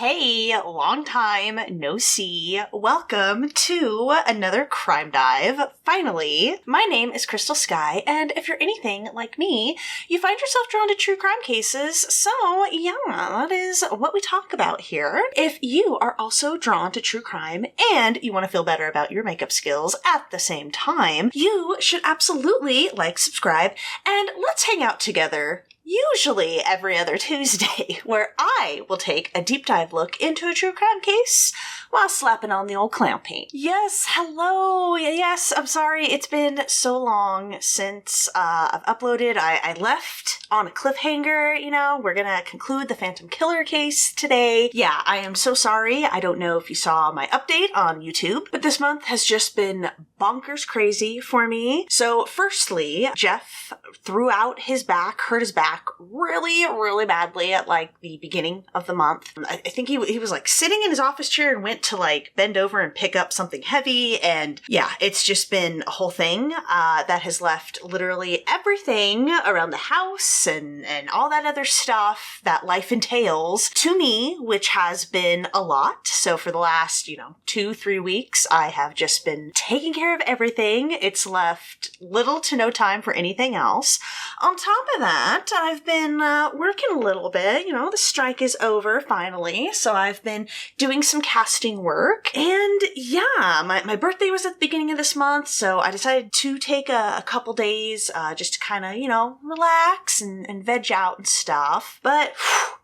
Hey, long time no see. Welcome to another Crime Dive. Finally, my name is Crystal Sky, and if you're anything like me, you find yourself drawn to true crime cases, so yeah, that is what we talk about here. If you are also drawn to true crime and you want to feel better about your makeup skills at the same time, you should absolutely like, subscribe, and let's hang out together. Usually every other Tuesday, where I will take a deep dive look into a true crime case while slapping on the old clown paint. Yes, hello, yes, I'm sorry, it's been so long since I've uploaded. I left on a cliffhanger, we're gonna conclude the Phantom Killer case today. Yeah, I am so sorry. I don't know if you saw my update on YouTube, but this month has just been bonkers crazy for me. So firstly, Jeff threw out his back, hurt his back really, really badly at the beginning of the month. I think he was sitting in his office chair and went to bend over and pick up something heavy. And yeah, it's just been a whole thing that has left literally everything around the house and all that other stuff that life entails to me, which has been a lot. So for the last, 2-3 weeks, I have just been taking care of everything. It's left little to no time for anything else. On top of that, I've been working a little bit. The strike is over finally, so I've been doing some casting work. And yeah, my birthday was at the beginning of this month, so I decided to take a couple days just to kind of, relax and veg out and stuff. But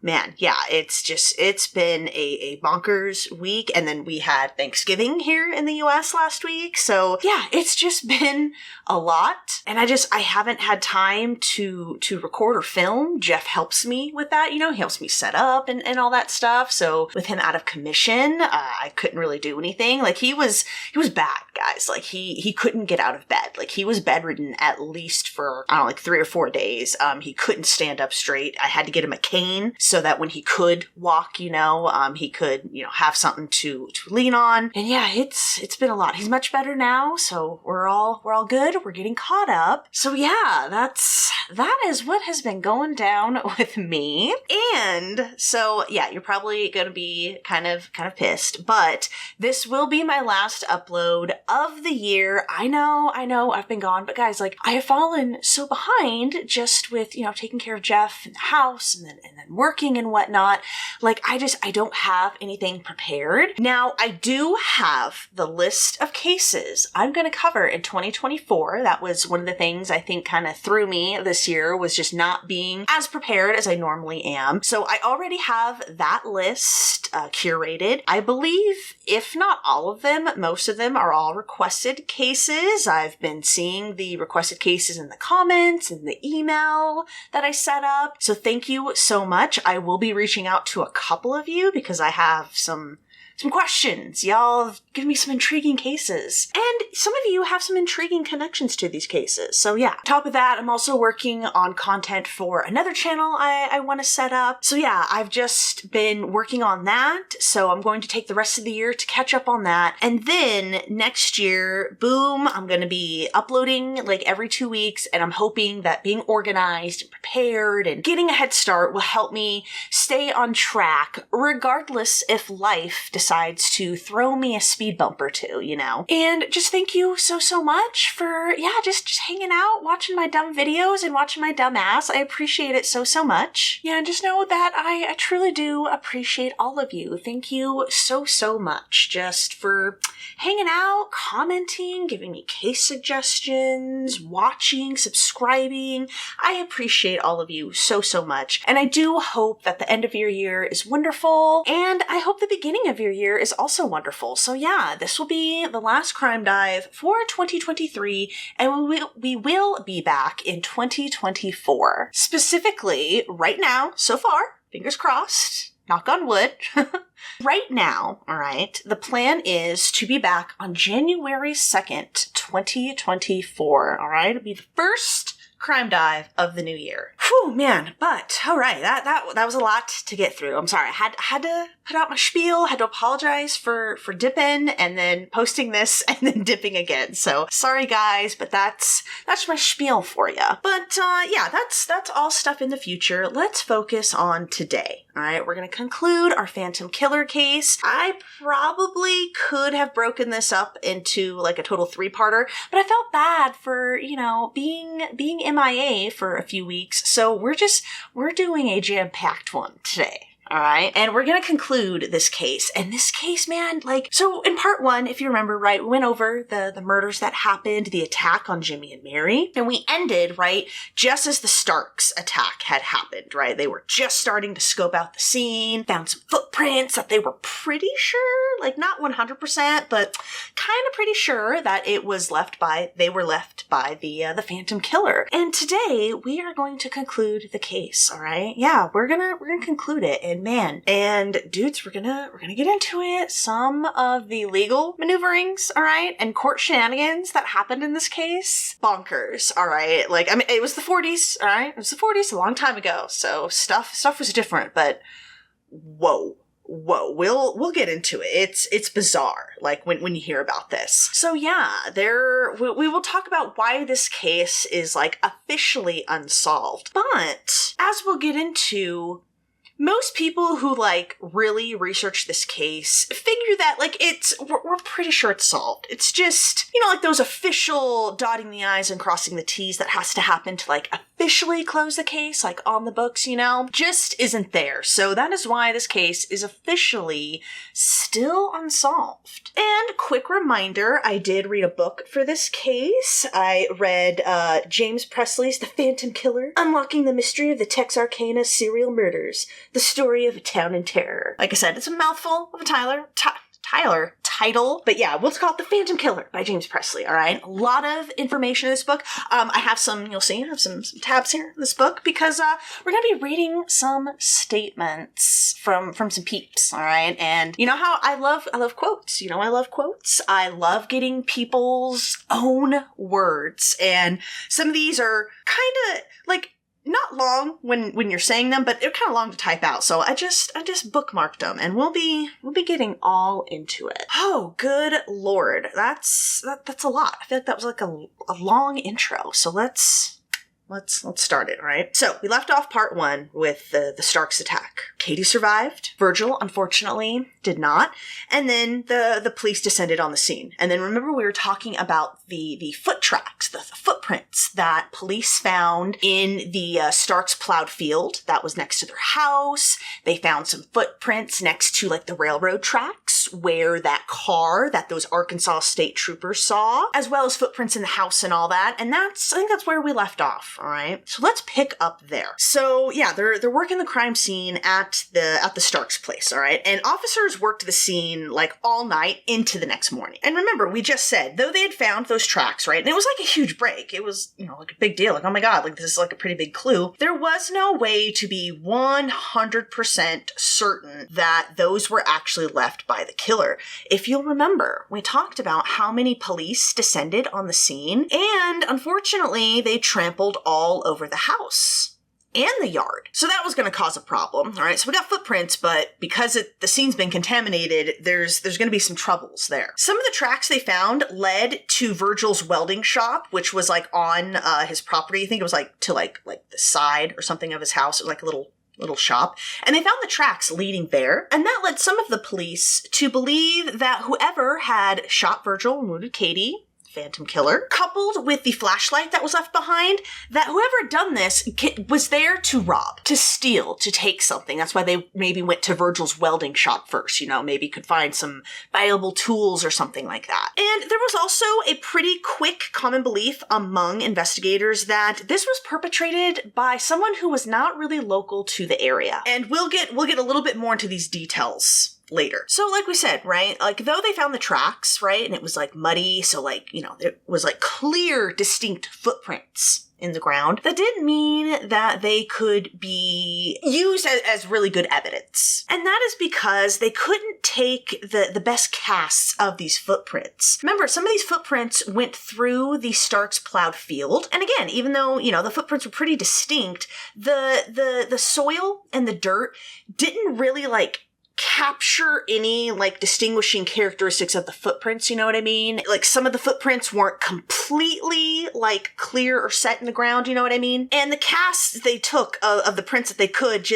man, yeah, it's been a bonkers week. And then we had Thanksgiving here in the US last week. So yeah, it's just been a lot. And I haven't had time to record or film. Jeff helps me with that, he helps me set up and all that stuff. So with him out of commission, I couldn't really do anything. He was bad, guys. He couldn't get out of bed. He was bedridden at least for, 3 or 4 days. He couldn't stand up straight. I had to get him a cane so that when he could walk, he could, have something to lean on. And yeah, it's been a lot. He's much better now. So we're all good. We're getting caught up. So yeah, that is what has been going down with me. And so yeah, you're probably going to be kind of pissed, but this will be my last upload of the year. I know I've been gone, but guys, I have fallen so behind just with, taking care of Jeff and the house and then working and whatnot. I don't have anything prepared. Now, I do have the list of cases I'm going to cover in 2024. That was one of the things I think kind of threw me this year, was just not being as prepared as I normally am. So I already have that list curated. I believe, if not all of them, most of them are all requested cases. I've been seeing the requested cases in the comments and the email that I set up. So thank you so much. I will be reaching out to a couple of you because I have some questions. Y'all have given me some intriguing cases. And some of you have some intriguing connections to these cases. So yeah, on top of that, I'm also working on content for another channel I want to set up. So yeah, I've just been working on that. So I'm going to take the rest of the year to catch up on that. And then next year, boom, I'm going to be uploading every 2 weeks. And I'm hoping that being organized and prepared and getting a head start will help me stay on track, regardless if life decides to throw me a speed bump or two, And just thank you so much for, just hanging out, watching my dumb videos and watching my dumb ass. I appreciate it so much. Yeah, and just know that I truly do appreciate all of you. Thank you so much just for hanging out, commenting, giving me case suggestions, watching, subscribing. I appreciate all of you so much. And I do hope that the end of your year is wonderful. And I hope the beginning of your year is also wonderful. So yeah, this will be the last Crime Dive for 2023, and we will be back in 2024. Specifically, right now, so far, fingers crossed, knock on wood, right now, all right, the plan is to be back on January 2nd, 2024, all right? It'll be the first Crime Dive of the new year. Whew, man. But all right, that was a lot to get through. I'm sorry. I had to put out my spiel, had to apologize for dipping and then posting this and then dipping again. So sorry guys, but that's my spiel for you. But yeah, that's all stuff in the future. Let's focus on today. All right, we're going to conclude our Phantom Killer case. I probably could have broken this up into like a total 3-parter, but I felt bad for, being MIA for a few weeks. So we're doing a jam-packed one today. All right. And we're going to conclude this case. And this case, man, so in part 1, if you remember, right, we went over the murders that happened, the attack on Jimmy and Mary. And we ended, right, just as the Starks attack had happened, right? They were just starting to scope out the scene, found some footprints that they were pretty sure, not 100%, but kind of pretty sure that they were left by the Phantom Killer. And today we are going to conclude the case. All right. Yeah, we're going to conclude it. And dudes, we're gonna get into it. Some of the legal maneuverings, all right, and court shenanigans that happened in this case, bonkers, all right. It was the 40s, all right. It was the 40s, a long time ago, so stuff was different. But whoa, we'll get into it. It's bizarre, when you hear about this. So yeah, we will talk about why this case is officially unsolved. But as we'll get into, most people who really research this case figure that we're pretty sure it's solved. It's just, those official dotting the I's and crossing the T's that has to happen to officially close the case, on the books, just isn't there. So that is why this case is officially still unsolved. And quick reminder, I did read a book for this case. I read James Presley's The Phantom Killer, Unlocking the Mystery of the Texarkana Serial Murders, The Story of a Town in Terror. Like I said, it's a mouthful of a title, but yeah, we'll call it The Phantom Killer by James Presley, all right? A lot of information in this book. I have some tabs here in this book because we're going to be reading some statements from some peeps, all right? And you know how I love quotes. I love quotes. I love getting people's own words, and some of these are kind of not long when you're saying them, but they're kind of long to type out. So I just bookmarked them, and we'll be getting all into it. Oh, good Lord. That's a lot. I feel like that was a long intro. So let's start it, right? So we left off part 1 with the Starks attack. Katie survived. Virgil, unfortunately, did not. And then the police descended on the scene. And then remember we were talking about the foot tracks, the footprints that police found in the Starks plowed field that was next to their house. They found some footprints next to the railroad tracks where that car that those Arkansas state troopers saw, as well as footprints in the house and all that. And I think that's where we left off. All right. So let's pick up there. So yeah, they're working the crime scene at the Starks place. All right. And officers worked the scene all night into the next morning. And remember, we just said, though they had found those tracks, right? And it was a huge break. It was, a big deal. Oh my God, this is a pretty big clue. There was no way to be 100% certain that those were actually left by the killer. If you'll remember, we talked about how many police descended on the scene, and unfortunately, they trampled all over the house and the yard. So that was going to cause a problem. All right. So we got footprints, but because the scene's been contaminated, there's going to be some troubles there. Some of the tracks they found led to Virgil's welding shop, which was on his property. I think it was to the side or something of his house. It was a little shop. And they found the tracks leading there. And that led some of the police to believe that whoever had shot Virgil and wounded Katie, Phantom Killer, coupled with the flashlight that was left behind, that whoever had done this was there to rob, to steal, to take something. That's why they maybe went to Virgil's welding shop first, maybe could find some valuable tools or something like that. And there was also a pretty quick common belief among investigators that this was perpetrated by someone who was not really local to the area. And we'll get a little bit more into these details later. So like we said, right, though they found the tracks, right, and it was muddy, so there was clear, distinct footprints in the ground, that didn't mean that they could be used as really good evidence. And that is because they couldn't take the best casts of these footprints. Remember, some of these footprints went through the Starks plowed field. And again, even though, the footprints were pretty distinct, the soil and the dirt didn't really capture any distinguishing characteristics of the footprints, you know what I mean? Some of the footprints weren't completely clear or set in the ground, you know what I mean? And the casts they took of the prints that they could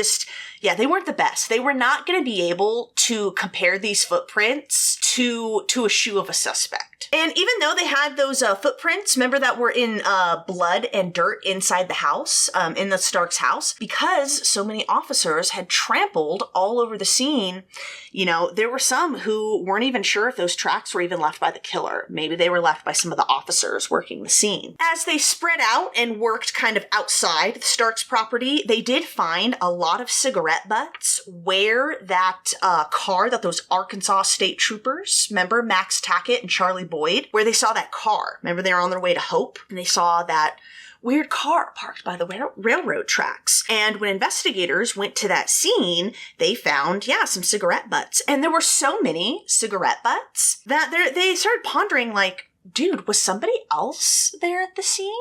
they weren't the best. They were not going to be able to compare these footprints to a shoe of a suspect. And even though they had those footprints, remember, that were in blood and dirt inside the house, in the Starks house, because so many officers had trampled all over the scene, there were some who weren't even sure if those tracks were even left by the killer. Maybe they were left by some of the officers working the scene. As they spread out and worked kind of outside the Starks property, they did find a lot of cigarette butts where that car that those Arkansas state troopers, remember Max Tackett and Charlie Boyd, where they saw that car. Remember, they were on their way to Hope, and they saw that weird car parked by the railroad tracks. And when investigators went to that scene, they found, some cigarette butts. And there were so many cigarette butts that they started pondering, dude, was somebody else there at the scene?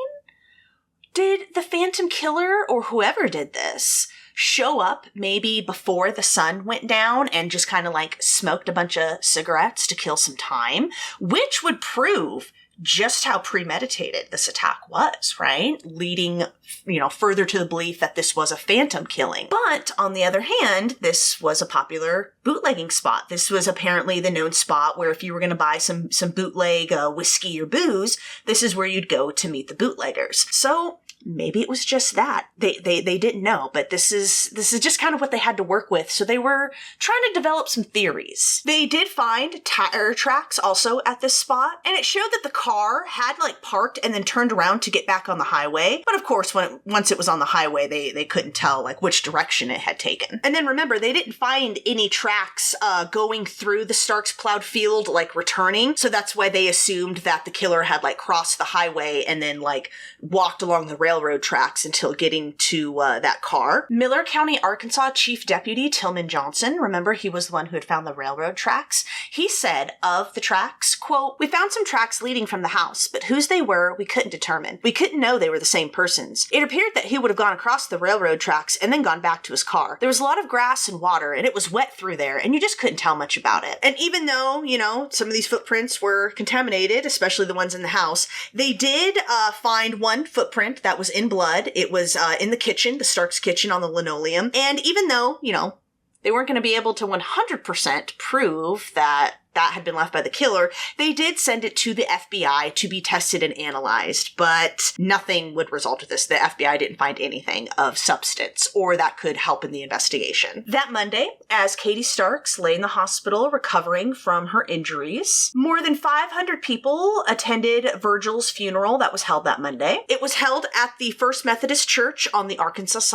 Did the Phantom Killer or whoever did this show up maybe before the sun went down and just kind of smoked a bunch of cigarettes to kill some time? Which would prove just how premeditated this attack was, right? Leading, further to the belief that this was a phantom killing. But on the other hand, this was a popular bootlegging spot. This was apparently the known spot where if you were going to buy some bootleg whiskey or booze, this is where you'd go to meet the bootleggers. So maybe it was just that. They didn't know, but this is just kind of what they had to work with. So they were trying to develop some theories. They did find tire tracks also at this spot, and it showed that the car had parked and then turned around to get back on the highway. But of course, once it was on the highway, they couldn't tell which direction it had taken. And then remember, they didn't find any tracks going through the Starks plowed field, returning. So that's why they assumed that the killer had crossed the highway and then walked along the railroad tracks until getting to that car. Miller County, Arkansas Chief Deputy Tillman Johnson, remember, he was the one who had found the railroad tracks. He said of the tracks, quote, "We found some tracks leading from the house, but whose they were, we couldn't determine. We couldn't know they were the same persons. It appeared that he would have gone across the railroad tracks and then gone back to his car. There was a lot of grass and water, and it was wet through there, and you just couldn't tell much about it." And even though, some of these footprints were contaminated, especially the ones in the house, they did find one footprint that was in blood. It was in the kitchen, the Starks kitchen, on the linoleum. And even though, they weren't going to be able to 100% prove that had been left by the killer, they did send it to the FBI to be tested and analyzed, but nothing would result of this. The FBI didn't find anything of substance or that could help in the investigation. That Monday, as Katie Starks lay in the hospital recovering from her injuries, more than 500 people attended Virgil's funeral that was held that Monday. It was held at the First Methodist Church on the Arkansas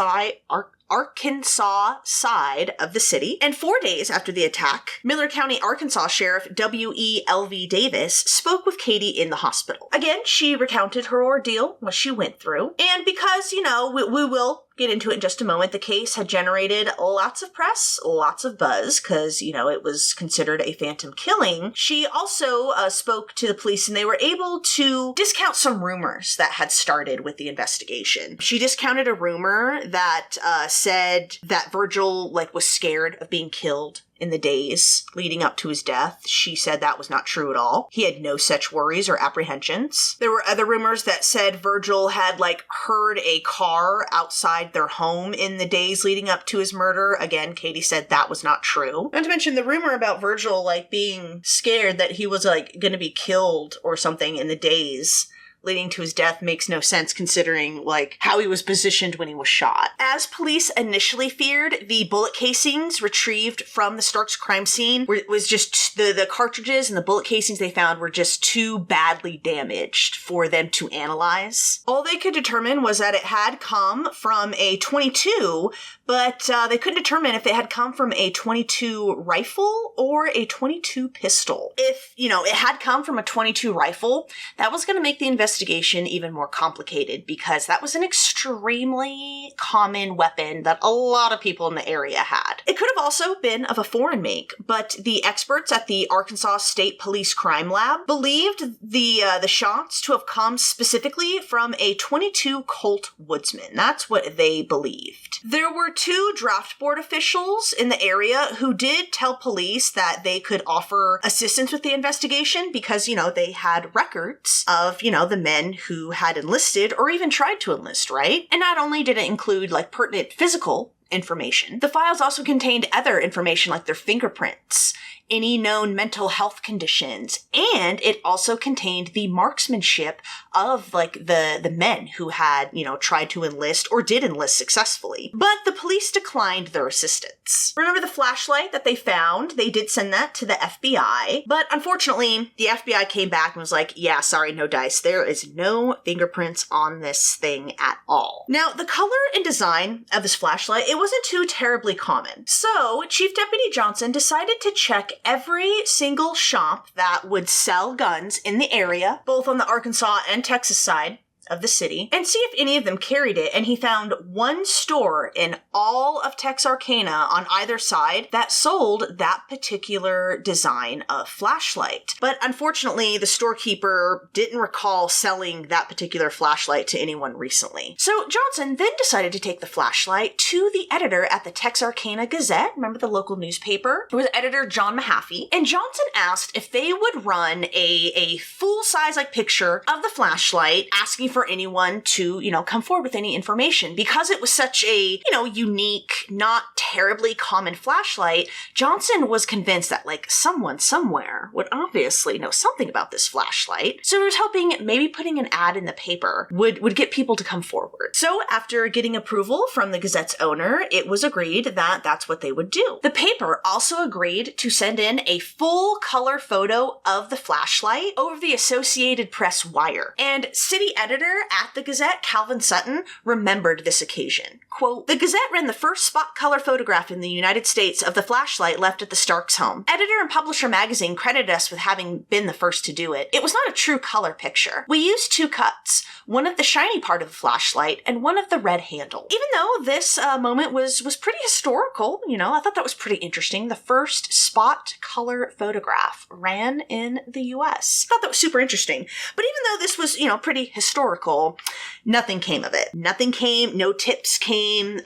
side of the city. And 4 days after the attack, Miller County, Arkansas Sheriff W.E.L.V. Davis spoke with Katie in the hospital. Again, she recounted her ordeal, what she went through. And because, we will get into it in just a moment, the case had generated lots of press, lots of buzz, because, it was considered a phantom killing. She also spoke to the police, and they were able to discount some rumors that had started with the investigation. She discounted a rumor that said that Virgil, was scared of being killed in the days leading up to his death. She said that was not true at all. He had no such worries or apprehensions. There were other rumors that said Virgil had heard a car outside their home in the days leading up to his murder. Again, Katie said that was not true. Not to mention the rumor about Virgil being scared that he was going to be killed or something in the days leading to his death makes no sense considering, how he was positioned when he was shot. As police initially feared, the bullet casings retrieved from the Starks crime scene was just the cartridges and the bullet casings they found were just too badly damaged for them to analyze. All they could determine was that it had come from a .22, but they couldn't determine if it had come from a .22 rifle or a .22 pistol. If, it had come from a .22 rifle, that was going to make the investigation even more complicated because that was an extremely common weapon that a lot of people in the area had. It could have also been of a foreign make, but the experts at the Arkansas State Police Crime Lab believed the shots to have come specifically from a .22 Colt Woodsman. That's what they believed. There were 2 draft board officials in the area who did tell police that they could offer assistance with the investigation because, they had records of, the men who had enlisted or even tried to enlist, right? And not only did it include pertinent physical information, the files also contained other information like their fingerprints, any known mental health conditions, and it also contained the marksmanship of the men who had, tried to enlist or did enlist successfully. But the police declined their assistance. Remember the flashlight that they found? They did send that to the FBI, but unfortunately, the FBI came back and was like, yeah, sorry, no dice. There is no fingerprints on this thing at all. Now, the color and design of this flashlight, it wasn't too terribly common. So, Chief Deputy Johnson decided to check every single shop that would sell guns in the area, both on the Arkansas and Texas side of the city, and see if any of them carried it, and he found one store in all of Texarkana on either side that sold that particular design of flashlight. But unfortunately, the storekeeper didn't recall selling that particular flashlight to anyone recently. So Johnson then decided to take the flashlight to the editor at the Texarkana Gazette, remember the local newspaper? It was editor John Mahaffey, and Johnson asked if they would run a full-size picture of the flashlight, asking for anyone to, come forward with any information. Because it was such a, unique, not terribly common flashlight, Johnson was convinced that, someone somewhere would obviously know something about this flashlight. So he was hoping maybe putting an ad in the paper would get people to come forward. So after getting approval from the Gazette's owner, it was agreed that that's what they would do. The paper also agreed to send in a full color photo of the flashlight over the Associated Press wire. And city editor at the Gazette, Calvin Sutton, remembered this occasion. Quote, "The Gazette ran the first spot color photograph in the United States of the flashlight left at the Starks home. Editor and Publisher magazine credited us with having been the first to do it. It was not a true color picture. We used 2 cuts, one of the shiny part of the flashlight and one of the red handle." Even though this moment was pretty historical, I thought that was pretty interesting. The first spot color photograph ran in the US. I thought that was super interesting. But even though this was, pretty historical, nothing came of it. Nothing came, no tips came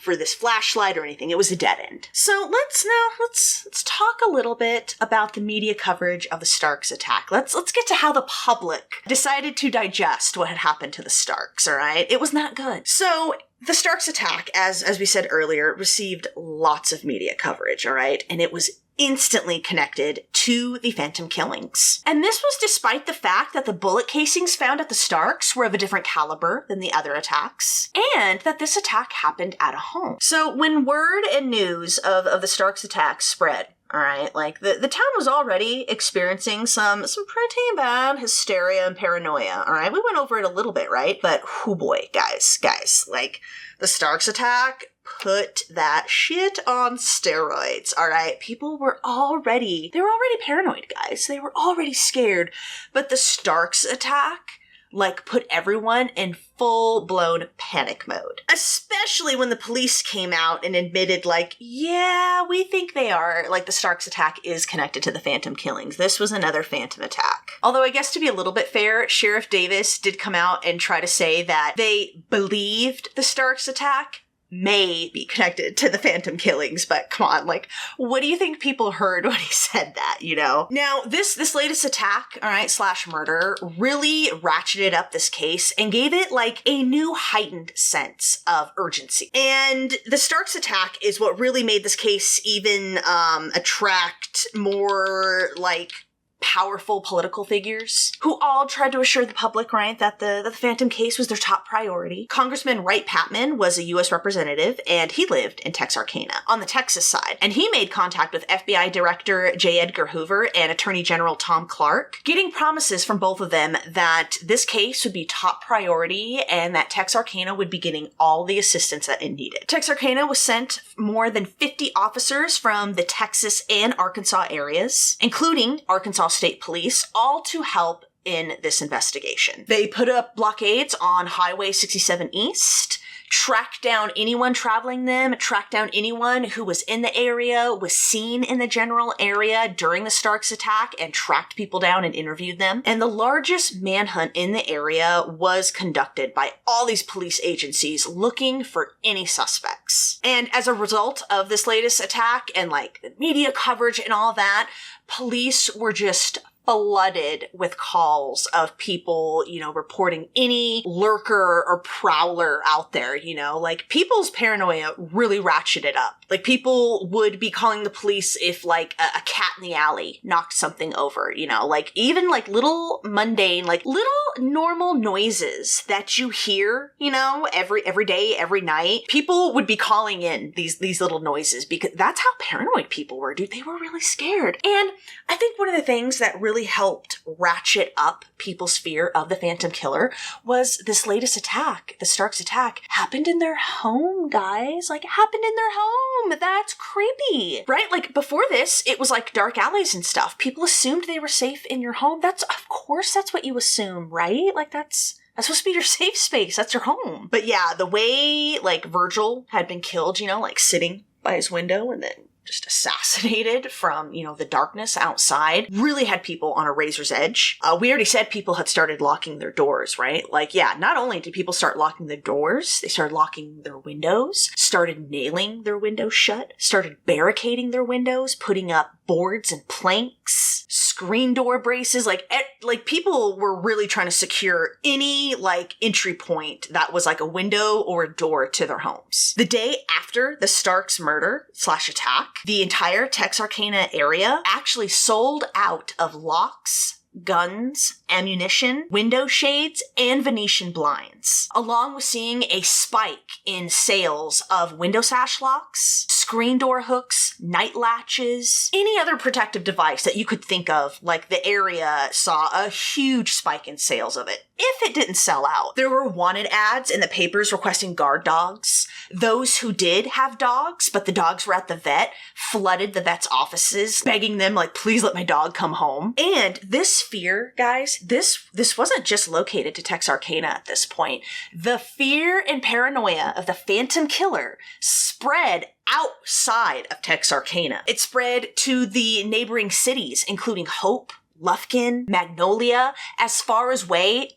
for this flashlight or anything. It was a dead end. So let's talk a little bit about the media coverage of the Starks attack. Let's get to how the public decided to digest what had happened to the Starks, all right? It was not good. So the Starks attack, as we said earlier, received lots of media coverage, all right? And it was instantly connected to the Phantom killings. And this was despite the fact that the bullet casings found at the Starks were of a different caliber than the other attacks, and that this attack happened at a home. So when word and news of the Starks attack spread, all right, the town was already experiencing some pretty bad hysteria and paranoia, all right? We went over it a little bit, right? But, oh boy, guys, the Starks attack put that shit on steroids, all right? People were already paranoid, guys. They were already scared. But the Starks attack, put everyone in full-blown panic mode. Especially when the police came out and admitted, yeah, we think they are. The Starks attack is connected to the Phantom killings. This was another Phantom attack. Although I guess to be a little bit fair, Sheriff Davis did come out and try to say that they believed the Starks attack may be connected to the Phantom killings, but come on, what do you think people heard when he said that, Now, this latest attack, all right, / murder, really ratcheted up this case and gave it, a new heightened sense of urgency. And the Starks attack is what really made this case even attract more, powerful political figures who all tried to assure the public, right, that the Phantom case was their top priority. Congressman Wright Patman was a U.S. representative, and he lived in Texarkana on the Texas side. And he made contact with FBI Director J. Edgar Hoover and Attorney General Tom Clark, getting promises from both of them that this case would be top priority and that Texarkana would be getting all the assistance that it needed. Texarkana was sent more than 50 officers from the Texas and Arkansas areas, including Arkansas State Police, all to help in this investigation. They put up blockades on Highway 67 East, tracked down anyone traveling them, tracked down anyone who was in the area, was seen in the general area during the Starks attack, and tracked people down and interviewed them. And the largest manhunt in the area was conducted by all these police agencies looking for any suspects. And as a result of this latest attack and like the media coverage and all that, police were just flooded with calls of people, reporting any lurker or prowler out there, like people's paranoia really ratcheted up. Like people would be calling the police if like a cat in the alley knocked something over, like even like little mundane, like little normal noises that you hear, every day, every night. People would be calling in these little noises because that's how paranoid people were, dude. They were really scared. And I think one of the things that really helped ratchet up people's fear of the Phantom Killer was this latest attack. The Starks attack happened in their home, guys. Like, it happened in their home. That's creepy, right? Like, before this, it was like dark alleys and stuff. People assumed they were safe in your home. Of course, that's what you assume, right? Like, that's supposed to be your safe space. That's your home. But yeah, the way, like, Virgil had been killed, like, sitting by his window and then just assassinated from, the darkness outside, really had people on a razor's edge. We already said people had started locking their doors, right? Like, yeah, not only did people start locking their doors, they started locking their windows, started nailing their windows shut, started barricading their windows, putting up boards and planks, screen door braces, like people were really trying to secure any like entry point that was like a window or a door to their homes. The day after the Starks murder/attack, the entire Texarkana area actually sold out of locks, guns, ammunition, window shades, and Venetian blinds, along with seeing a spike in sales of window sash locks, screen door hooks, night latches, any other protective device that you could think of. Like, the area saw a huge spike in sales of it, if it didn't sell out. There were wanted ads in the papers requesting guard dogs. Those who did have dogs, but the dogs were at the vet, flooded the vet's offices, begging them, like, please let my dog come home. And this fear, guys, this wasn't just located to Texarkana at this point. The fear and paranoia of the Phantom Killer spread outside of Texarkana. It spread to the neighboring cities, including Hope, Lufkin, Magnolia, as far away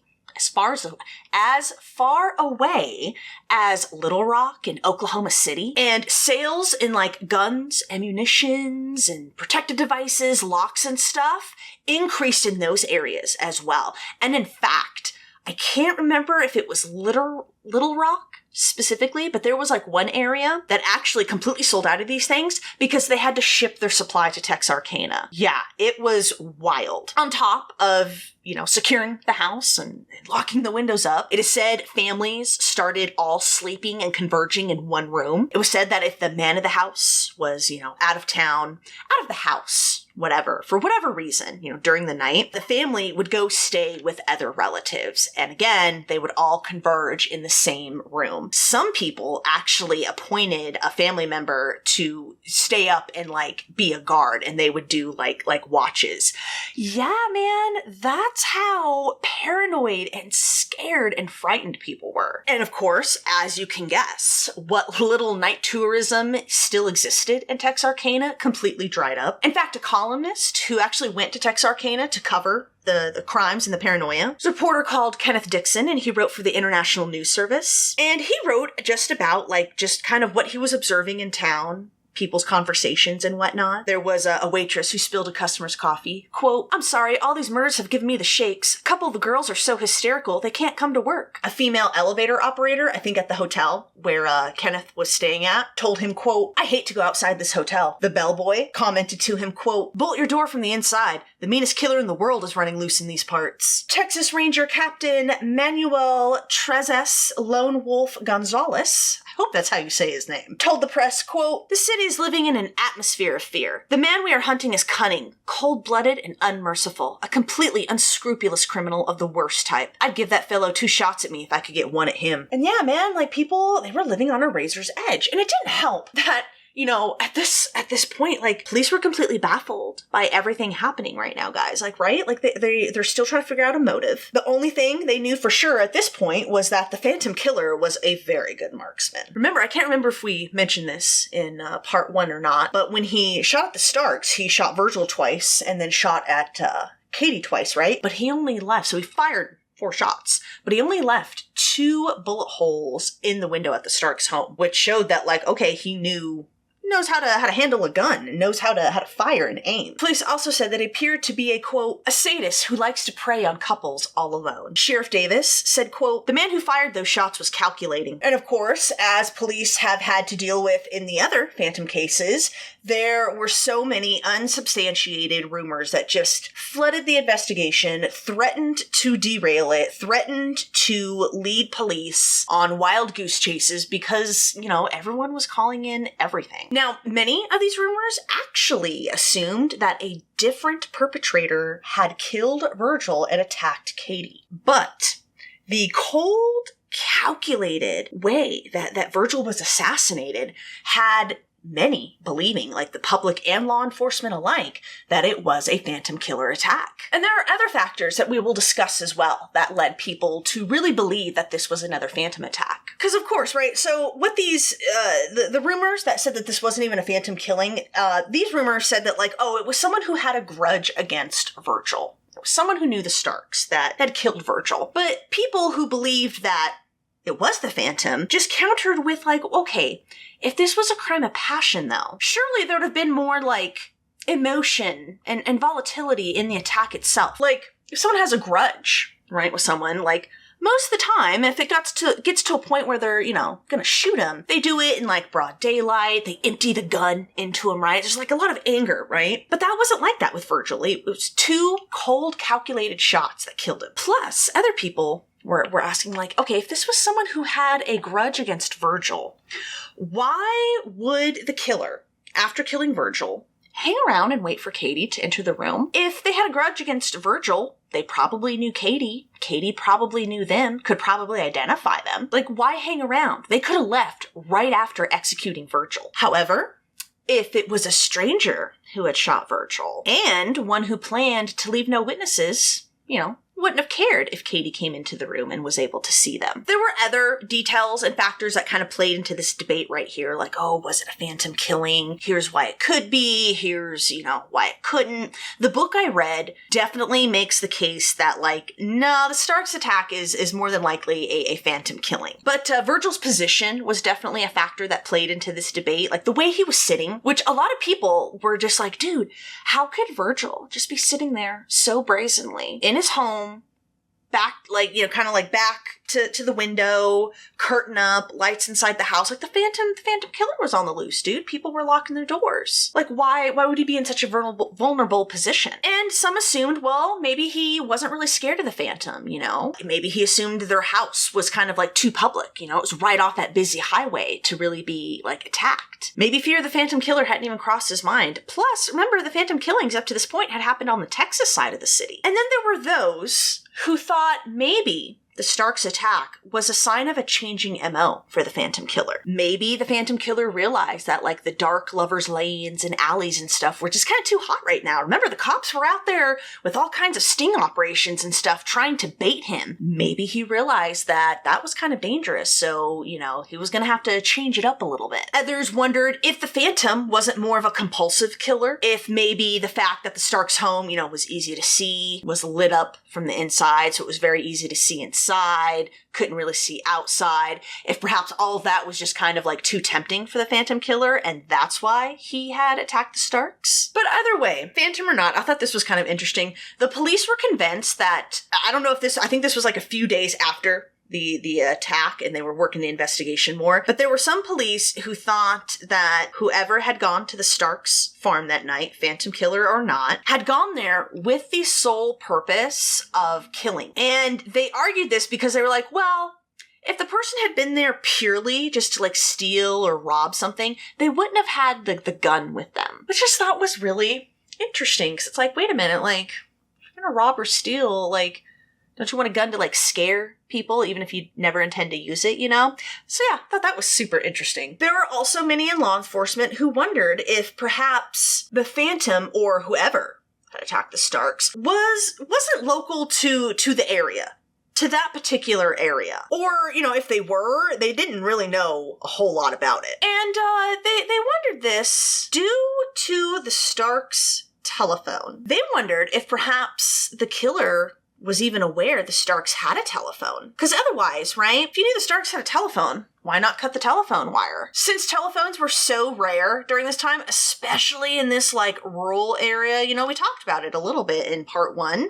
as Little Rock and Oklahoma City. And sales in like guns, ammunitions, and protective devices, locks and stuff increased in those areas as well. And in fact, I can't remember if it was Little Rock specifically, but there was like one area that actually completely sold out of these things because they had to ship their supply to Texarkana. Yeah, it was wild. On top of, securing the house and locking the windows up, it is said families started all sleeping and converging in one room. It was said that if the man of the house was, out of town, out of the house, whatever, for whatever reason, during the night, the family would go stay with other relatives. And again, they would all converge in the same room. Some people actually appointed a family member to stay up and like be a guard, and they would do like watches. Yeah, man, that's how paranoid and scared and frightened people were. And of course, as you can guess, what little night tourism still existed in Texarkana completely dried up. In fact, a columnist who actually went to Texarkana to cover the crimes and the paranoia was a reporter called Kenneth Dixon, and he wrote for the International News Service. And he wrote just about just kind of what he was observing in town, people's conversations and whatnot. There was a waitress who spilled a customer's coffee. Quote, "I'm sorry, all these murders have given me the shakes. A couple of the girls are so hysterical, they can't come to work." A female elevator operator, I think at the hotel where Kenneth was staying at, told him, quote, "I hate to go outside this hotel." The bellboy commented to him, quote, "Bolt your door from the inside. The meanest killer in the world is running loose in these parts." Texas Ranger Captain Manuel Trezes Lone Wolf Gonzalez, I hope that's how you say his name, told the press, quote, "The city is living in an atmosphere of fear. The man we are hunting is cunning, cold-blooded, and unmerciful, a completely unscrupulous criminal of the worst type. I'd give that fellow 2 shots at me if I could get one at him." And yeah, man, like people, they were living on a razor's edge. And it didn't help that, you know, at this point, like, police were completely baffled by everything happening right now, guys. Like, right? Like, they're still trying to figure out a motive. The only thing they knew for sure at this point was that the Phantom Killer was a very good marksman. Remember, I can't remember if we mentioned this in part 1 or not, but when he shot at the Starks, he shot Virgil twice and then shot at Katie twice, right? But he only left, so he fired 4 shots, but he only left 2 bullet holes in the window at the Starks' home, which showed that, like, okay, he knows how to handle a gun and knows how to fire and aim. Police also said that he appeared to be a, quote, "a sadist who likes to prey on couples all alone." Sheriff Davis said, quote, "The man who fired those shots was calculating." And of course, as police have had to deal with in the other Phantom cases, there were so many unsubstantiated rumors that just flooded the investigation, threatened to derail it, threatened to lead police on wild goose chases because, you know, everyone was calling in everything. Now, many of these rumors actually assumed that a different perpetrator had killed Virgil and attacked Katie. But the cold, calculated way that Virgil was assassinated had many believing, like the public and law enforcement alike, that it was a Phantom Killer attack. And there are other factors that we will discuss as well that led people to really believe that this was another Phantom attack. Because of course, right, so with these, the rumors that said that this wasn't even a Phantom killing, these rumors said that, like, oh, it was someone who had a grudge against Virgil. It was someone who knew the Starks that had killed Virgil. But people who believed that it was the Phantom just countered with, like, okay, if this was a crime of passion, though, surely there would have been more, like, emotion and volatility in the attack itself. Like, if someone has a grudge, right, with someone, like, most of the time, if it gets to a point where they're, you know, gonna shoot him, they do it in, like, broad daylight, they empty the gun into him, right? There's, like, a lot of anger, right? But that wasn't like that with Virgil. It was 2 cold, calculated shots that killed him. Plus, other people were asking, like, okay, if this was someone who had a grudge against Virgil, why would the killer, after killing Virgil, hang around and wait for Katie to enter the room? If they had a grudge against Virgil, they probably knew Katie. Katie probably knew them, could probably identify them. Like, why hang around? They could have left right after executing Virgil. However, if it was a stranger who had shot Virgil, and one who planned to leave no witnesses, you know, wouldn't have cared if Katie came into the room and was able to see them. There were other details and factors that kind of played into this debate right here, like, oh, was it a Phantom killing? Here's why it could be. Here's, you know, why it couldn't. The book I read definitely makes the case that, like, no, the Starks attack is more than likely a Phantom killing. But Virgil's position was definitely a factor that played into this debate. Like, the way he was sitting, which a lot of people were just like, dude, how could Virgil just be sitting there so brazenly in his home, back, like, you know, kind of like back to the window, curtain up, lights inside the house. Like, the Phantom Killer was on the loose, dude. People were locking their doors. Like, why would he be in such a vulnerable position? And some assumed, well, maybe he wasn't really scared of the Phantom, you know? Maybe he assumed their house was kind of, like, too public, you know? It was right off that busy highway to really be, like, attacked. Maybe fear of the Phantom Killer hadn't even crossed his mind. Plus, remember, the Phantom killings up to this point had happened on the Texas side of the city. And then there were those who thought maybe the Starks attack was a sign of a changing MO for the Phantom Killer. Maybe the Phantom Killer realized that, like, the dark lovers' lanes and alleys and stuff were just kind of too hot right now. Remember, the cops were out there with all kinds of sting operations and stuff trying to bait him. Maybe he realized that that was kind of dangerous, so, you know, he was going to have to change it up a little bit. Others wondered if the Phantom wasn't more of a compulsive killer, if maybe the fact that the Starks' home, you know, was easy to see, was lit up from the inside, so it was very easy to see and inside, couldn't really see outside, if perhaps all of that was just kind of like too tempting for the Phantom Killer, and that's why he had attacked the Starks. But either way, Phantom or not, I thought this was kind of interesting. The police were convinced that, I think this was like a few days after the attack, and they were working the investigation more. But there were some police who thought that whoever had gone to the Starks farm that night, Phantom Killer or not, had gone there with the sole purpose of killing. And they argued this because they were like, well, if the person had been there purely just to like steal or rob something, they wouldn't have had the gun with them. Which I just thought was really interesting, because it's like, wait a minute, like, if you're gonna rob or steal, like, don't you want a gun to, like, scare people, even if you never intend to use it, you know? So yeah, I thought that was super interesting. There were also many in law enforcement who wondered if perhaps the Phantom, or whoever had attacked the Starks, wasn't local to the area. To that particular area. Or, you know, if they were, they didn't really know a whole lot about it. And they wondered this due to the Starks' telephone. They wondered if perhaps the killer was even aware the Starks had a telephone. Because otherwise, right, if you knew the Starks had a telephone, why not cut the telephone wire? Since telephones were so rare during this time, especially in this, like, rural area, you know, we talked about it a little bit in part 1,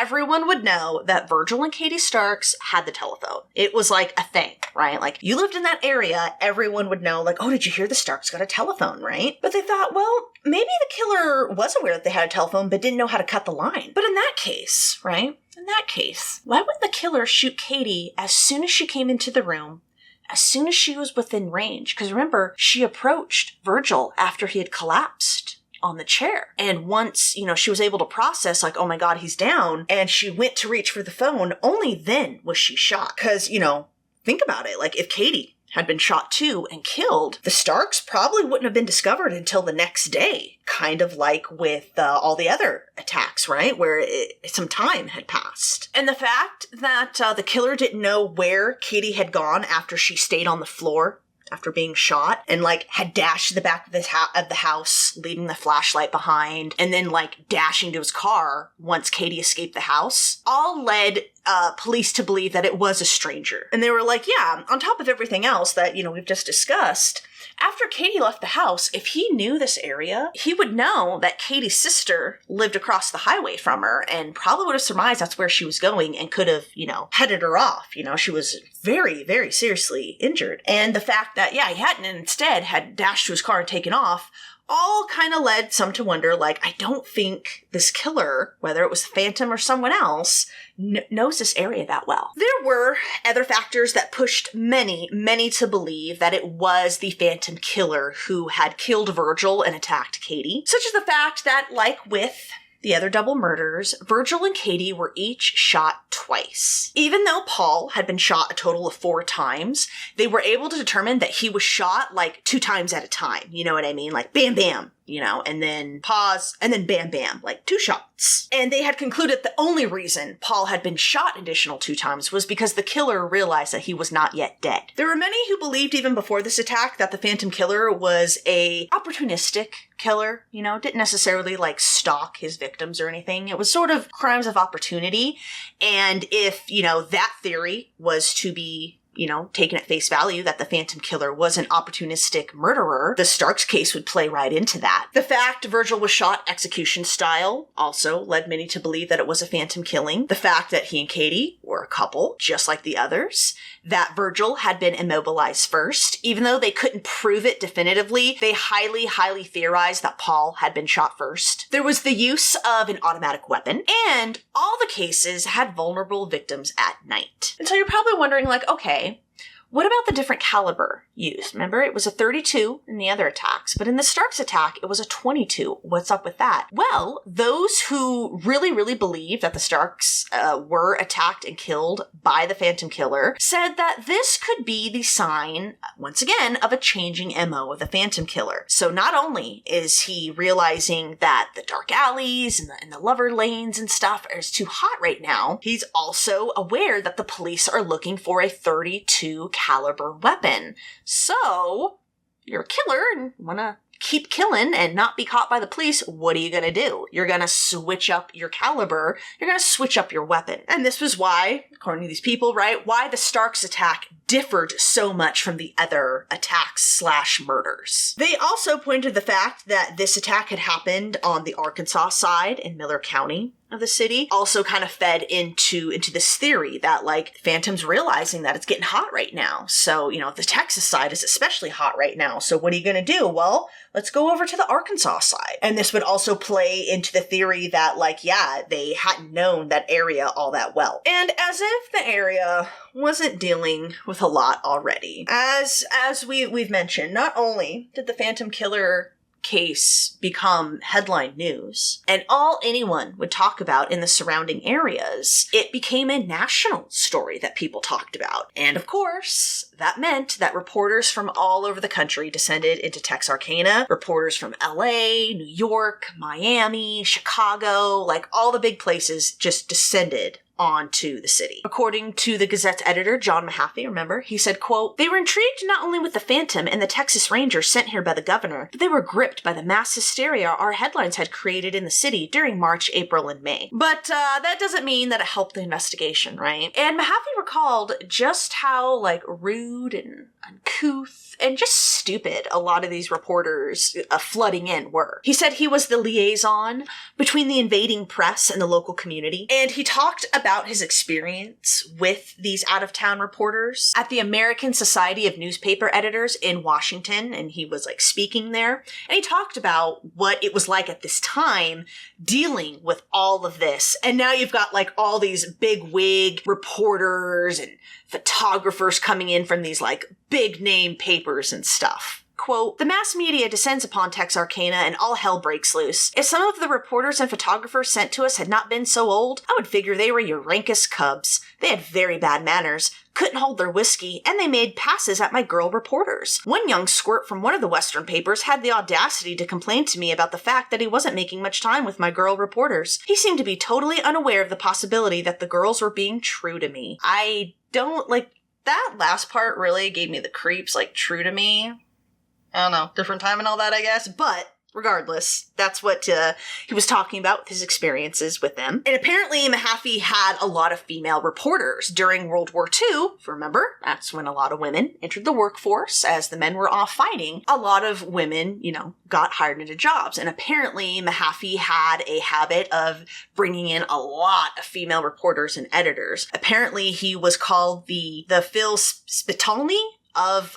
everyone would know that Virgil and Katie Starks had the telephone. It was like a thing, right? Like, you lived in that area, everyone would know, like, oh, did you hear the Starks got a telephone, right? But they thought, well, maybe the killer was aware that they had a telephone, but didn't know how to cut the line. But in that case, right? In that case, why wouldn't the killer shoot Katie as soon as she came into the room, as soon as she was within range? Because remember, she approached Virgil after he had collapsed on the chair. And once, you know, she was able to process, like, oh my God, he's down, and she went to reach for the phone, only then was she shot. Because, you know, think about it. Like, if Katie had been shot too and killed, the Starks probably wouldn't have been discovered until the next day. Kind of like with all the other attacks, right? Where some time had passed. And the fact that the killer didn't know where Katie had gone after she stayed on the floor after being shot, and, like, had dashed to the back of the house, leaving the flashlight behind, and then, like, dashing to his car once Katie escaped the house, all led police to believe that it was a stranger. And they were like, yeah, on top of everything else that, you know, we've just discussed, after Katie left the house, if he knew this area, he would know that Katie's sister lived across the highway from her, and probably would have surmised that's where she was going and could have, you know, headed her off. You know, she was very, very seriously injured. And the fact that, yeah, he hadn't, and instead had dashed to his car and taken off, all kind of led some to wonder, like, I don't think this killer, whether it was the Phantom or someone else, knows this area that well. There were other factors that pushed many to believe that it was the Phantom Killer who had killed Virgil and attacked Katie, such as the fact that, like with the other double murders, Virgil and Katie were each shot twice. Even though Paul had been shot a total of 4 times, they were able to determine that he was shot, like, 2 times at a time. You know what I mean? Like, bam, bam, you know, and then pause, and then bam, bam, like 2 shots. And they had concluded the only reason Paul had been shot additional 2 times was because the killer realized that he was not yet dead. There were many who believed even before this attack that the Phantom Killer was a opportunistic killer, you know, didn't necessarily, like, stalk his victims or anything. It was sort of crimes of opportunity. And if, you know, that theory was to be, you know, taken at face value, that the Phantom Killer was an opportunistic murderer, the Starks case would play right into that. The fact Virgil was shot execution style also led many to believe that it was a phantom killing. The fact that he and Katie were a couple, just like the others. That Virgil had been immobilized first. Even though they couldn't prove it definitively, they highly theorized that Paul had been shot first. There was the use of an automatic weapon, and all the cases had vulnerable victims at night. And so you're probably wondering, like, okay, what about the different caliber used? Remember, it was a 32 in the other attacks, but in the Starks attack, it was a 22. What's up with that? Well, those who really believed that the Starks were attacked and killed by the Phantom Killer said that this could be the sign, once again, of a changing MO of the Phantom Killer. So not only is he realizing that the dark alleys and the lover lanes and stuff is too hot right now, he's also aware that the police are looking for a 32 caliber weapon. So, you're a killer and want to keep killing and not be caught by the police, what are you gonna do? You're gonna switch up your caliber. You're gonna switch up your weapon. And this was why, according to these people, right, why the Starks attack differed so much from the other attacks/murders. They also pointed to the fact that this attack had happened on the Arkansas side in Miller County of the city, also kind of fed into this theory that, like, Phantom's realizing that it's getting hot right now. So, you know, the Texas side is especially hot right now. So what are you going to do? Well, let's go over to the Arkansas side. And this would also play into the theory that, like, yeah, they hadn't known that area all that well. And as if the area wasn't dealing with a lot already. As we've mentioned, not only did the Phantom Killer case become headline news, and all anyone would talk about in the surrounding areas, it became a national story that people talked about. And of course, that meant that reporters from all over the country descended into Texarkana, reporters from LA, New York, Miami, Chicago, like all the big places just descended onto the city. According to the Gazette's editor, John Mahaffey, remember, he said, quote, "They were intrigued not only with the Phantom and the Texas Rangers sent here by the governor, but they were gripped by the mass hysteria our headlines had created in the city during March, April, and May." But that doesn't mean that it helped the investigation, right? And Mahaffey recalled just how, like, rude and uncouth and just stupid a lot of these reporters flooding in were. He said he was the liaison between the invading press and the local community, and he talked about his experience with these out-of-town reporters at the American Society of Newspaper Editors in Washington, and he was, like, speaking there, and he talked about what it was like at this time dealing with all of this. And now you've got, like, all these big wig reporters and photographers coming in from these, like, big name papers and stuff. Quote, "The mass media descends upon Texarkana and all hell breaks loose. If some of the reporters and photographers sent to us had not been so old, I would figure they were your rankest cubs. They had very bad manners, couldn't hold their whiskey, and they made passes at my girl reporters. One young squirt from one of the Western papers had the audacity to complain to me about the fact that he wasn't making much time with my girl reporters. He seemed to be totally unaware of the possibility that the girls were being true to me." I don't, like, that last part really gave me the creeps, like, true to me. I don't know, different time and all that, I guess, but regardless, that's what he was talking about with his experiences with them. And apparently Mahaffey had a lot of female reporters during World War II. Remember, that's when a lot of women entered the workforce as the men were off fighting. A lot of women, you know, got hired into jobs. And apparently Mahaffey had a habit of bringing in a lot of female reporters and editors. Apparently he was called the Phil Spitalny of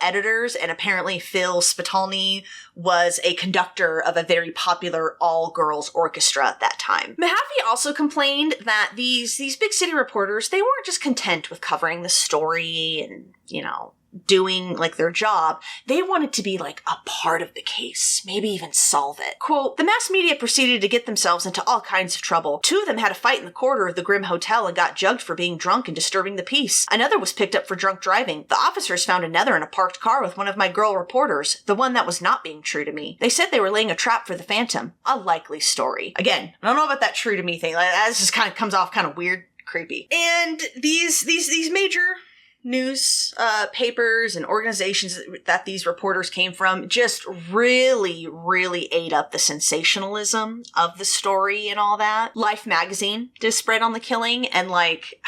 editors, and apparently Phil Spitalny was a conductor of a very popular all-girls orchestra at that time. Mahaffey also complained that these big city reporters, they weren't just content with covering the story and, you know, doing, like, their job. They wanted to be, like, a part of the case, maybe even solve it. Quote, "The mass media proceeded to get themselves into all kinds of trouble. 2 of them had a fight in the corridor of the Grim Hotel and got jugged for being drunk and disturbing the peace. Another was picked up for drunk driving. The officers found another in a parked car with one of my girl reporters, the one that was not being true to me. They said they were laying a trap for the Phantom. A likely story." Again, I don't know about that true to me thing. Like, that just kind of comes off kind of weird, creepy. And these major news papers and organizations that these reporters came from just really, really ate up the sensationalism of the story and all that. Life magazine did a spread on the killing, and, like,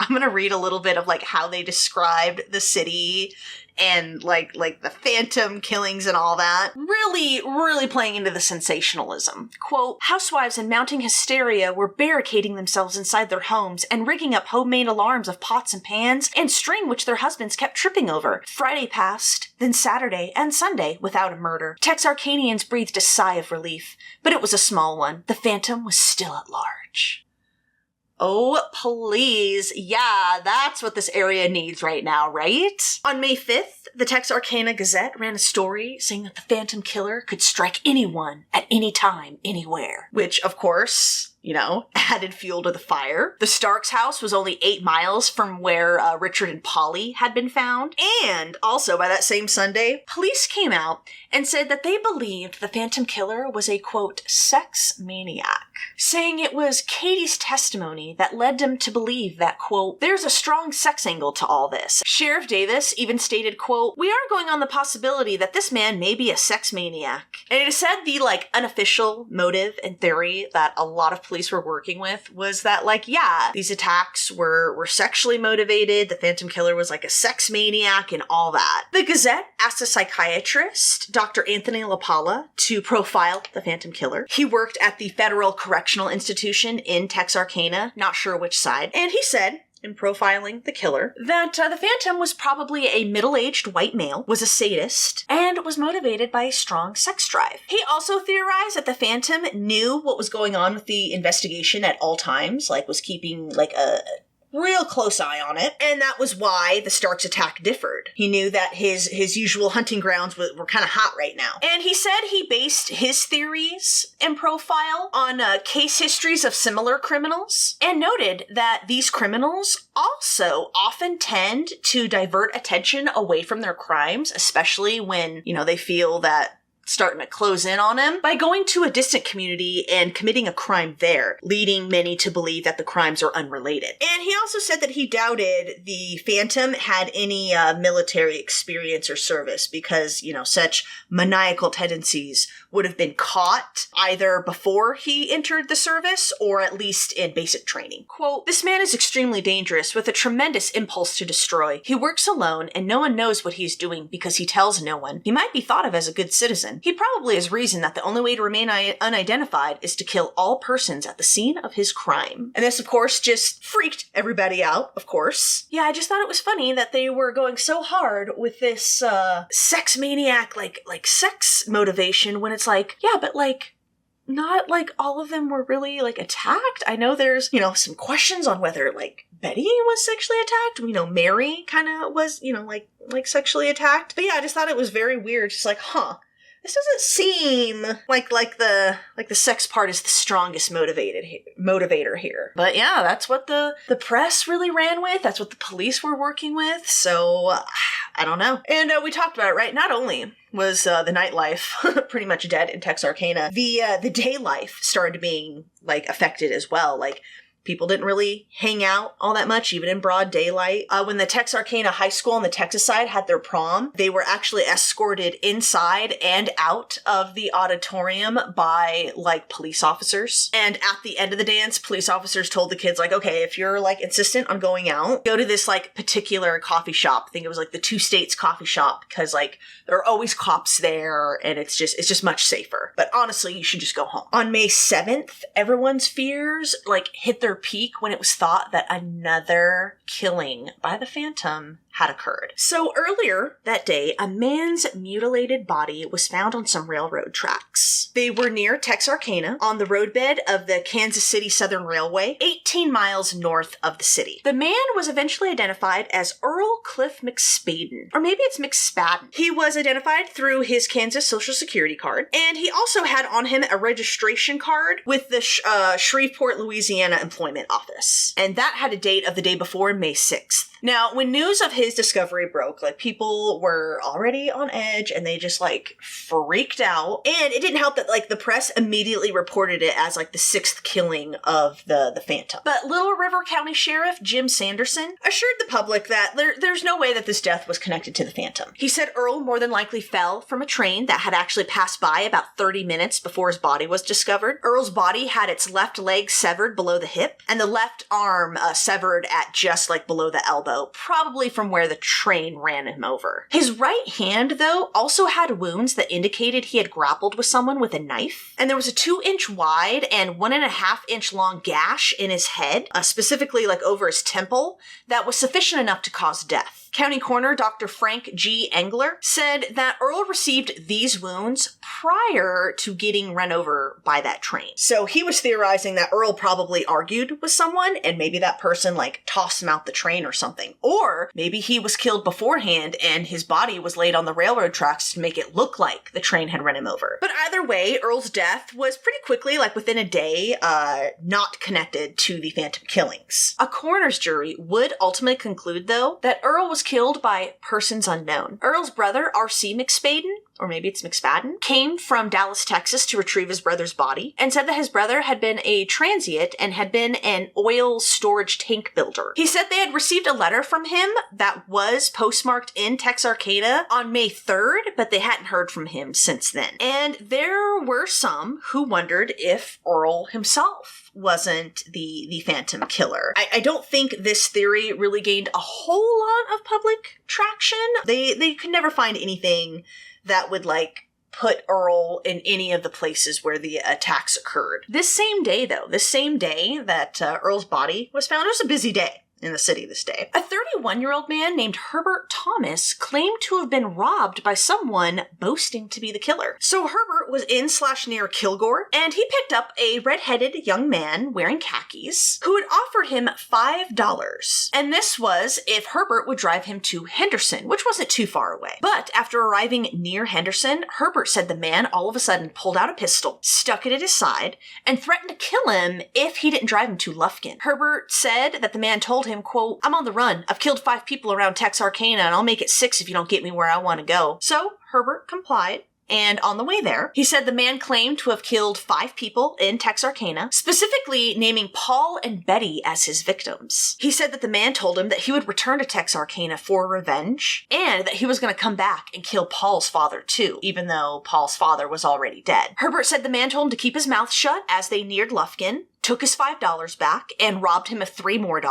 I'm gonna read a little bit of, like, how they described the city and, like the Phantom killings and all that. Really, really playing into the sensationalism. Quote, "Housewives in mounting hysteria were barricading themselves inside their homes and rigging up homemade alarms of pots and pans and string which their husbands kept tripping over. Friday passed, then Saturday and Sunday without a murder. Texarkanians breathed a sigh of relief, but it was a small one. The Phantom was still at large." Oh, please. Yeah, that's what this area needs right now, right? On May 5th, the Texarkana Gazette ran a story saying that the Phantom Killer could strike anyone at any time, anywhere. Which, of course, you know, added fuel to the fire. The Starks house was only 8 miles from where Richard and Polly had been found. And also, by that same Sunday, police came out and said that they believed the Phantom Killer was a, quote, sex maniac. saying it was Katie's testimony that led him to believe that, quote, there's a strong sex angle to all this. Sheriff Davis even stated, quote, we are going on the possibility that this man may be a sex maniac. And it is said the, unofficial motive and theory that a lot of police were working with was that, these attacks were sexually motivated, the Phantom Killer was a sex maniac and all that. The Gazette asked a psychiatrist, Dr. Anthony LaPalla, to profile the Phantom Killer. He worked at the Federal Correctional Institution in Texarkana, not sure which side, and he said, in profiling the killer, that the Phantom was probably a middle-aged white male, was a sadist, and was motivated by a strong sex drive. He also theorized that the Phantom knew what was going on with the investigation at all times, was keeping a real close eye on it, and that was why the Starks attack differed. He knew that his usual hunting grounds were kind of hot right now. And he said he based his theories and profile on case histories of similar criminals, and noted that these criminals also often tend to divert attention away from their crimes, especially when, they feel that starting to close in on him, by going to a distant community and committing a crime there, leading many to believe that the crimes are unrelated. And he also said that he doubted the Phantom had any military experience or service because, such maniacal tendencies would have been caught either before he entered the service or at least in basic training. Quote, this man is extremely dangerous with a tremendous impulse to destroy. He works alone and no one knows what he's doing because he tells no one. He might be thought of as a good citizen. He probably has reasoned that the only way to remain unidentified is to kill all persons at the scene of his crime. And this, of course, just freaked everybody out, of course. Yeah, I just thought it was funny that they were going so hard with this sex maniac, sex motivation when it's not all of them were really attacked. I know there's, some questions on whether Betty was sexually attacked. We know Mary kind of was, sexually attacked. But yeah, I just thought it was very weird. Just this doesn't seem like the sex part is the strongest motivator here. But yeah, that's what the press really ran with. That's what the police were working with. So I don't know. And we talked about it, right? Not only was the nightlife pretty much dead in Texarkana, the day life started being affected as well. People didn't really hang out all that much, even in broad daylight. When the Texarkana High School on the Texas side had their prom, they were actually escorted inside and out of the auditorium by, police officers. And at the end of the dance, police officers told the kids, okay, if you're, insistent on going out, go to this, particular coffee shop. I think it was, the Two States coffee shop, because, there are always cops there, and it's just much safer. But honestly, you should just go home. On May 7th, everyone's fears, hit their peak when it was thought that another killing by the Phantom had occurred. So earlier that day, a man's mutilated body was found on some railroad tracks. They were near Texarkana on the roadbed of the Kansas City Southern Railway, 18 miles north of the city. The man was eventually identified as Earl Cliff McSpadden, or maybe it's McSpadden. He was identified through his Kansas Social Security card, and he also had on him a registration card with the Shreveport, Louisiana Employment Office. And that had a date of the day before, May 6th. Now, when news of his discovery broke, people were already on edge and they just freaked out. And it didn't help that the press immediately reported it as the sixth killing of the Phantom. But Little River County Sheriff Jim Sanderson assured the public that there's no way that this death was connected to the Phantom. He said Earl more than likely fell from a train that had actually passed by about 30 minutes before his body was discovered. Earl's body had its left leg severed below the hip and the left arm severed at just below the elbow, probably from where the train ran him over. His right hand, though, also had wounds that indicated he had grappled with someone with a knife. And there was a 2-inch wide and 1.5-inch long gash in his head, specifically over his temple, that was sufficient enough to cause death. County Coroner Dr. Frank G. Engler said that Earl received these wounds prior to getting run over by that train. So he was theorizing that Earl probably argued with someone and maybe that person tossed him out the train or something. Or maybe he was killed beforehand and his body was laid on the railroad tracks to make it look like the train had run him over. But either way, Earl's death was pretty quickly, within a day, not connected to the Phantom killings. A coroner's jury would ultimately conclude, though, that Earl was killed by persons unknown. Earl's brother, R.C. McSpadden, or maybe it's McSpadden, came from Dallas, Texas to retrieve his brother's body and said that his brother had been a transient and had been an oil storage tank builder. He said they had received a letter from him that was postmarked in Texarkana on May 3rd, but they hadn't heard from him since then. And there were some who wondered if Earl himself wasn't the Phantom Killer. I don't think this theory really gained a whole lot of public traction. They could never find anything that would, like, put Earl in any of the places where the attacks occurred. This same day that Earl's body was found, it was a busy day in the city this day. A 31-year-old man named Herbert Thomas claimed to have been robbed by someone boasting to be the killer. So Herbert was in/near Kilgore, and he picked up a red-headed young man wearing khakis who had offered him $5. And this was if Herbert would drive him to Henderson, which wasn't too far away. But after arriving near Henderson, Herbert said the man all of a sudden pulled out a pistol, stuck it at his side, and threatened to kill him if he didn't drive him to Lufkin. Herbert said that the man told him, quote, "I'm on the run. I've killed 5 people around Texarkana, and I'll make it 6 if you don't get me where I want to go." So Herbert complied. And on the way there, he said the man claimed to have killed 5 people in Texarkana, specifically naming Paul and Betty as his victims. He said that the man told him that he would return to Texarkana for revenge, and that he was going to come back and kill Paul's father too, even though Paul's father was already dead. Herbert said the man told him to keep his mouth shut as they neared Lufkin, took his $5 back, and robbed him of $3 more,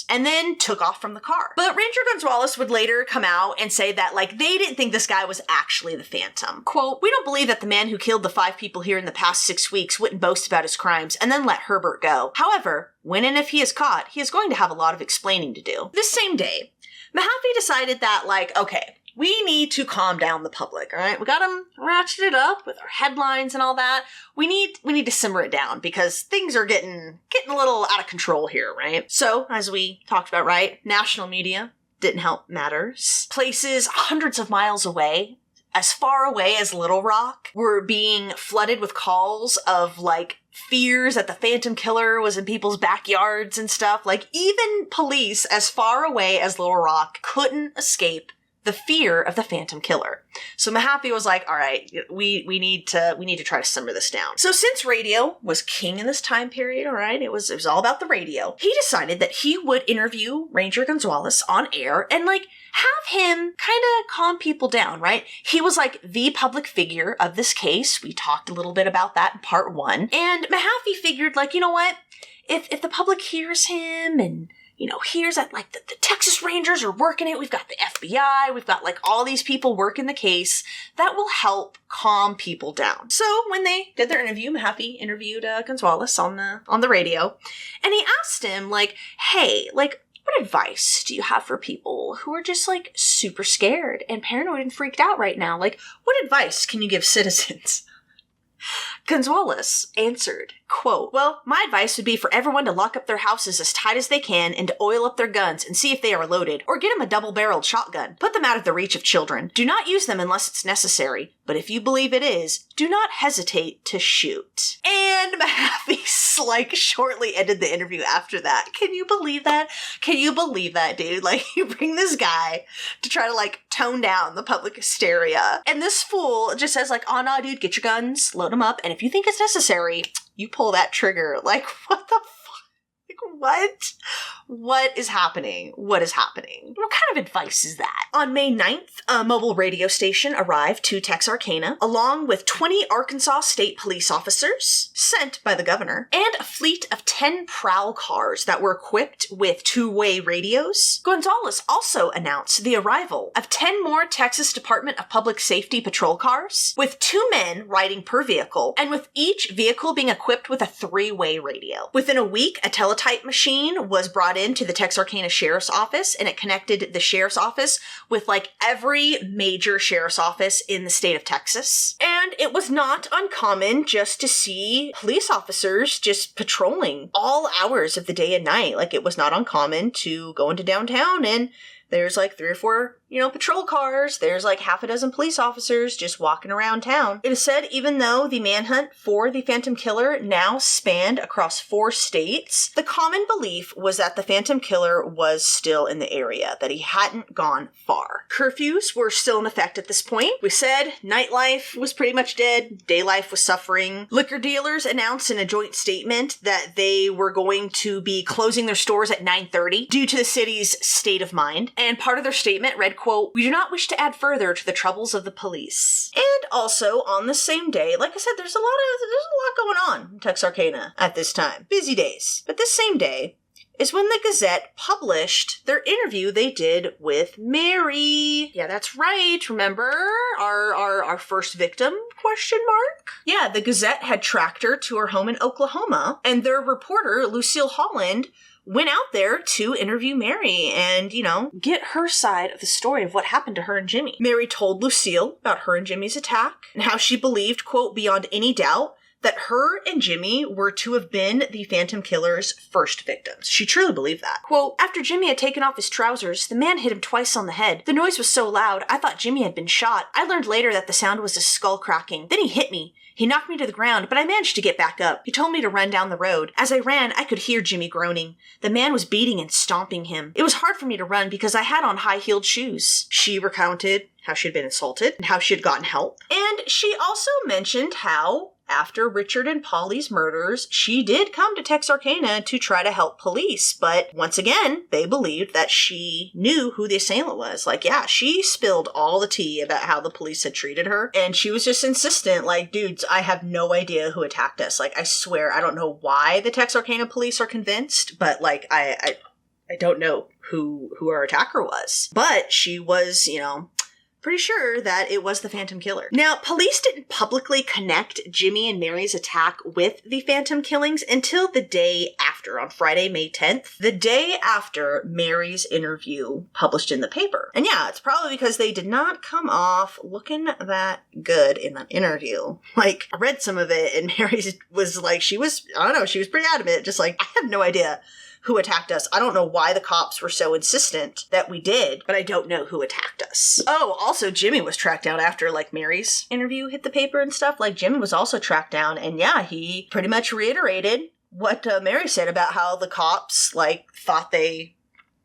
and then took off from the car. But Ranger Gonzalez would later come out and say that, like, they didn't think this guy was actually the Phantom. Quote, "We don't believe that the man who killed the 5 people here in the past 6 weeks wouldn't boast about his crimes and then let Herbert go. However, when and if he is caught, he is going to have a lot of explaining to do." This same day, Mahaffey decided that, like, okay, we need to calm down the public, all right? We got them ratcheted up with our headlines and all that. We need to simmer it down because things are getting a little out of control here, right? So, as we talked about, right, national media didn't help matters. Places hundreds of miles away, as far away as Little Rock, were being flooded with calls of, like, fears that the Phantom Killer was in people's backyards and stuff. Like, even police as far away as Little Rock couldn't escape the fear of the Phantom Killer. So Mahaffey was like, all right, we need to try to simmer this down. So since radio was king in this time period, all right, it was all about the radio, he decided that he would interview Ranger Gonzalez on air and, like, have him kind of calm people down, right? He was, like, the public figure of this case. We talked a little bit about that in part 1. And Mahaffey figured, like, you know what? If the public hears him and, you know, hears that, like, the Texas Rangers are working it, we've got the FBI, we've got, like, all these people working the case, that will help calm people down. So when they did their interview, Mahaffey interviewed Gonzalez on the radio, and he asked him, like, hey, like, what advice do you have for people who are just, like, super scared and paranoid and freaked out right now? Like, what advice can you give citizens? Gonzalez answered, quote, "Well, my advice would be for everyone to lock up their houses as tight as they can and to oil up their guns and see if they are loaded, or get them a double-barreled shotgun. Put them out of the reach of children. Do not use them unless it's necessary, but if you believe it is, do not hesitate to shoot." And Mahaffey, like, shortly ended the interview after that. Can you believe that? Can you believe that, dude? Like, you bring this guy to try to, like, tone down the public hysteria, and this fool just says, like, oh, no, dude, get your guns, load them up, and if you think it's necessary, you pull that trigger. Like, what the fuck? Like, what? What is happening? What is happening? What kind of advice is that? On May 9th, a mobile radio station arrived to Texarkana, along with 20 Arkansas State police officers sent by the governor, and a fleet of 10 prowl cars that were equipped with 2-way radios. Gonzalez also announced the arrival of 10 more Texas Department of Public Safety patrol cars, with 2 men riding per vehicle, and with each vehicle being equipped with a 3-way radio. Within a week, a teletype machine was brought into the Texarkana Sheriff's Office, and it connected the Sheriff's Office with, like, every major Sheriff's Office in the state of Texas. And it was not uncommon just to see police officers just patrolling all hours of the day and night. Like, it was not uncommon to go into downtown and There's like 3 or 4, patrol cars. There's like half a dozen police officers just walking around town. It is said even though the manhunt for the Phantom Killer now spanned across 4 states, the common belief was that the Phantom Killer was still in the area, that he hadn't gone far. Curfews were still in effect at this point. We said nightlife was pretty much dead. Day life was suffering. Liquor dealers announced in a joint statement that they were going to be closing their stores at 9:30 due to the city's state of mind. And part of their statement read, quote, "We do not wish to add further to the troubles of the police." And also on the same day, like I said, there's a lot going on in Texarkana at this time. Busy days. But this same day is when the Gazette published their interview they did with Mary. Yeah, that's right. Remember our first victim, question mark? Yeah, the Gazette had tracked her to her home in Oklahoma, and their reporter, Lucille Holland, went out there to interview Mary and, get her side of the story of what happened to her and Jimmy. Mary told Lucille about her and Jimmy's attack and how she believed, quote, "beyond any doubt, that her and Jimmy were to have been the Phantom Killer's first victims." She truly believed that. Quote, "After Jimmy had taken off his trousers, the man hit him twice on the head. The noise was so loud, I thought Jimmy had been shot. I learned later that the sound was his skull cracking. Then he hit me. He knocked me to the ground, but I managed to get back up. He told me to run down the road. As I ran, I could hear Jimmy groaning. The man was beating and stomping him. It was hard for me to run because I had on high-heeled shoes." She recounted how she had been assaulted and how she had gotten help. And she also mentioned how, after Richard and Polly's murders, she did come to Texarkana to try to help police, but once again, they believed that she knew who the assailant was. Like, yeah, she spilled all the tea about how the police had treated her, and she was just insistent, like, dudes, I have no idea who attacked us. Like, I swear, I don't know why the Texarkana police are convinced, but, like, I don't know who our attacker was. But she was, pretty sure that it was the Phantom Killer. Now, police didn't publicly connect Jimmy and Mary's attack with the Phantom killings until the day after, on Friday, May 10th, the day after Mary's interview published in the paper. And yeah, it's probably because they did not come off looking that good in that interview. Like, I read some of it, and Mary was like, she was pretty adamant, just like, I have no idea who attacked us. I don't know why the cops were so insistent that we did, but I don't know who attacked us. Oh, also Jimmy was tracked down after, like, Mary's interview hit the paper and stuff. Like, Jimmy was also tracked down, and yeah, he pretty much reiterated what Mary said about how the cops, like, thought they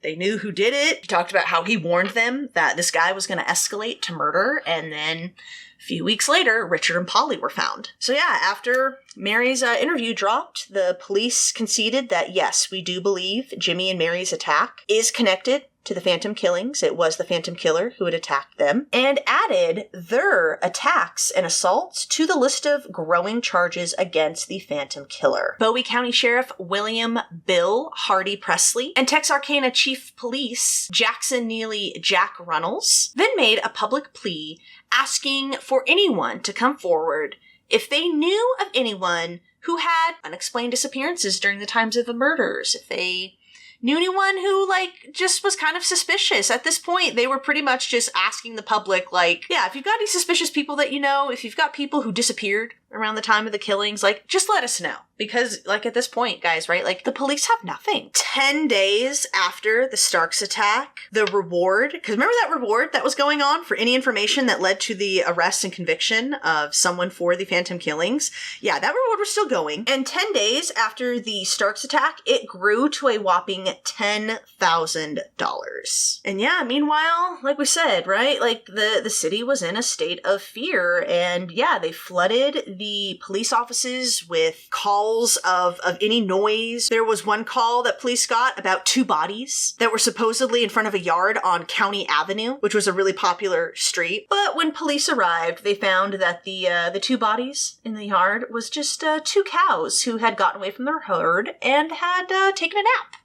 knew who did it. He talked about how he warned them that this guy was going to escalate to murder, and then a few weeks later, Richard and Polly were found. So yeah, after Mary's interview dropped, the police conceded that yes, we do believe Jimmy and Mary's attack is connected to the Phantom killings. It was the Phantom Killer who had attacked them, and added their attacks and assaults to the list of growing charges against the Phantom Killer. Bowie County Sheriff William Bill Hardy Presley and Texarkana Chief Police Jackson Neely Jack Runnels then made a public plea asking for anyone to come forward if they knew of anyone who had unexplained disappearances during the times of the murders, if they knew anyone who, like, just was kind of suspicious. At this point, they were pretty much just asking the public, like, yeah, if you've got any suspicious people that you know, if you've got people who disappeared around the time of the killings, like, just let us know. Because, like, at this point, guys, right, like, the police have nothing. 10 days after the Starks attack, the reward, because remember that reward that was going on for any information that led to the arrest and conviction of someone for the Phantom killings? Yeah, that reward was still going. And 10 days after the Starks attack, it grew to a whopping $10,000. And yeah, meanwhile, like we said, right, like, the city was in a state of fear, and yeah, they flooded the police offices with calls of any noise. There was one call that police got about 2 bodies that were supposedly in front of a yard on County Avenue, which was a really popular street. But when police arrived, they found that the 2 bodies in the yard was just 2 cows who had gotten away from their herd and had taken a nap.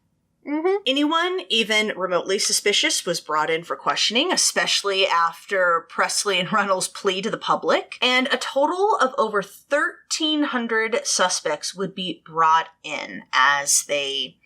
Anyone even remotely suspicious was brought in for questioning, especially after Presley and Runnels' plea to the public, and a total of over 1,300 suspects would be brought in as they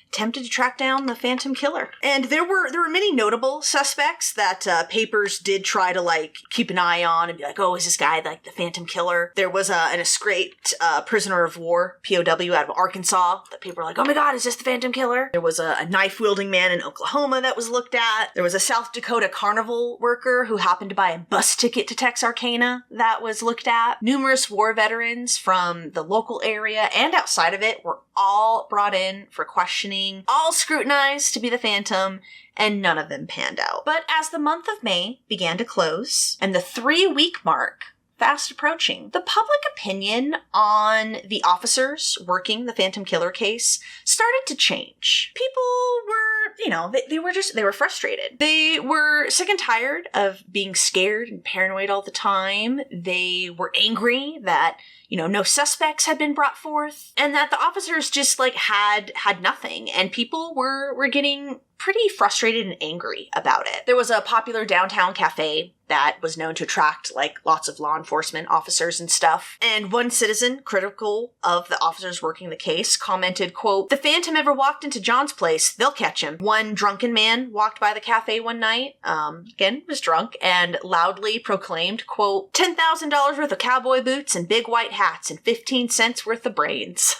attempted to track down the Phantom Killer. And there were many notable suspects that papers did try to, like, keep an eye on and be like, oh, is this guy, like, the Phantom Killer? There was an escaped prisoner of war, POW, out of Arkansas, that people were like, oh my god, is this the Phantom Killer? There was a knife-wielding man in Oklahoma that was looked at. There was a South Dakota carnival worker who happened to buy a bus ticket to Texarkana that was looked at. Numerous war veterans from the local area and outside of it were all brought in for questioning, all scrutinized to be the Phantom, and none of them panned out. But as the month of May began to close, and the 3-week mark fast approaching, the public opinion on the officers working the Phantom Killer case started to change. People were, they were frustrated. They were sick and tired of being scared and paranoid all the time. They were angry that, no suspects had been brought forth, and that the officers just, like, had nothing, and people were getting pretty frustrated and angry about it. There was a popular downtown cafe that was known to attract, like, lots of law enforcement officers and stuff, and one citizen, critical of the officers working the case, commented, quote, "The Phantom ever walked into John's place, they'll catch him." One drunken man walked by the cafe one night, again, was drunk, and loudly proclaimed, quote, $10,000 worth of cowboy boots and big white hats and 15 cents worth of brains.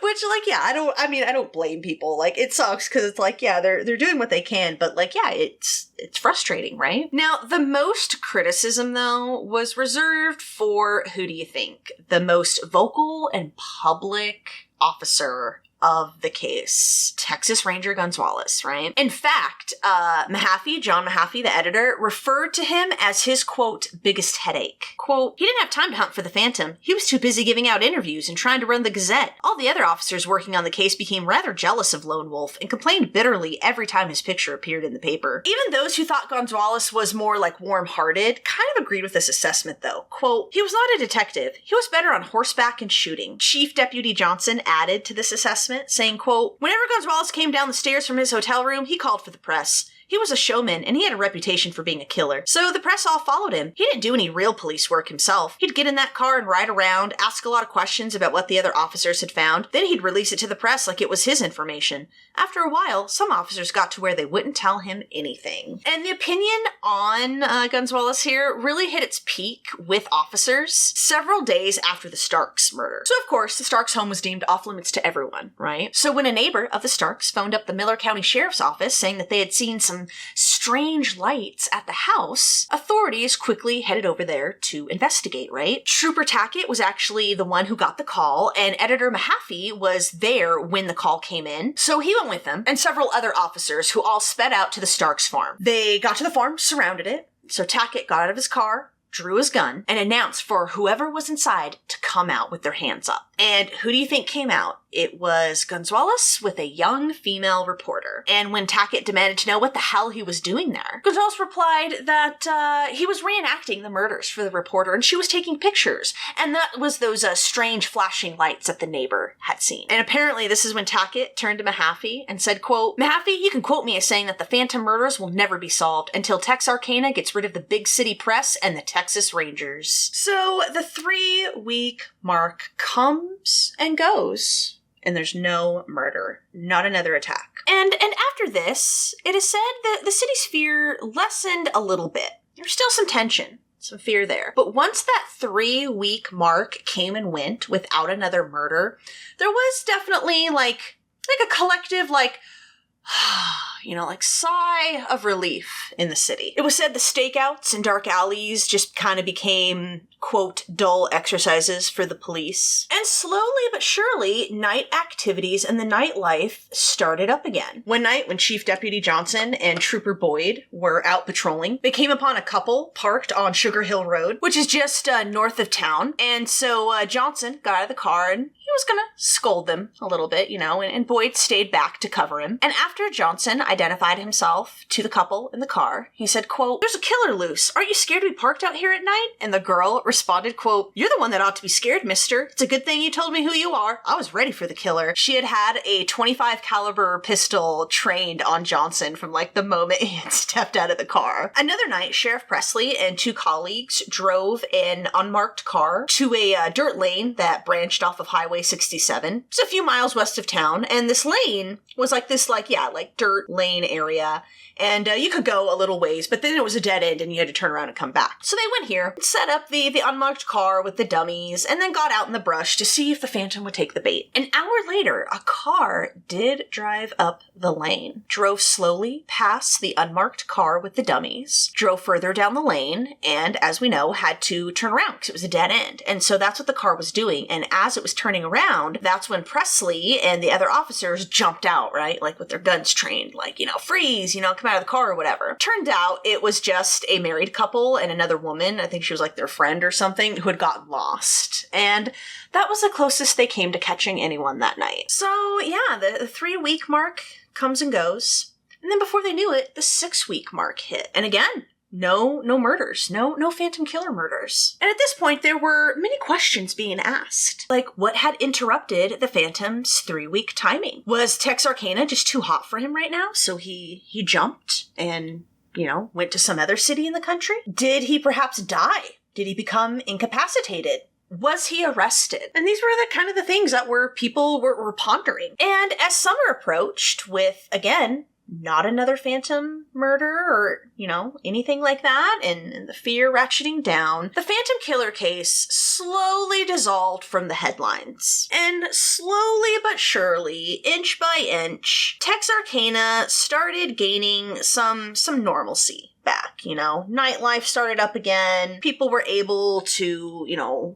Which, like, yeah, I don't blame people. Like, it sucks because it's like, yeah, they're doing what they can, but, like, yeah, it's frustrating, right? Now, the most criticism, though, was reserved for, who do you think? The most vocal and public officer of the case, Texas Ranger Gonzalez, right? In fact, John Mahaffey, the editor, referred to him as his, quote, biggest headache. Quote, "He didn't have time to hunt for the Phantom. He was too busy giving out interviews and trying to run the Gazette. All the other officers working on the case became rather jealous of Lone Wolf and complained bitterly every time his picture appeared in the paper." Even those who thought Gonzalez was more, like, warm-hearted kind of agreed with this assessment, though. Quote, "He was not a detective. He was better on horseback and shooting." Chief Deputy Johnson added to this assessment, saying, quote, "Whenever Gonzalez came down the stairs from his hotel room, he called for the press. He was a showman, and he had a reputation for being a killer. So the press all followed him. He didn't do any real police work himself. He'd get in that car and ride around, ask a lot of questions about what the other officers had found. Then he'd release it to the press like it was his information. After a while, some officers got to where they wouldn't tell him anything." And the opinion on Gonzalez here really hit its peak with officers several days after the Starks murder. So, of course, the Starks home was deemed off limits to everyone, right? So when a neighbor of the Starks phoned up the Miller County Sheriff's Office saying that they had seen some strange lights at the house, authorities quickly headed over there to investigate, right? Trooper Tackett was actually the one who got the call, and Editor Mahaffey was there when the call came in, so he went with them, and several other officers who all sped out to the Starks farm. They got to the farm, surrounded it, so Tackett got out of his car, drew his gun, and announced for whoever was inside to come out with their hands up. And who do you think came out? It was Gonzalez with a young female reporter. And when Tackett demanded to know what the hell he was doing there, Gonzalez replied that he was reenacting the murders for the reporter, and she was taking pictures. And that was those strange flashing lights that the neighbor had seen. And apparently this is when Tackett turned to Mahaffey and said, quote, "Mahaffey, you can quote me as saying that the Phantom murders will never be solved until Texarkana gets rid of the big city press and the Texas Rangers." So the 3-week mark comes and goes, and there's no murder, not another attack. And after this, it is said that the city's fear lessened a little bit. There's still some tension, some fear there. But once that 3-week mark came and went without another murder, there was definitely like a collective, like sigh of relief in the city. It was said the stakeouts and dark alleys just kind of became, quote, dull exercises for the police. And slowly but surely, night activities and the nightlife started up again. One night, when Chief Deputy Johnson and Trooper Boyd were out patrolling, they came upon a couple parked on Sugar Hill Road, which is just north of town. And so Johnson got out of the car and he was gonna scold them a little bit, and Boyd stayed back to cover him. And after Johnson identified himself to the couple in the car. He said, quote, "There's a killer loose. Aren't you scared we parked out here at night?" And the girl responded, quote, "You're the one that ought to be scared, mister. It's a good thing you told me who you are. I was ready for the killer." She had a 25 caliber pistol trained on Johnson from like the moment he had stepped out of the car. Another night, Sheriff Presley and two colleagues drove an unmarked car to a dirt lane that branched off of Highway 67. It's a few miles west of town, and this lane was like this, like dirt lane area. And you could go a little ways, but then it was a dead end and you had to turn around and come back. So they went here, set up the unmarked car with the dummies, and then got out in the brush to see if the Phantom would take the bait. An hour later, a car did drive up the lane, drove slowly past the unmarked car with the dummies, drove further down the lane, and as we know, had to turn around because it was a dead end. And so that's what the car was doing. And as it was turning around, that's when Presley and the other officers jumped out, right? Like with their guns trained, like, freeze, come out of the car or whatever. Turned out it was just a married couple and another woman, I think she was like their friend or something, who had gotten lost. And that was the closest they came to catching anyone that night. So yeah, the 3-week mark comes and goes. And then before they knew it, the 6-week mark hit. And again, no murders, no Phantom Killer murders. And at this point, there were many questions being asked. Like, what had interrupted the Phantom's 3-week timing? Was Texarkana just too hot for him right now? So he jumped and, went to some other city in the country? Did he perhaps die? Did he become incapacitated? Was he arrested? And these were the things that people were pondering. And as summer approached with, again, not another Phantom murder or, anything like that, and the fear ratcheting down, the Phantom Killer case slowly dissolved from the headlines. And slowly but surely, inch by inch, Texarkana started gaining some normalcy back, nightlife started up again. People were able to,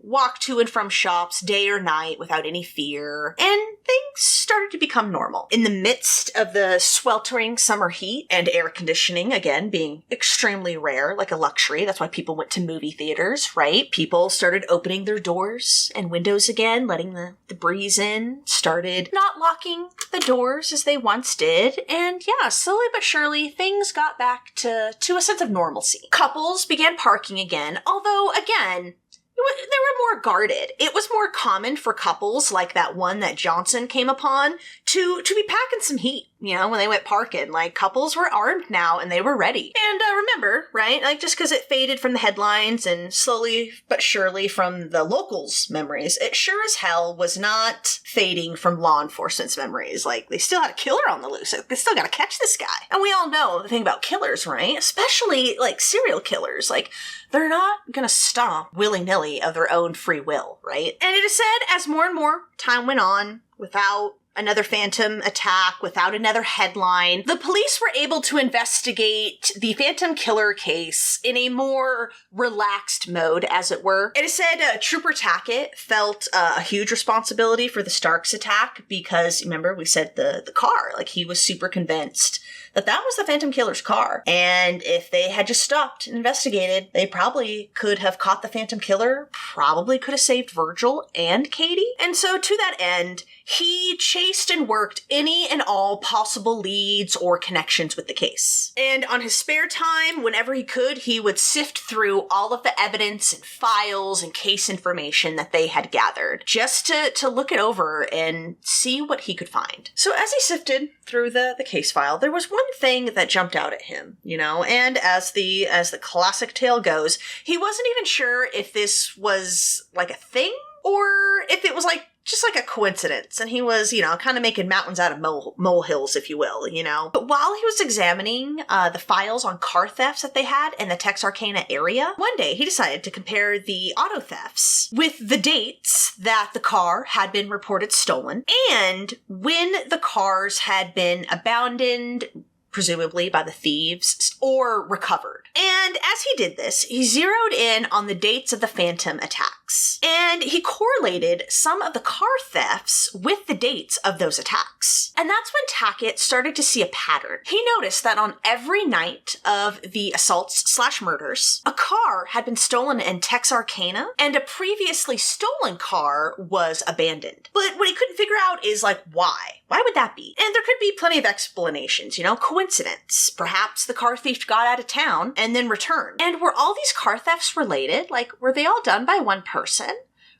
walk to and from shops day or night without any fear, and things started to become normal. In the midst of the sweltering summer heat and air conditioning, again, being extremely rare, like a luxury, that's why people went to movie theaters, right? People started opening their doors and windows again, letting the breeze in, started not locking the doors as they once did, and yeah, slowly but surely, things got back to a sense of normalcy. Couples began parking again, although, again, they were more guarded. It was more common for couples like that one that Johnson came upon to be packing some heat, when they went parking. Like, couples were armed now and they were ready. And remember, right, like, just because it faded from the headlines and slowly but surely from the locals' memories, it sure as hell was not fading from law enforcement's memories. Like, they still had a killer on the loose. They still gotta catch this guy. And we all know the thing about killers, right? Especially, like, serial killers. Like, they're not gonna stop willy-nilly of their own free will, right? And it is said as more and more time went on, without another Phantom attack, without another headline, the police were able to investigate the Phantom Killer case in a more relaxed mode, as it were. It is said Trooper Tackett felt a huge responsibility for the Starks attack because, remember, we said the car, like, he was super convinced that was the Phantom Killer's car. And if they had just stopped and investigated, they probably could have caught the Phantom Killer, probably could have saved Virgil and Katie. And so to that end, he chased and worked any and all possible leads or connections with the case. And on his spare time, whenever he could, he would sift through all of the evidence and files and case information that they had gathered, just to look it over and see what he could find. So as he sifted through the case file, there was one thing that jumped out at him, and as the classic tale goes, he wasn't even sure if this was like a thing or if it was just like a coincidence, and he was, kind of making mountains out of molehills, if you will, But while he was examining the files on car thefts that they had in the Texarkana area, one day he decided to compare the auto thefts with the dates that the car had been reported stolen and when the cars had been abandoned, presumably by the thieves, or recovered. And as he did this, he zeroed in on the dates of the phantom attacks. And he correlated some of the car thefts with the dates of those attacks. And that's when Tackett started to see a pattern. He noticed that on every night of the assaults/murders, a car had been stolen in Texarkana, and a previously stolen car was abandoned. But what he couldn't figure out is, like, why? Why would that be? And there could be plenty of explanations, coincidence. Perhaps the car thief got out of town and then returned. And were all these car thefts related? Like, were they all done by one person?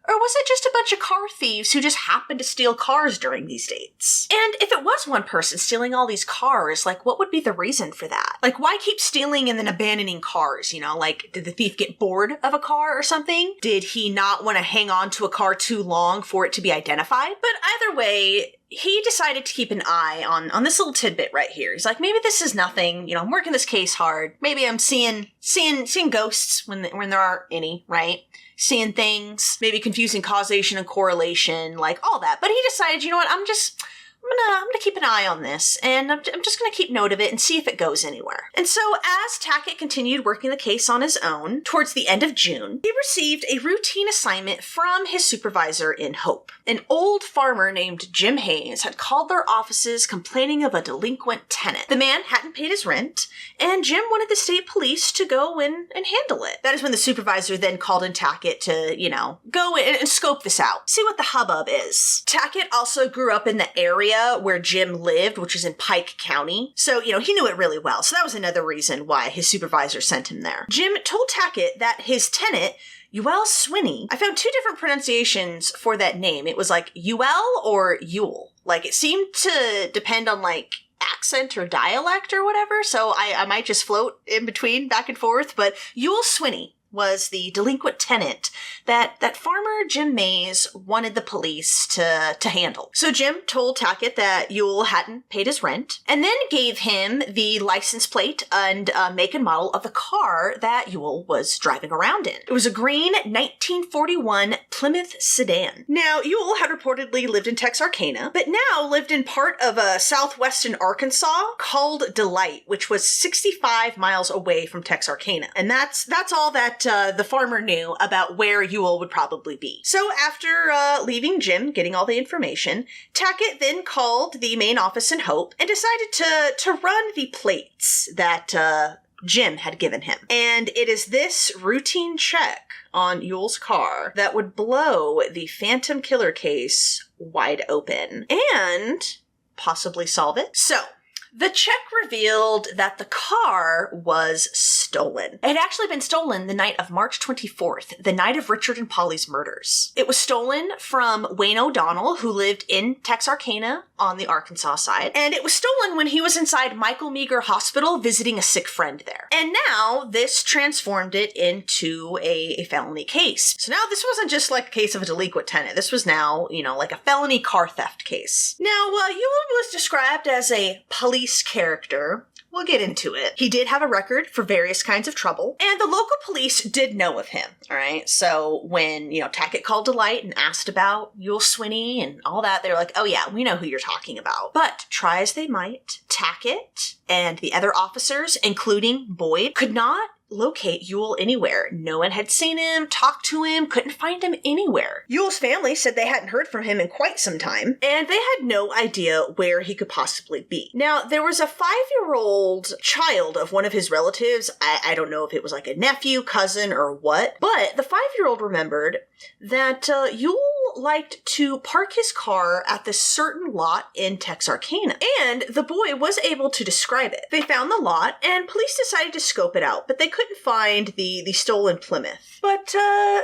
Or was it just a bunch of car thieves who just happened to steal cars during these dates? And if it was one person stealing all these cars, like, what would be the reason for that? Like, why keep stealing and then abandoning cars, Like, did the thief get bored of a car or something? Did he not want to hang on to a car too long for it to be identified? But either way, he decided to keep an eye on this little tidbit right here. He's like, maybe this is nothing. I'm working this case hard. Maybe I'm seeing ghosts when there aren't any, right? Seeing things, maybe confusing causation and correlation, like all that. But he decided, you know what, I'm gonna keep an eye on this, and I'm just gonna keep note of it and see if it goes anywhere. And so as Tackett continued working the case on his own, towards the end of June, he received a routine assignment from his supervisor in Hope. An old farmer named Jim Hayes had called their offices complaining of a delinquent tenant. The man hadn't paid his rent, and Jim wanted the state police to go and handle it. That is when the supervisor then called in Tackett to, go and scope this out, see what the hubbub is. Tackett also grew up in the area where Jim lived, which is in Pike County. So, he knew it really well. So that was another reason why his supervisor sent him there. Jim told Tackett that his tenant, Ewell Swinney, I found two different pronunciations for that name. It was like Ewell or Yule. Like, it seemed to depend on, like, accent or dialect or whatever. So I might just float in between, back and forth. But Ewell Swinney was the delinquent tenant that farmer Jim Mays wanted the police to handle. So Jim told Tackett that Ewell hadn't paid his rent, and then gave him the license plate and make and model of the car that Ewell was driving around in. It was a green 1941 Plymouth sedan. Now, Ewell had reportedly lived in Texarkana, but now lived in part of southwestern Arkansas called Delight, which was 65 miles away from Texarkana. And that's all that the farmer knew about where Ewell would probably be. So after leaving Jim, getting all the information, Tackett then called the main office in Hope and decided to run the plates that Jim had given him. And it is this routine check on Ewell's car that would blow the Phantom Killer case wide open and possibly solve it. So, the check revealed that the car was stolen. It had actually been stolen the night of March 24th, the night of Richard and Polly's murders. It was stolen from Wayne O'Donnell, who lived in Texarkana on the Arkansas side, and it was stolen when he was inside Michael Meager Hospital visiting a sick friend there. And now this transformed it into a felony case. So now this wasn't just like a case of a delinquent tenant. This was now, like a felony car theft case. Now, Ewell was described as a police character. We'll get into it. He did have a record for various kinds of trouble, and the local police did know of him, all right? So when, Tackett called Delight and asked about Ewell Swinney and all that, they were like, oh yeah, we know who you're talking about. But try as they might, Tackett and the other officers, including Boyd, could not locate Ewell anywhere. No one had seen him, talked to him, couldn't find him anywhere. Ewell's family said they hadn't heard from him in quite some time, and they had no idea where he could possibly be. Now, there was a 5-year-old child of one of his relatives. I don't know if it was like a nephew, cousin, or what, but the 5-year-old remembered that Ewell liked to park his car at this certain lot in Texarkana, and the boy was able to describe it. They found the lot, and police decided to scope it out, but they couldn't find the stolen Plymouth. But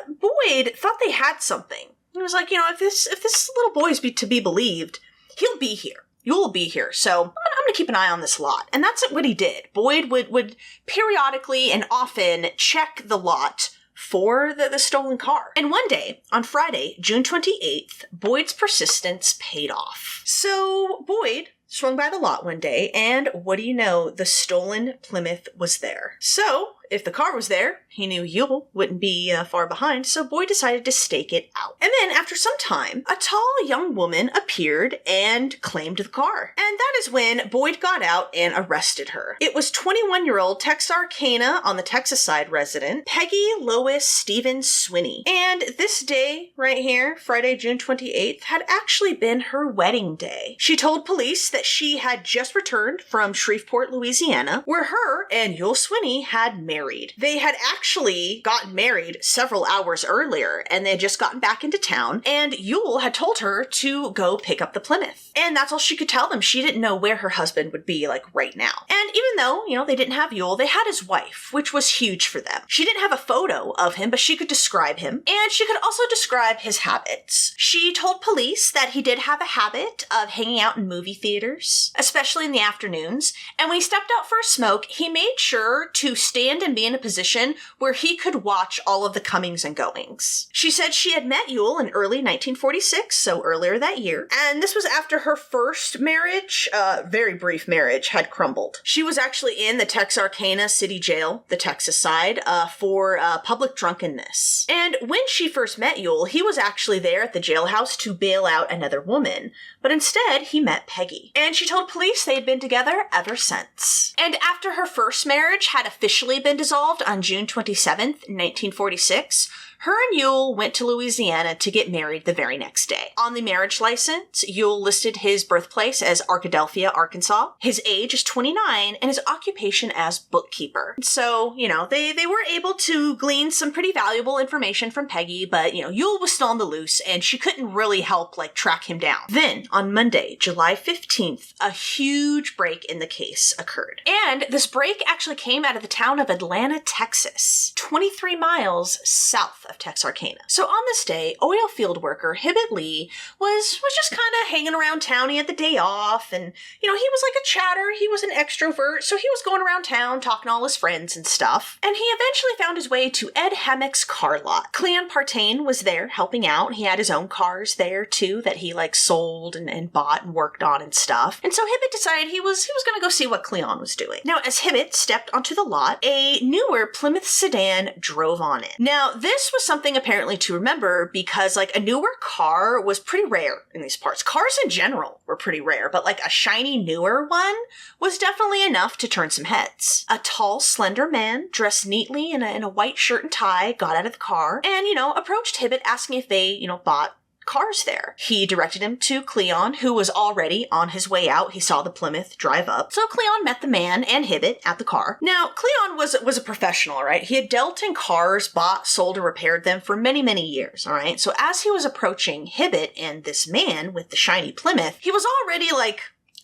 Boyd thought they had something. He was like, if this little boy is to be believed, he'll be here. You'll be here, so I'm going to keep an eye on this lot. And that's what he did. Boyd would periodically and often check the lot for the stolen car. And one day, on Friday, June 28th, Boyd's persistence paid off. So Boyd swung by the lot one day, and what do you know? The stolen Plymouth was there. So if the car was there, he knew Yule wouldn't be far behind, so Boyd decided to stake it out. And then, after some time, a tall young woman appeared and claimed the car. And that is when Boyd got out and arrested her. It was 21-year-old Texarkana on the Texas side resident, Peggy Lois Stevens Swinney. And this day, right here, Friday, June 28th, had actually been her wedding day. She told police that she had just returned from Shreveport, Louisiana, where her and Yule Swinney had married. They had actually gotten married several hours earlier, and they had just gotten back into town, and Yule had told her to go pick up the Plymouth. And that's all she could tell them. She didn't know where her husband would be, like, right now. And even though, they didn't have Yule, they had his wife, which was huge for them. She didn't have a photo of him, but she could describe him, and she could also describe his habits. She told police that he did have a habit of hanging out in movie theaters, especially in the afternoons, and when he stepped out for a smoke, he made sure to stand and be in a position where he could watch all of the comings and goings. She said she had met Yule in early 1946, so earlier that year, and this was after her first marriage, very brief marriage, had crumbled. She was actually in the Texarkana City Jail, the Texas side, for public drunkenness. And when she first met Yule, he was actually there at the jailhouse to bail out another woman, but instead he met Peggy. And she told police they had been together ever since. And after her first marriage had officially been dissolved on June 27th, 1946, her and Yule went to Louisiana to get married the very next day. On the marriage license, Yule listed his birthplace as Arkadelphia, Arkansas. His age is 29 and his occupation as bookkeeper. So, they were able to glean some pretty valuable information from Peggy, but, Yule was still on the loose and she couldn't really help, track him down. Then, on Monday, July 15th, a huge break in the case occurred. And this break actually came out of the town of Atlanta, Texas, 23 miles south of Texarkana. So on this day, oil field worker Hibbett Lee was just kind of hanging around town. He had the day off, and he was like a chatter. He was an extrovert, so he was going around town talking to all his friends and stuff. And he eventually found his way to Ed Hammock's car lot. Cleon Partain was there helping out. He had his own cars there too that he sold and bought and worked on and stuff. And so Hibbett decided he was going to go see what Cleon was doing. Now, as Hibbett stepped onto the lot, a newer Plymouth sedan drove on it. Now, this was something apparently to remember because a newer car was pretty rare in these parts. Cars in general were pretty rare, but a shiny newer one was definitely enough to turn some heads. A tall, slender man dressed neatly in a white shirt and tie got out of the car and, approached Hibbett asking if they, bought cars there. He directed him to Cleon, who was already on his way out. He saw the Plymouth drive up. So Cleon met the man and Hibbett at the car. Now, Cleon was a professional, right? He had dealt in cars, bought, sold, or repaired them for many, many years, all right? So as he was approaching Hibbett and this man with the shiny Plymouth, he was already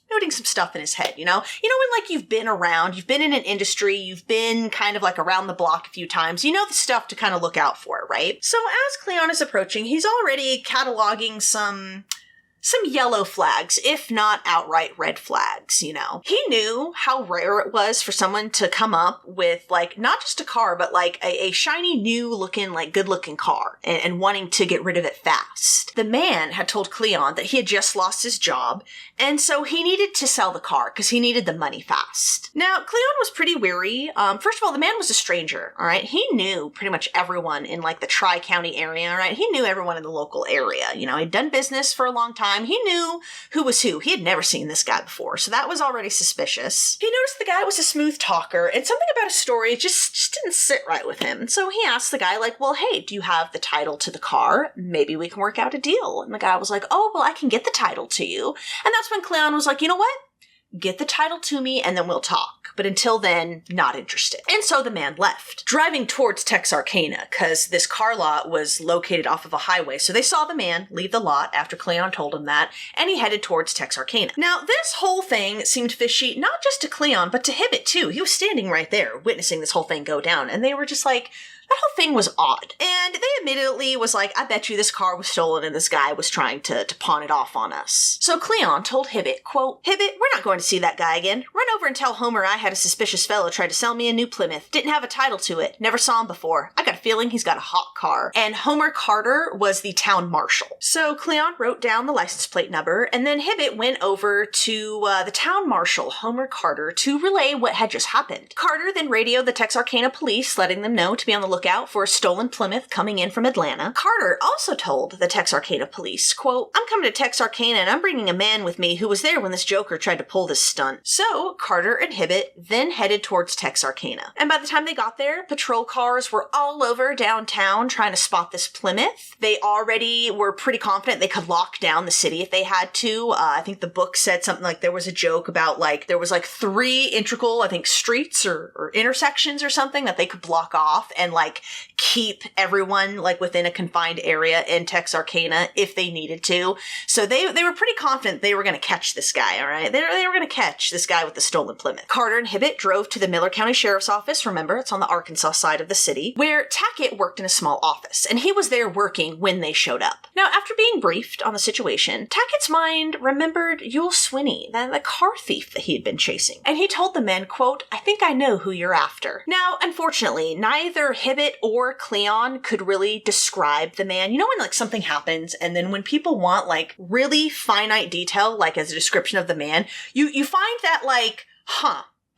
noting some stuff in his head, when you've been around, you've been in an industry, you've been kind of around the block a few times, the stuff to kind of look out for, right? So as Cleon is approaching, he's already cataloging some yellow flags, if not outright red flags, He knew how rare it was for someone to come up with, not just a car, but, a shiny, new-looking, good-looking car and wanting to get rid of it fast. The man had told Cleon that he had just lost his job, and so he needed to sell the car because he needed the money fast. Now, Cleon was pretty weary. First of all, the man was a stranger, all right? He knew pretty much everyone in, the Tri-County area, all right? He knew everyone in the local area, he'd done business for a long time. He knew who was who. He had never seen this guy before, so that was already suspicious. He noticed the guy was a smooth talker, and something about his story just didn't sit right with him. So he asked the guy, well, hey, do you have the title to the car? Maybe we can work out a deal. And the guy was like, oh, well, I can get the title to you. And that's when Cleon was like, you know what? Get the title to me and then we'll talk. But until then, not interested. And so the man left, driving towards Texarkana, because this car lot was located off of a highway. So they saw the man leave the lot after Cleon told him that, and he headed towards Texarkana. Now, this whole thing seemed fishy, not just to Cleon, but to Hibbett too. He was standing right there, witnessing this whole thing go down, and they were just like, That whole thing was odd. And they immediately was like, I bet you this car was stolen and this guy was trying to pawn it off on us. So Cleon told Hibbett, quote, Hibbett, we're not going to see that guy again. Run over and tell Homer I had a suspicious fellow try to sell me a new Plymouth. Didn't have a title to it. Never saw him before. I got a feeling he's got a hot car. And Homer Carter was the town marshal. So Cleon wrote down the license plate number, and then Hibbett went over to the town marshal, Homer Carter, to relay what had just happened. Carter then radioed the Texarkana police, letting them know to be on the lookout for a stolen Plymouth coming in from Atlanta. Carter also told the Texarkana police, quote, I'm coming to Texarkana and I'm bringing a man with me who was there when this joker tried to pull this stunt. So Carter and Hibbett then headed towards Texarkana. And by the time they got there, patrol cars were all over downtown trying to spot this Plymouth. They already were pretty confident they could lock down the city if they had to. I think the book said something like there was a joke about like there was like 3 integral, I think, streets or intersections or something that they could block off and like keep everyone like within a confined area in Texarkana if they needed to. So they were pretty confident they were going to catch this guy, all right? They were going to catch this guy with the stolen Plymouth. Carter and Hibbett drove to the Miller County Sheriff's Office, remember, it's on the Arkansas side of the city, where Tackett worked in a small office, and he was there working when they showed up. Now, after being briefed on the situation, Tackett's mind remembered Yule Swinney, the car thief that he had been chasing. And he told the men, quote, I think I know who you're after. Now, unfortunately, neither Hibbett or Cleon could really describe the man. You know when like something happens and then when people want like really finite detail, like as a description of the man, you find that like,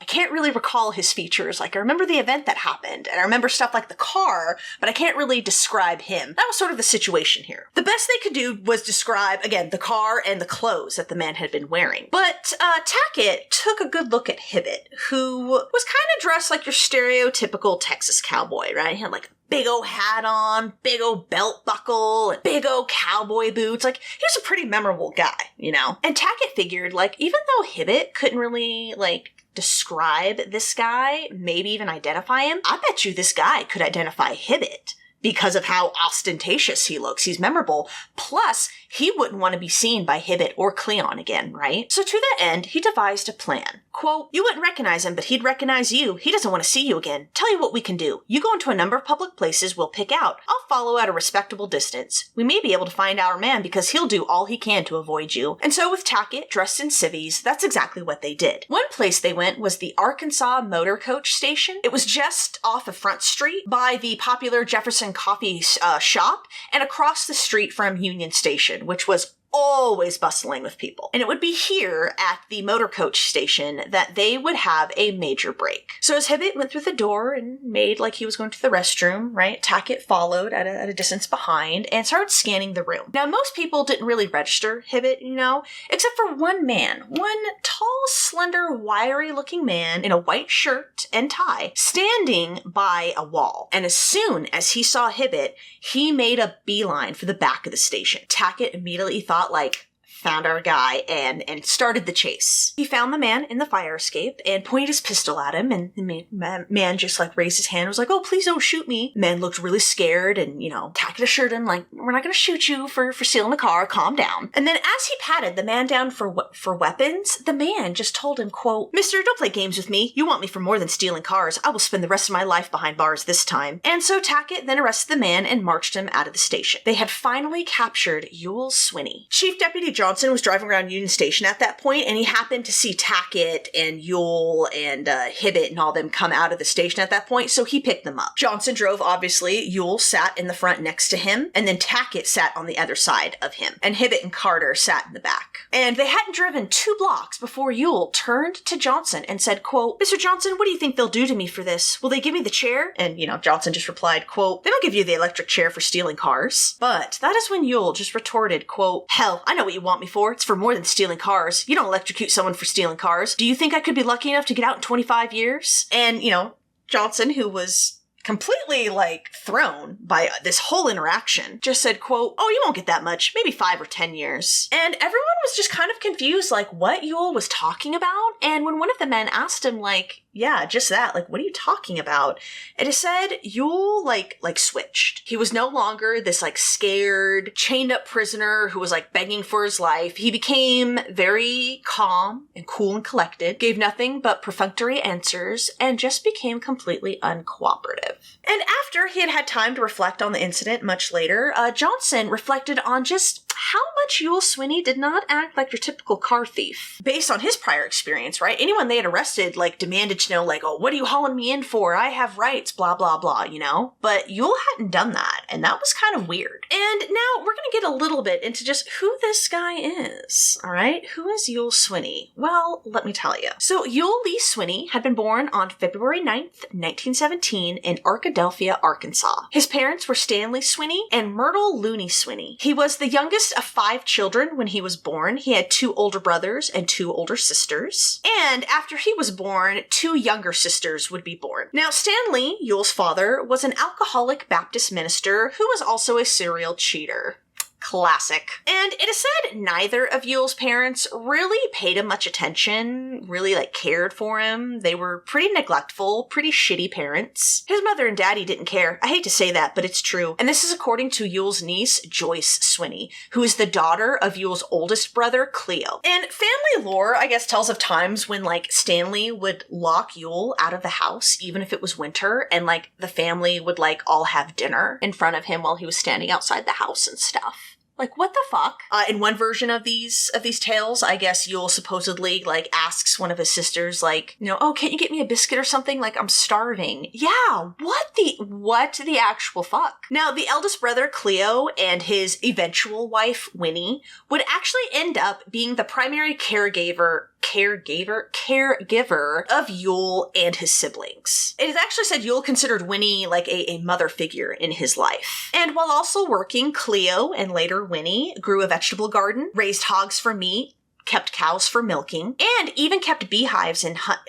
I can't really recall his features. Like, I remember the event that happened, and I remember stuff like the car, but I can't really describe him. That was sort of the situation here. The best they could do was describe, again, the car and the clothes that the man had been wearing. But Tackett took a good look at Hibbett, who was kind of dressed like your stereotypical Texas cowboy, right? He had like big old hat on, big old belt buckle, and big old cowboy boots. Like, he was a pretty memorable guy, you know? And Tackett figured, like, even though Hibbett couldn't really, like, describe this guy, maybe even identify him, I bet you this guy could identify Hibbett because of how ostentatious he looks. He's memorable. Plus, he wouldn't want to be seen by Hibbett or Cleon again, right? So to that end, he devised a plan. Quote, you wouldn't recognize him, but he'd recognize you. He doesn't want to see you again. Tell you what we can do. You go into a number of public places we'll pick out. I'll follow at a respectable distance. We may be able to find our man because he'll do all he can to avoid you. And so with Tackett, dressed in civvies, that's exactly what they did. One place they went was the Arkansas Motor Coach Station. It was just off of Front Street by the popular Jefferson Coffee shop and across the street from Union Station, which was always bustling with people. And it would be here at the motor coach station that they would have a major break. So as Hibbett went through the door and made like he was going to the restroom, right, Tackett followed at a distance behind and started scanning the room. Now, most people didn't really register Hibbett, you know, except for one man, one tall, slender, wiry-looking man in a white shirt and tie, standing by a wall. And as soon as he saw Hibbett, he made a beeline for the back of the station. Tackett immediately thought, like, found our guy and started the chase. He found the man in the fire escape and pointed his pistol at him, and the man just like raised his hand and was like, oh, please don't shoot me. The man looked really scared, and, you know, Tackett assured him, like, we're not going to shoot you for stealing the car, calm down. And then as he patted the man down for weapons, the man just told him, quote, Mister, don't play games with me. You want me for more than stealing cars. I will spend the rest of my life behind bars this time. And so Tackett then arrested the man and marched him out of the station. They had finally captured Yule Swinney. Chief Deputy Johnson was driving around Union Station at that point, and he happened to see Tackett and Yule and Hibbett and all them come out of the station at that point, so he picked them up. Johnson drove, obviously. Yule sat in the front next to him, and then Tackett sat on the other side of him, and Hibbett and Carter sat in the back. And they hadn't driven 2 blocks before Yule turned to Johnson and said, quote, Mr. Johnson, what do you think they'll do to me for this? Will they give me the chair? And, you know, Johnson just replied, quote, they don't give you the electric chair for stealing cars. But that is when Yule just retorted, quote, hell, I know what you want me for. It's for more than stealing cars. You don't electrocute someone for stealing cars. Do you think I could be lucky enough to get out in 25 years? And, you know, Johnson, who was completely, like, thrown by this whole interaction, just said, quote, oh, you won't get that much, maybe 5 or 10 years. And everyone was just kind of confused, like, what Yule was talking about. And when one of the men asked him, like, Yeah, just that. Like, what are you talking about? It is said Yule, like switched. He was no longer this, like, scared, chained up prisoner who was, like, begging for his life. He became very calm and cool and collected, gave nothing but perfunctory answers, and just became completely uncooperative. And after he had had time to reflect on the incident much later, Johnson reflected on just how much Yule Swinney did not act like your typical car thief. Based on his prior experience, right? Anyone they had arrested, like, demanded to know, like, oh, what are you hauling me in for? I have rights, blah, blah, blah, you know? But Yule hadn't done that, and that was kind of weird. And now we're gonna get a little bit into just who this guy is, all right? Who is Yule Swinney? Well, let me tell you. So Yule Lee Swinney had been born on February 9th, 1917 in Arkadelphia, Arkansas. His parents were Stanley Swinney and Myrtle Looney Swinney. He was the youngest of 5 children when he was born. He had 2 older brothers and 2 older sisters. And after he was born, 2 younger sisters would be born. Now, Stanley, Yule's father, was an alcoholic Baptist minister who was also a serial cheater. Classic. And it is said neither of Yule's parents really paid him much attention, really, like, cared for him. They were pretty neglectful, pretty shitty parents. His mother and daddy didn't care. I hate to say that, but it's true. And this is according to Yule's niece, Joyce Swinney, who is the daughter of Yule's oldest brother, Cleo. And family lore, I guess, tells of times when, like, Stanley would lock Yule out of the house, even if it was winter, and, like, the family would, like, all have dinner in front of him while he was standing outside the house and stuff. Like, what the fuck? In one version of these tales, I guess Yule supposedly, like, asks one of his sisters, like, you know, oh, can't you get me a biscuit or something? Like, I'm starving. Yeah, what the actual fuck? Now, the eldest brother, Cleo, and his eventual wife, Winnie, would actually end up being the primary caregiver of Yule and his siblings. It is actually said Yule considered Winnie like a mother figure in his life. And while also working, Cleo and later Winnie grew a vegetable garden, raised hogs for meat, kept cows for milking, and even kept beehives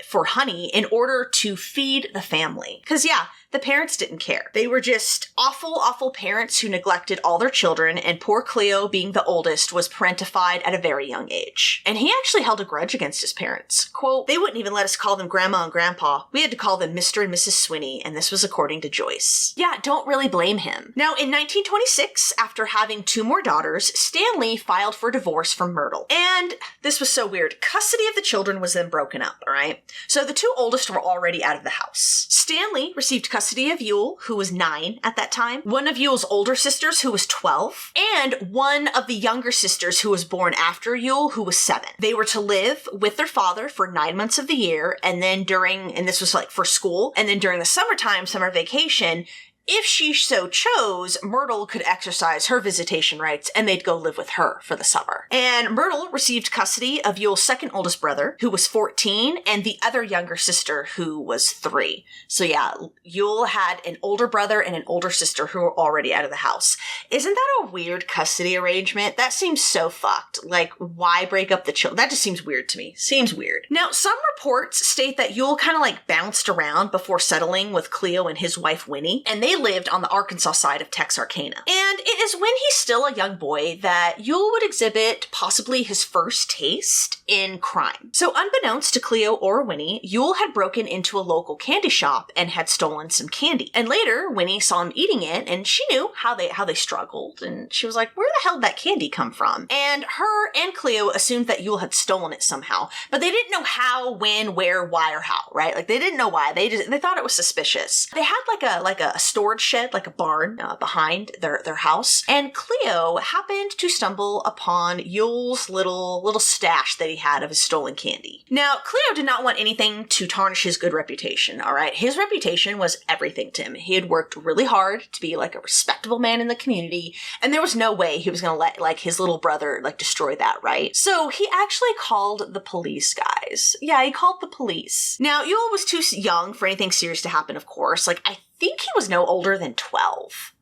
for honey in order to feed the family. Because, yeah, the parents didn't care. They were just awful, awful parents who neglected all their children, and poor Cleo, being the oldest, was parentified at a very young age. And he actually held a grudge against his parents. Quote, they wouldn't even let us call them Grandma and Grandpa. We had to call them Mr. and Mrs. Swinney, and this was according to Joyce. Yeah, don't really blame him. Now, in 1926, after having 2 more daughters, Stanley filed for divorce from Myrtle. And this was so weird. Custody of the children was then broken up, all right? So the 2 oldest were already out of the house. Stanley received custody of Yule, who was 9 at that time, one of Yule's older sisters, who was 12, and one of the younger sisters who was born after Yule, who was 7. They were to live with their father for 9 months of the year, and then and this was like for school, and then during the summertime, summer vacation, if she so chose, Myrtle could exercise her visitation rights and they'd go live with her for the summer. And Myrtle received custody of Yule's second oldest brother, who was 14, and the other younger sister, who was 3. So yeah, Yule had an older brother and an older sister who were already out of the house. Isn't that a weird custody arrangement? That seems so fucked. Like, why break up the children? That just seems weird to me. Seems weird. Now, some reports state that Yule kind of like bounced around before settling with Cleo and his wife Winnie, and they lived on the Arkansas side of Texarkana. And it is when he's still a young boy that Yule would exhibit possibly his first taste in crime. So unbeknownst to Cleo or Winnie, Yule had broken into a local candy shop and had stolen some candy. And later, Winnie saw him eating it, and she knew how they struggled, and she was like, where the hell did that candy come from? And her and Cleo assumed that Yule had stolen it somehow, but they didn't know how, when, where, why, or how, right? Like, they didn't know why. They thought it was suspicious. They had like a storage shed, like a barn, behind their house, and Cleo happened to stumble upon Yule's little stash that he had of his stolen candy. Now, Cleo did not want anything to tarnish his good reputation, all right? His reputation was everything to him. He had worked really hard to be like a respectable man in the community, and there was no way he was gonna let like his little brother like destroy that, right? So he actually called the police, guys. Yeah, he called the police. Now, Yule was too young for anything serious to happen, of course. Like, I think he was no older than 12.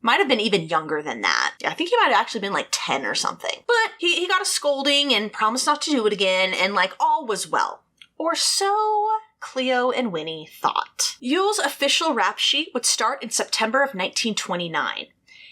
Might have been even younger than that. I think he might have actually been like 10 or something. But he got a scolding and promised not to do it again, and like all was well. Or so Cleo and Winnie thought. Yule's official rap sheet would start in September of 1929.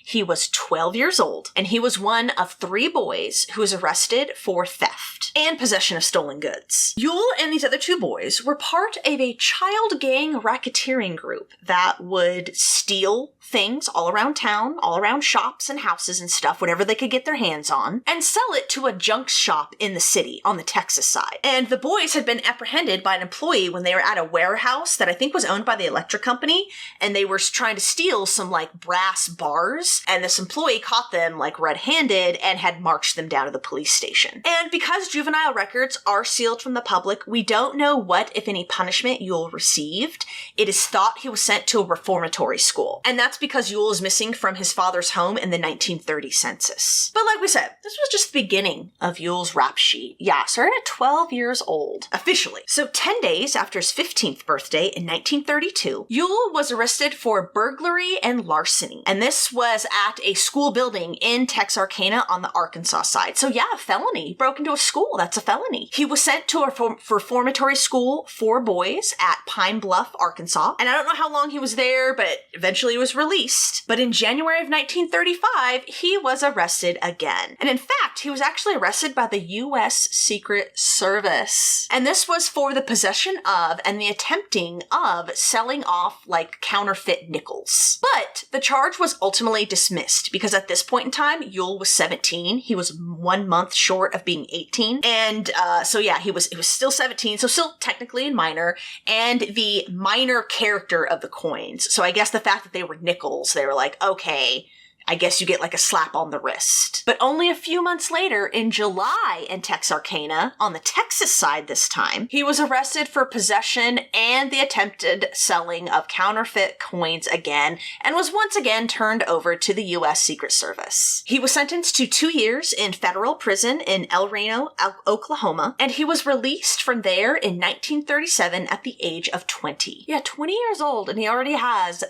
He was 12 years old, and he was one of 3 boys who was arrested for theft and possession of stolen goods. Yule and these other 2 boys were part of a child gang racketeering group that would steal things all around town, all around shops and houses and stuff, whatever they could get their hands on, and sell it to a junk shop in the city on the Texas side. And the boys had been apprehended by an employee when they were at a warehouse that I think was owned by the electric company, and they were trying to steal some like brass bars, and this employee caught them like red-handed and had marched them down to the police station. And because juvenile records are sealed from the public, we don't know what, if any, punishment Yule received. It is thought he was sent to a reformatory school, and that's because Yule is missing from his father's home in the 1930 census. But like we said, this was just the beginning of Yule's rap sheet. Yeah, started at 12 years old, officially. So 10 days after his 15th birthday in 1932, Yule was arrested for burglary and larceny. And this was at a school building in Texarkana on the Arkansas side. So yeah, a felony. He broke into a school. That's a felony. He was sent to a reformatory school for boys at Pine Bluff, Arkansas. And I don't know how long he was there, but eventually he was released. But in January of 1935, he was arrested again. And in fact, he was actually arrested by the U.S. Secret Service. And this was for the possession of and the attempting of selling off like counterfeit nickels. But the charge was ultimately dismissed because at this point in time, Yule was 17. He was 1 month short of being 18. And so yeah, he was still 17, so still technically a minor, and the minor character of the coins. So I guess the fact that they were nickels, they were like, okay, I guess you get like a slap on the wrist. But only a few months later, in July in Texarkana, on the Texas side this time, he was arrested for possession and the attempted selling of counterfeit coins again, and was once again turned over to the U.S. Secret Service. He was sentenced to 2 years in federal prison in El Reno, Oklahoma, and he was released from there in 1937 at the age of 20. Yeah, 20 years old, and he already has...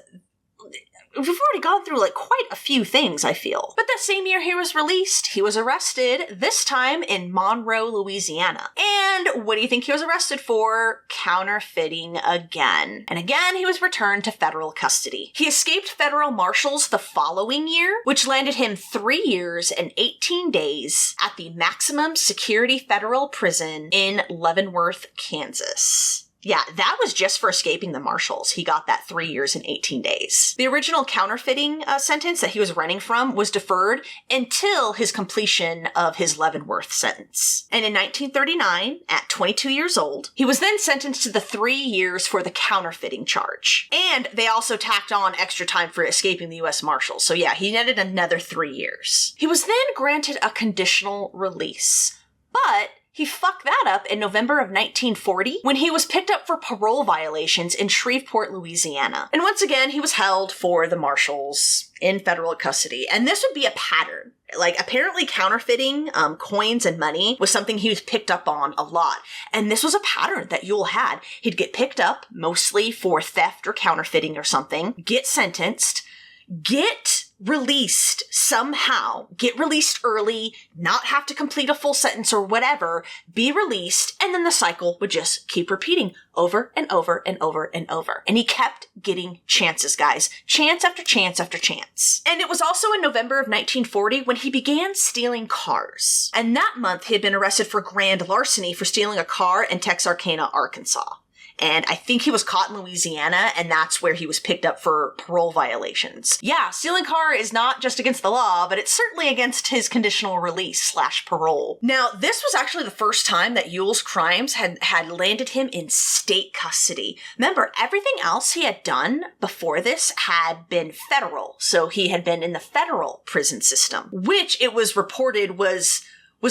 We've already gone through like quite a few things, I feel. But that same year he was released, he was arrested, this time in Monroe, Louisiana. And what do you think he was arrested for? Counterfeiting again. And again, he was returned to federal custody. He escaped federal marshals the following year, which landed him 3 years and 18 days at the maximum security federal prison in Leavenworth, Kansas. Yeah, that was just for escaping the marshals. He got that 3 years and 18 days. The original counterfeiting sentence that he was running from was deferred until his completion of his Leavenworth sentence. And in 1939, at 22 years old, he was then sentenced to the 3 years for the counterfeiting charge. And they also tacked on extra time for escaping the U.S. Marshals. So yeah, he netted another 3 years. He was then granted a conditional release. But he fucked that up in November of 1940 when he was picked up for parole violations in Shreveport, Louisiana. And once again, he was held for the marshals in federal custody. And this would be a pattern. Like, apparently counterfeiting coins and money was something he was picked up on a lot. And this was a pattern that Yule had. He'd get picked up, mostly for theft or counterfeiting or something, get sentenced, get released somehow, get released early, not have to complete a full sentence or whatever, be released, and then the cycle would just keep repeating over and over and over and over. And he kept getting chances, guys. Chance after chance after chance. And it was also in November of 1940 when he began stealing cars. And that month he had been arrested for grand larceny for stealing a car in Texarkana, Arkansas. And I think he was caught in Louisiana, and that's where he was picked up for parole violations. Yeah, stealing a car is not just against the law, but it's certainly against his conditional release / parole. Now, this was actually the first time that Yule's crimes had landed him in state custody. Remember, everything else he had done before this had been federal. So he had been in the federal prison system, which it was reported was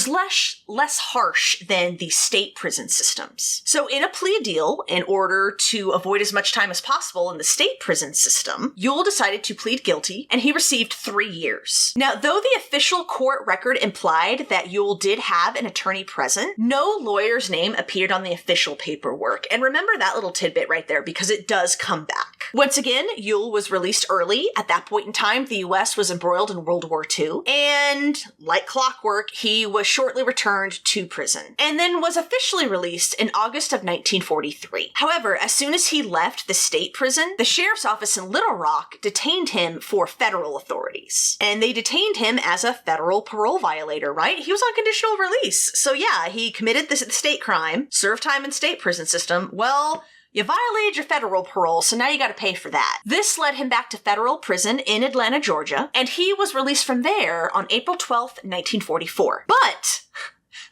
less harsh than the state prison systems. So in a plea deal, in order to avoid as much time as possible in the state prison system, Yule decided to plead guilty, and he received 3 years. Now, though the official court record implied that Yule did have an attorney present, no lawyer's name appeared on the official paperwork. And remember that little tidbit right there, because it does come back. Once again, Yule was released early. At that point in time, the U.S. was embroiled in World War II, and like clockwork, he was shortly returned to prison, and then was officially released in August of 1943. However, as soon as he left the state prison, the sheriff's office in Little Rock detained him for federal authorities. And they detained him as a federal parole violator, right? He was on conditional release. So yeah, he committed the state crime, served time in state prison system. Well, you violated your federal parole, so now you gotta pay for that. This led him back to federal prison in Atlanta, Georgia, and he was released from there on April 12th, 1944. But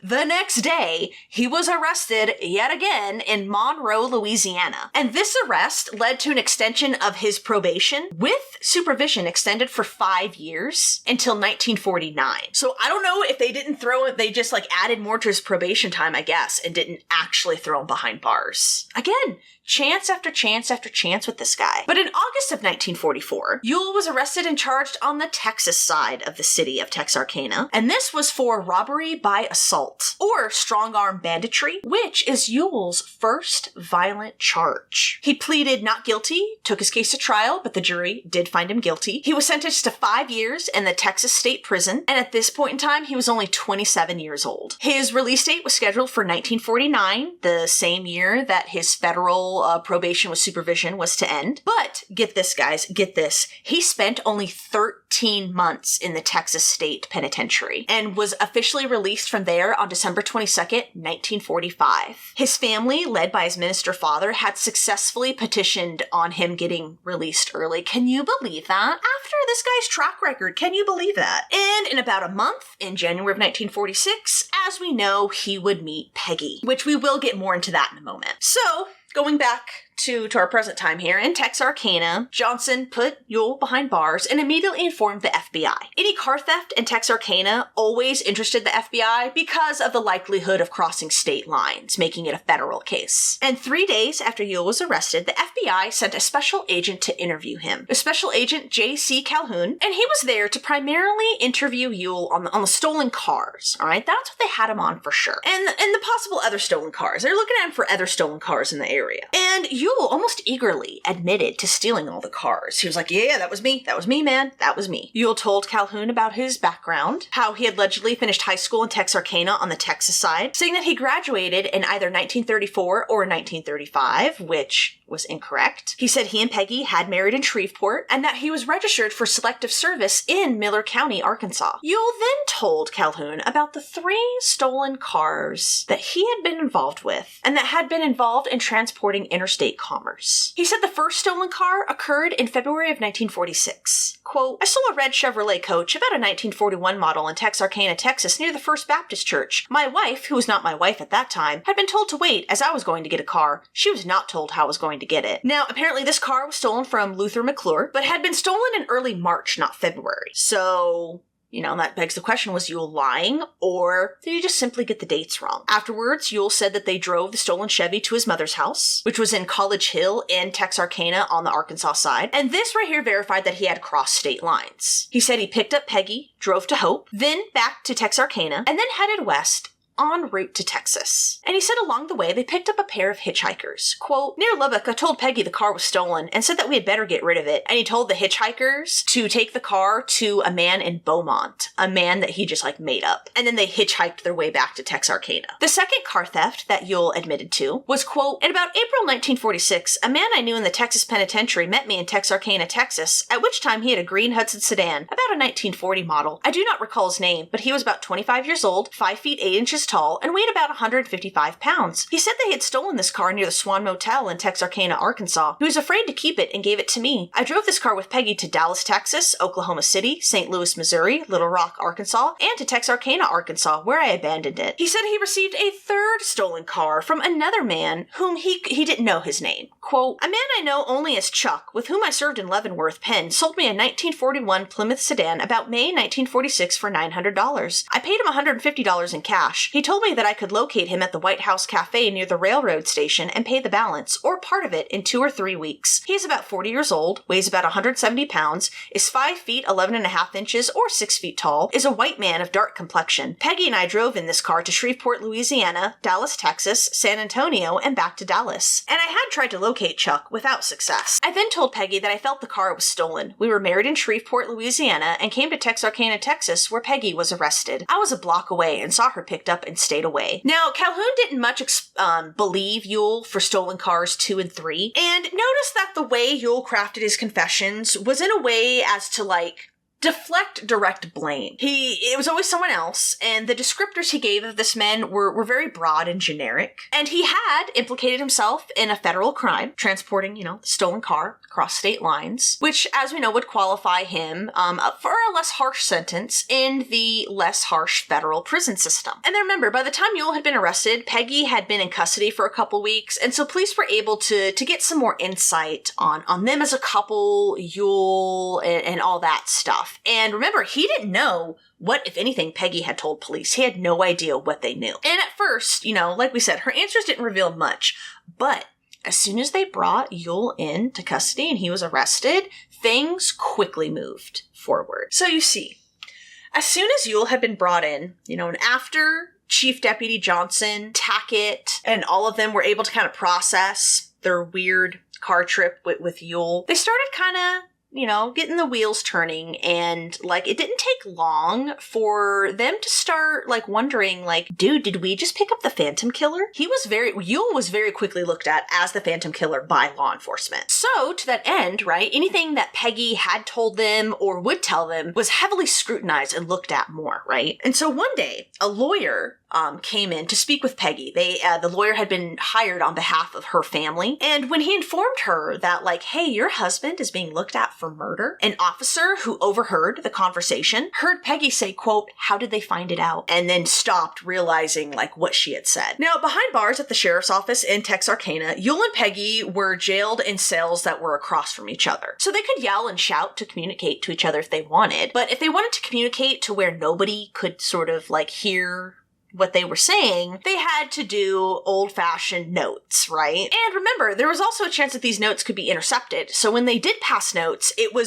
the next day, he was arrested yet again in Monroe, Louisiana. And this arrest led to an extension of his probation with supervision extended for 5 years until 1949. So I don't know if they didn't throw it, they just added more to his probation time, I guess, and didn't actually throw him behind bars. Again, chance after chance after chance with this guy. But in August of 1944, Yule was arrested and charged on the Texas side of the city of Texarkana, and this was for robbery by assault, or strong-arm banditry, which is Yule's first violent charge. He pleaded not guilty, took his case to trial, but the jury did find him guilty. He was sentenced to 5 years in the Texas State Prison, and at this point in time, he was only 27 years old. His release date was scheduled for 1949, the same year that his federal probation with supervision was to end. But get this, guys, get this. He spent only 13 months in the Texas State Penitentiary and was officially released from there on December 22nd, 1945. His family, led by his minister father, had successfully petitioned on him getting released early. Can you believe that? After this guy's track record, can you believe that? And in about a month, in January of 1946, as we know, he would meet Peggy, which we will get more into that in a moment. So, going back to our present time here, in Texarkana, Johnson put Yule behind bars and immediately informed the FBI. Any car theft in Texarkana always interested the FBI because of the likelihood of crossing state lines, making it a federal case. And 3 days after Yule was arrested, the FBI sent a special agent to interview him, a special agent J.C. Calhoun, and he was there to primarily interview Yule on the stolen cars, all right? That's what they had him on for sure. And the possible other stolen cars. They're looking at him for other stolen cars in the area. And Yule almost eagerly admitted to stealing all the cars. He was like, yeah, that was me, man, that was me. Yule told Calhoun about his background, how he had allegedly finished high school in Texarkana on the Texas side, saying that he graduated in either 1934 or 1935, which was incorrect. He said he and Peggy had married in Shreveport, and that he was registered for selective service in Miller County, Arkansas. Yule then told Calhoun about the 3 stolen cars that he had been involved with, and that had been involved in transporting interstate commerce. He said the first stolen car occurred in February of 1946. Quote, I stole a red Chevrolet coach, about a 1941 model in Texarkana, Texas, near the First Baptist Church. My wife, who was not my wife at that time, had been told to wait as I was going to get a car. She was not told how I was going to get it. Now, apparently this car was stolen from Luther McClure, but had been stolen in early March, not February. So, that begs the question, was Yule lying, or did he just simply get the dates wrong? Afterwards, Yule said that they drove the stolen Chevy to his mother's house, which was in College Hill in Texarkana on the Arkansas side, and this right here verified that he had crossed state lines. He said he picked up Peggy, drove to Hope, then back to Texarkana, and then headed west en route to Texas. And he said along the way, they picked up a pair of hitchhikers. Quote, near Lubbock, I told Peggy the car was stolen and said that we had better get rid of it. And he told the hitchhikers to take the car to a man in Beaumont, a man that he just made up. And then they hitchhiked their way back to Texarkana. The second car theft that Yule admitted to was, quote, in about April 1946, a man I knew in the Texas penitentiary met me in Texarkana, Texas, at which time he had a green Hudson sedan, about a 1940 model. I do not recall his name, but he was about 25 years old, 5 feet 8 inches tall, and weighed about 155 pounds. He said they had stolen this car near the Swan Motel in Texarkana, Arkansas. He was afraid to keep it and gave it to me. I drove this car with Peggy to Dallas, Texas, Oklahoma City, St. Louis, Missouri, Little Rock, Arkansas, and to Texarkana, Arkansas, where I abandoned it. He said he received a third stolen car from another man whom he didn't know his name. Quote, a man I know only as Chuck, with whom I served in Leavenworth, Penn, sold me a 1941 Plymouth sedan about May 1946 for $900. I paid him $150 in cash. He told me that I could locate him at the White House Cafe near the railroad station and pay the balance, or part of it, in 2 or 3 weeks. He is about 40 years old, weighs about 170 pounds, is 5 feet 11 and a half inches or 6 feet tall, is a white man of dark complexion. Peggy and I drove in this car to Shreveport, Louisiana, Dallas, Texas, San Antonio, and back to Dallas. And I had tried to locate Chuck without success. I then told Peggy that I felt the car was stolen. We were married in Shreveport, Louisiana, and came to Texarkana, Texas, where Peggy was arrested. I was a block away and saw her picked up and stayed away. Now, Calhoun didn't much believe Ewell for stolen cars 2 and 3, and noticed that the way Ewell crafted his confessions was in a way as to, deflect direct blame. It was always someone else, and the descriptors he gave of this man were very broad and generic. And he had implicated himself in a federal crime, transporting, the stolen car across state lines, which, as we know, would qualify him for a less harsh sentence in the less harsh federal prison system. And then remember, by the time Ewell had been arrested, Peggy had been in custody for a couple weeks, and so police were able to get some more insight on them as a couple, Ewell, and all that stuff. And remember, he didn't know what, if anything, Peggy had told police. He had no idea what they knew. And at first, like we said, her answers didn't reveal much. But as soon as they brought Ewell into custody and he was arrested, things quickly moved forward. So you see, as soon as Ewell had been brought in, and after Chief Deputy Johnson, Tackett, and all of them were able to kind of process their weird car trip with Ewell, they started kind of getting the wheels turning, and, it didn't take long for them to start, wondering, dude, did we just pick up the Phantom Killer? Ewell was very quickly looked at as the Phantom Killer by law enforcement. So, to that end, right, anything that Peggy had told them or would tell them was heavily scrutinized and looked at more, right? And so one day, a lawyer came in to speak with Peggy. The lawyer had been hired on behalf of her family, and when he informed her that, hey, your husband is being looked at for murder, an officer who overheard the conversation heard Peggy say, quote, "How did they find it out?" and then stopped, realizing, what she had said. Now, behind bars at the sheriff's office in Texarkana, Ewell and Peggy were jailed in cells that were across from each other. So they could yell and shout to communicate to each other if they wanted, but if they wanted to communicate to where nobody could sort of, hear what they were saying, they had to do old-fashioned notes, right? And remember, there was also a chance that these notes could be intercepted. So when they did pass notes, they were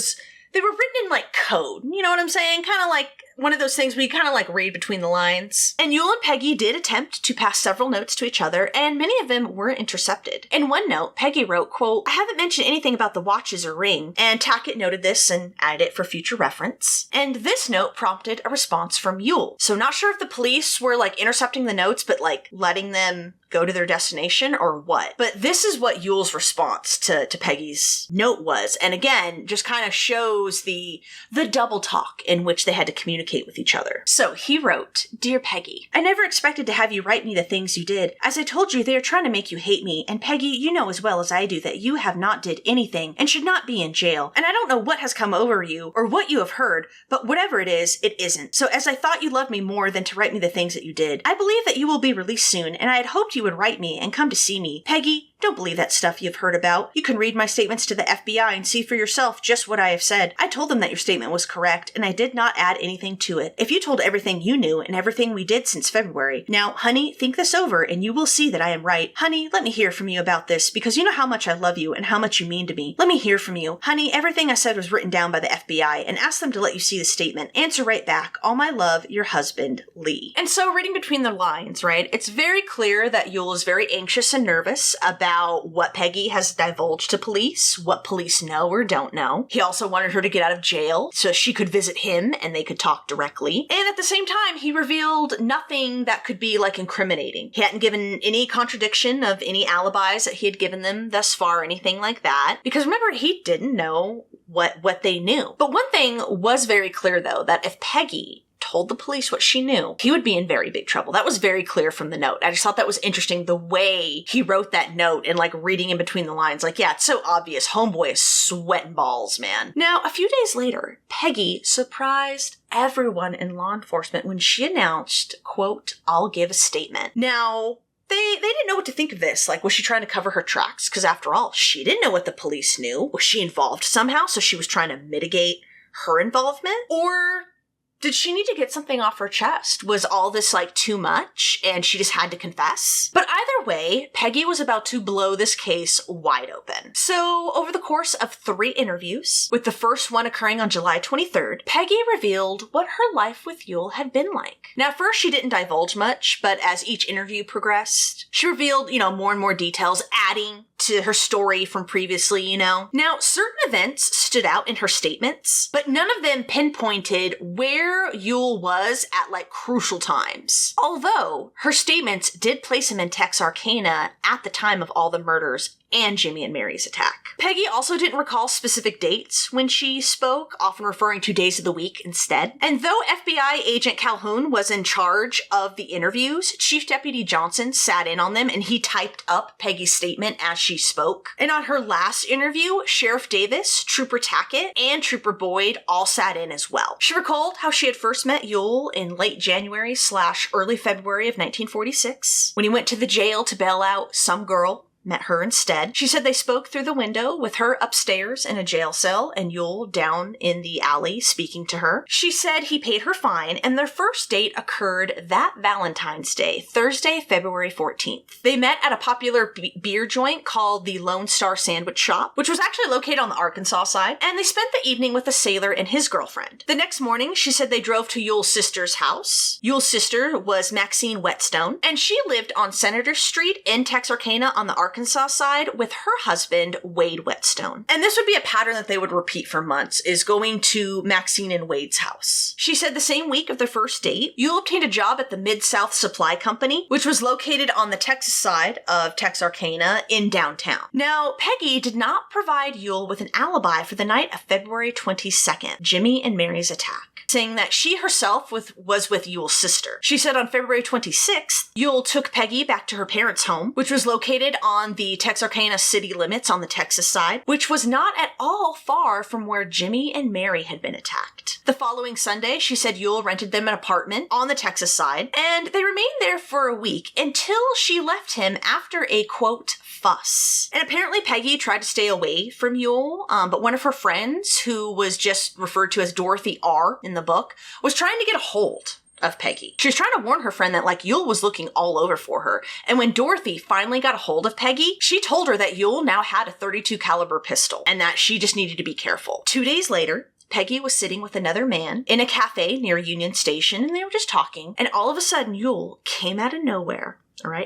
written in, code. You know what I'm saying? Kind of like one of those things where you kind of, read between the lines. And Ewell and Peggy did attempt to pass several notes to each other, and many of them were intercepted. In one note, Peggy wrote, quote, "I haven't mentioned anything about the watches or ring," and Tackett noted this and added it for future reference. And this note prompted a response from Ewell. So not sure if the police were, intercepting the notes, but, letting them go to their destination or what. But this is what Ewell's response to Peggy's note was. And again, just kind of shows the double talk in which they had to communicate with each other. So he wrote, "Dear Peggy, I never expected to have you write me the things you did. As I told you, they are trying to make you hate me. And Peggy, you know as well as I do that you have not did anything and should not be in jail. And I don't know what has come over you or what you have heard, but whatever it is, it isn't. So as I thought you loved me more than to write me the things that you did, I believe that you will be released soon, and I had hoped you would write me and come to see me. Peggy, don't believe that stuff you've heard about. You can read my statements to the FBI and see for yourself just what I have said. I told them that your statement was correct, and I did not add anything to it. If you told everything you knew and everything we did since February. Now, honey, think this over, and you will see that I am right. Honey, let me hear from you about this, because you know how much I love you and how much you mean to me. Let me hear from you. Honey, everything I said was written down by the FBI, and ask them to let you see the statement. Answer right back. All my love, your husband, Lee." And so, reading between the lines, right, it's very clear that Ewell is very anxious and nervous about what Peggy has divulged to police, what police know or don't know. He also wanted her to get out of jail so she could visit him and they could talk directly. And at the same time, he revealed nothing that could be incriminating. He hadn't given any contradiction of any alibis that he had given them thus far, anything like that. Because remember, he didn't know what they knew. But one thing was very clear, though, that if Peggy told the police what she knew, he would be in very big trouble. That was very clear from the note. I just thought that was interesting, the way he wrote that note and reading in between the lines. Yeah, it's so obvious. Homeboy is sweating balls, man. Now, a few days later, Peggy surprised everyone in law enforcement when she announced, quote, "I'll give a statement." Now, They didn't know what to think of this. Was she trying to cover her tracks? Because after all, she didn't know what the police knew. Was she involved somehow, so she was trying to mitigate her involvement? Or Did she need to get something off her chest? Was all this too much and she just had to confess? But either way, Peggy was about to blow this case wide open. So over the course of 3 interviews, with the first one occurring on July 23rd, Peggy revealed what her life with Yule had been like. Now at first she didn't divulge much, but as each interview progressed, she revealed, more and more details, adding to her story from previously, Now, certain events stood out in her statements, but none of them pinpointed where Yule was at crucial times. Although her statements did place him in Texarkana at the time of all the murders and Jimmy and Mary's attack. Peggy also didn't recall specific dates when she spoke, often referring to days of the week instead. And though FBI agent Calhoun was in charge of the interviews, Chief Deputy Johnson sat in on them and he typed up Peggy's statement as she spoke. And on her last interview, Sheriff Davis, Trooper Tackett, and Trooper Boyd all sat in as well. She recalled how she had first met Yule in late January/early February of 1946 when he went to the jail to bail out some girl. Met her instead. She said they spoke through the window with her upstairs in a jail cell and Yule down in the alley speaking to her. She said he paid her fine and their first date occurred that Valentine's Day, Thursday, February 14th. They met at a popular beer joint called the Lone Star Sandwich Shop, which was actually located on the Arkansas side, and they spent the evening with a sailor and his girlfriend. The next morning, she said they drove to Yule's sister's house. Yule's sister was Maxine Whetstone, and she lived on Senator Street in Texarkana on the Arkansas side with her husband, Wade Whetstone. And this would be a pattern that they would repeat for months, is going to Maxine and Wade's house. She said the same week of their first date, Yule obtained a job at the Mid-South Supply Company, which was located on the Texas side of Texarkana in downtown. Now, Peggy did not provide Yule with an alibi for the night of February 22nd, Jimmy and Mary's attack, saying that she herself was with Yule's sister. She said on February 26th, Yule took Peggy back to her parents' home, which was located on the Texarkana city limits on the Texas side, which was not at all far from where Jimmy and Mary had been attacked. The following Sunday, she said Yule rented them an apartment on the Texas side, and they remained there for a week until she left him after a, quote, fuss. And apparently Peggy tried to stay away from Yule, but one of her friends, who was just referred to as Dorothy R. in the book, was trying to get a hold of Peggy. She was trying to warn her friend that Yule was looking all over for her. And when Dorothy finally got a hold of Peggy, she told her that Yule now had a .32 caliber pistol and that she just needed to be careful. 2 days later, Peggy was sitting with another man in a cafe near Union Station and they were just talking. And all of a sudden, Yule came out of nowhere,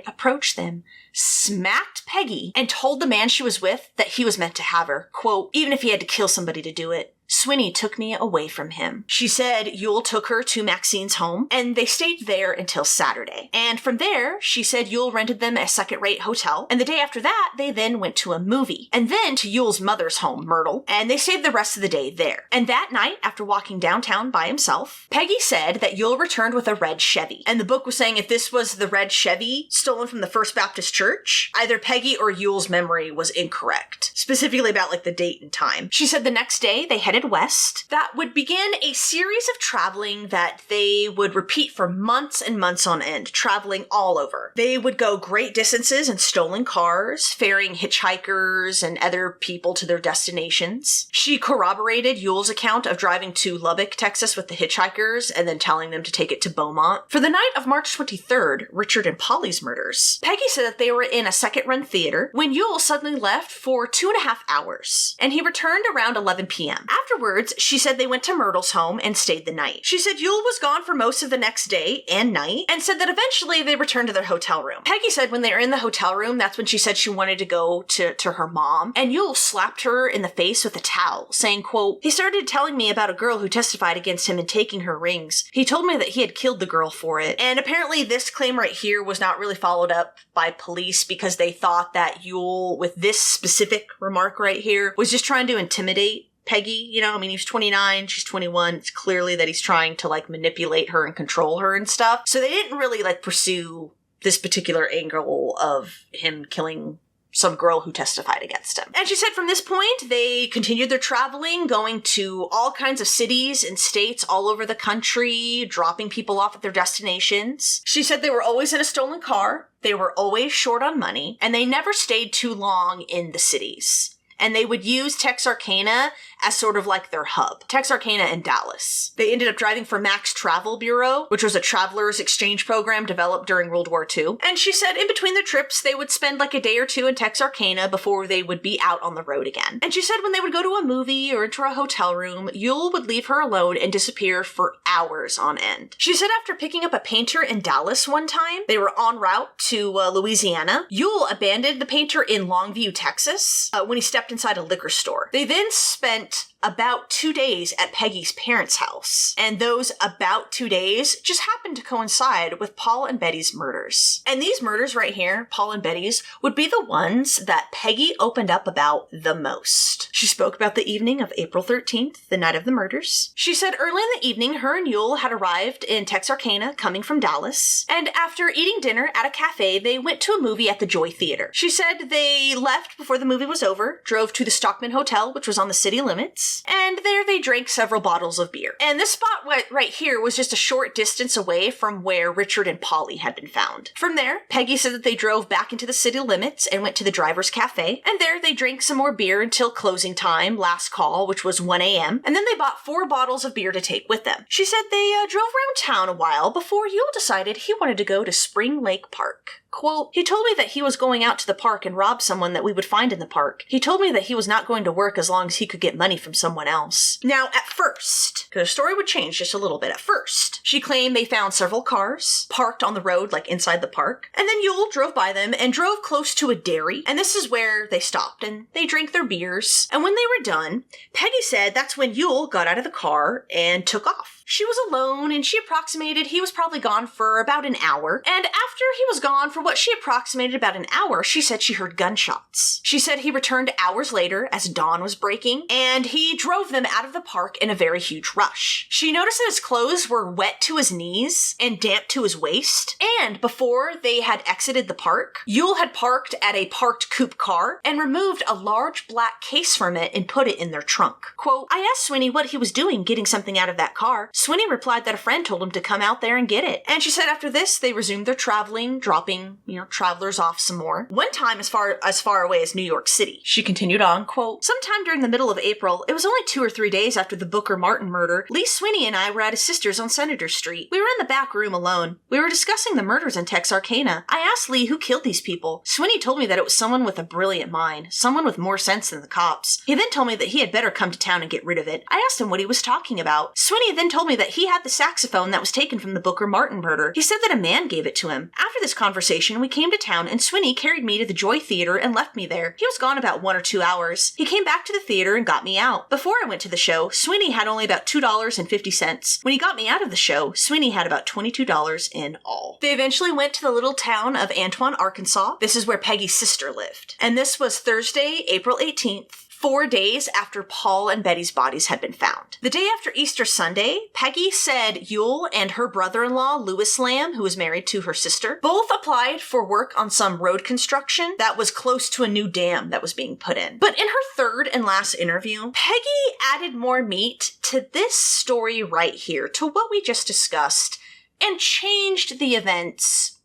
approached them, smacked Peggy, and told the man she was with that he was meant to have her. Quote, even if he had to kill somebody to do it. Swinny took me away from him. She said Yule took her to Maxine's home, and they stayed there until Saturday. And from there, she said Yule rented them a second-rate hotel, and the day after that, they then went to a movie, and then to Yule's mother's home, Myrtle, and they stayed the rest of the day there. And that night, after walking downtown by himself, Peggy said that Yule returned with a red Chevy. And the book was saying if this was the red Chevy stolen from the First Baptist Church, either Peggy or Yule's memory was incorrect, specifically about the date and time. She said the next day, they headed west. That would begin a series of traveling that they would repeat for months and months on end, traveling all over. They would go great distances in stolen cars, ferrying hitchhikers and other people to their destinations. She corroborated Yule's account of driving to Lubbock, Texas with the hitchhikers and then telling them to take it to Beaumont. For the night of March 23rd, Richard and Polly's murders, Peggy said that they were in a second-run theater when Yule suddenly left for 2.5 hours, and he returned around 11 p.m. Afterwards, she said they went to Myrtle's home and stayed the night. She said Yule was gone for most of the next day and night, and said that eventually they returned to their hotel room. Peggy said when they were in the hotel room, that's when she said she wanted to go to her mom, and Yule slapped her in the face with a towel, saying, quote, he started telling me about a girl who testified against him and taking her rings. He told me that he had killed the girl for it. And apparently this claim right here was not really followed up by police because they thought that Yule, with this specific remark right here, was just trying to intimidate Peggy. He was 29, she's 21. It's clearly that he's trying to manipulate her and control her and stuff. So they didn't really pursue this particular angle of him killing some girl who testified against him. And she said from this point, they continued their traveling, going to all kinds of cities and states all over the country, dropping people off at their destinations. She said they were always in a stolen car, they were always short on money, and they never stayed too long in the cities. and they would use Texarkana as sort of like their hub. Texarkana and Dallas. They ended up driving for Max Travel Bureau, which was a traveler's exchange program developed during World War II. And she said in between their trips, they would spend like a day or two in Texarkana before they would be out on the road again. And she said when they would go to a movie or into a hotel room, Yule would leave her alone and disappear for hours on end. She said after picking up a painter in Dallas one time, they were en route to Louisiana. Yule abandoned the painter in Longview, Texas, when he stepped inside a liquor store. They then spent about 2 days at Peggy's parents' house. And those about 2 days just happened to coincide with Paul and Betty's murders. And these murders right here, Paul and Betty's, would be the ones that Peggy opened up about the most. She spoke about the evening of April 13th, the night of the murders. She said early in the evening, her and Yule had arrived in Texarkana, coming from Dallas. And after eating dinner at a cafe, they went to a movie at the Joy Theater. She said they left before the movie was over, drove to the Stockman Hotel, which was on the city limits, and there they drank several bottles of beer. And this spot right here was just a short distance away from where Richard and Polly had been found. From there, Peggy said that they drove back into the city limits and went to the driver's cafe, and there they drank some more beer until closing time, last call, which was 1 a.m., and then they bought 4 bottles of beer to take with them. She said they drove around town a while before Yule decided he wanted to go to Spring Lake Park. Quote, he told me that he was going out to the park and rob someone that we would find in the park. He told me that he was not going to work as long as he could get money from someone else. Now, at first, because the story would change just a little bit at first, she claimed they found several cars parked on the road, like inside the park, and then Yule drove by them and drove close to a dairy, and this is where they stopped and they drank their beers, and when they were done, Peggy said that's when Yule got out of the car and took off. She was alone, and she approximated he was probably gone for about an hour. And after he was gone for what she approximated about an hour, she said she heard gunshots. She said he returned hours later as dawn was breaking, and he drove them out of the park in a very huge rush. She noticed that his clothes were wet to his knees and damp to his waist. And before they had exited the park, Yule had parked at a parked coupe car and removed a large black case from it and put it in their trunk. Quote, I asked Sweeney what he was doing getting something out of that car. Sweeney replied that a friend told him to come out there and get it. And she said after this, they resumed their traveling, dropping, travelers off some more. One time as far away as New York City. She continued on, quote, sometime during the middle of April, it was only 2 or 3 days after the Booker Martin murder, Lee Sweeney and I were at his sister's on Senator Street. We were in the back room alone. We were discussing the murders in Texarkana. I asked Lee who killed these people. Sweeney told me that it was someone with a brilliant mind, someone with more sense than the cops. He then told me that he had better come to town and get rid of it. I asked him what he was talking about. Sweeney then told me that he had the saxophone that was taken from the Booker Martin murder. He said that a man gave it to him. After this conversation, we came to town and Sweeney carried me to the Joy Theater and left me there. He was gone about 1 or 2 hours. He came back to the theater and got me out. Before I went to the show, Sweeney had only about $2.50. When he got me out of the show, Sweeney had about $22 in all. They eventually went to the little town of Antoine, Arkansas. This is where Peggy's sister lived. And this was Thursday, April 18th. 4 days after Paul and Betty's bodies had been found. The day after Easter Sunday, Peggy said Yule and her brother-in-law, Louis Lamb, who was married to her sister, both applied for work on some road construction that was close to a new dam that was being put in. But in her third and last interview, Peggy added more meat to this story right here, to what we just discussed, and changed the events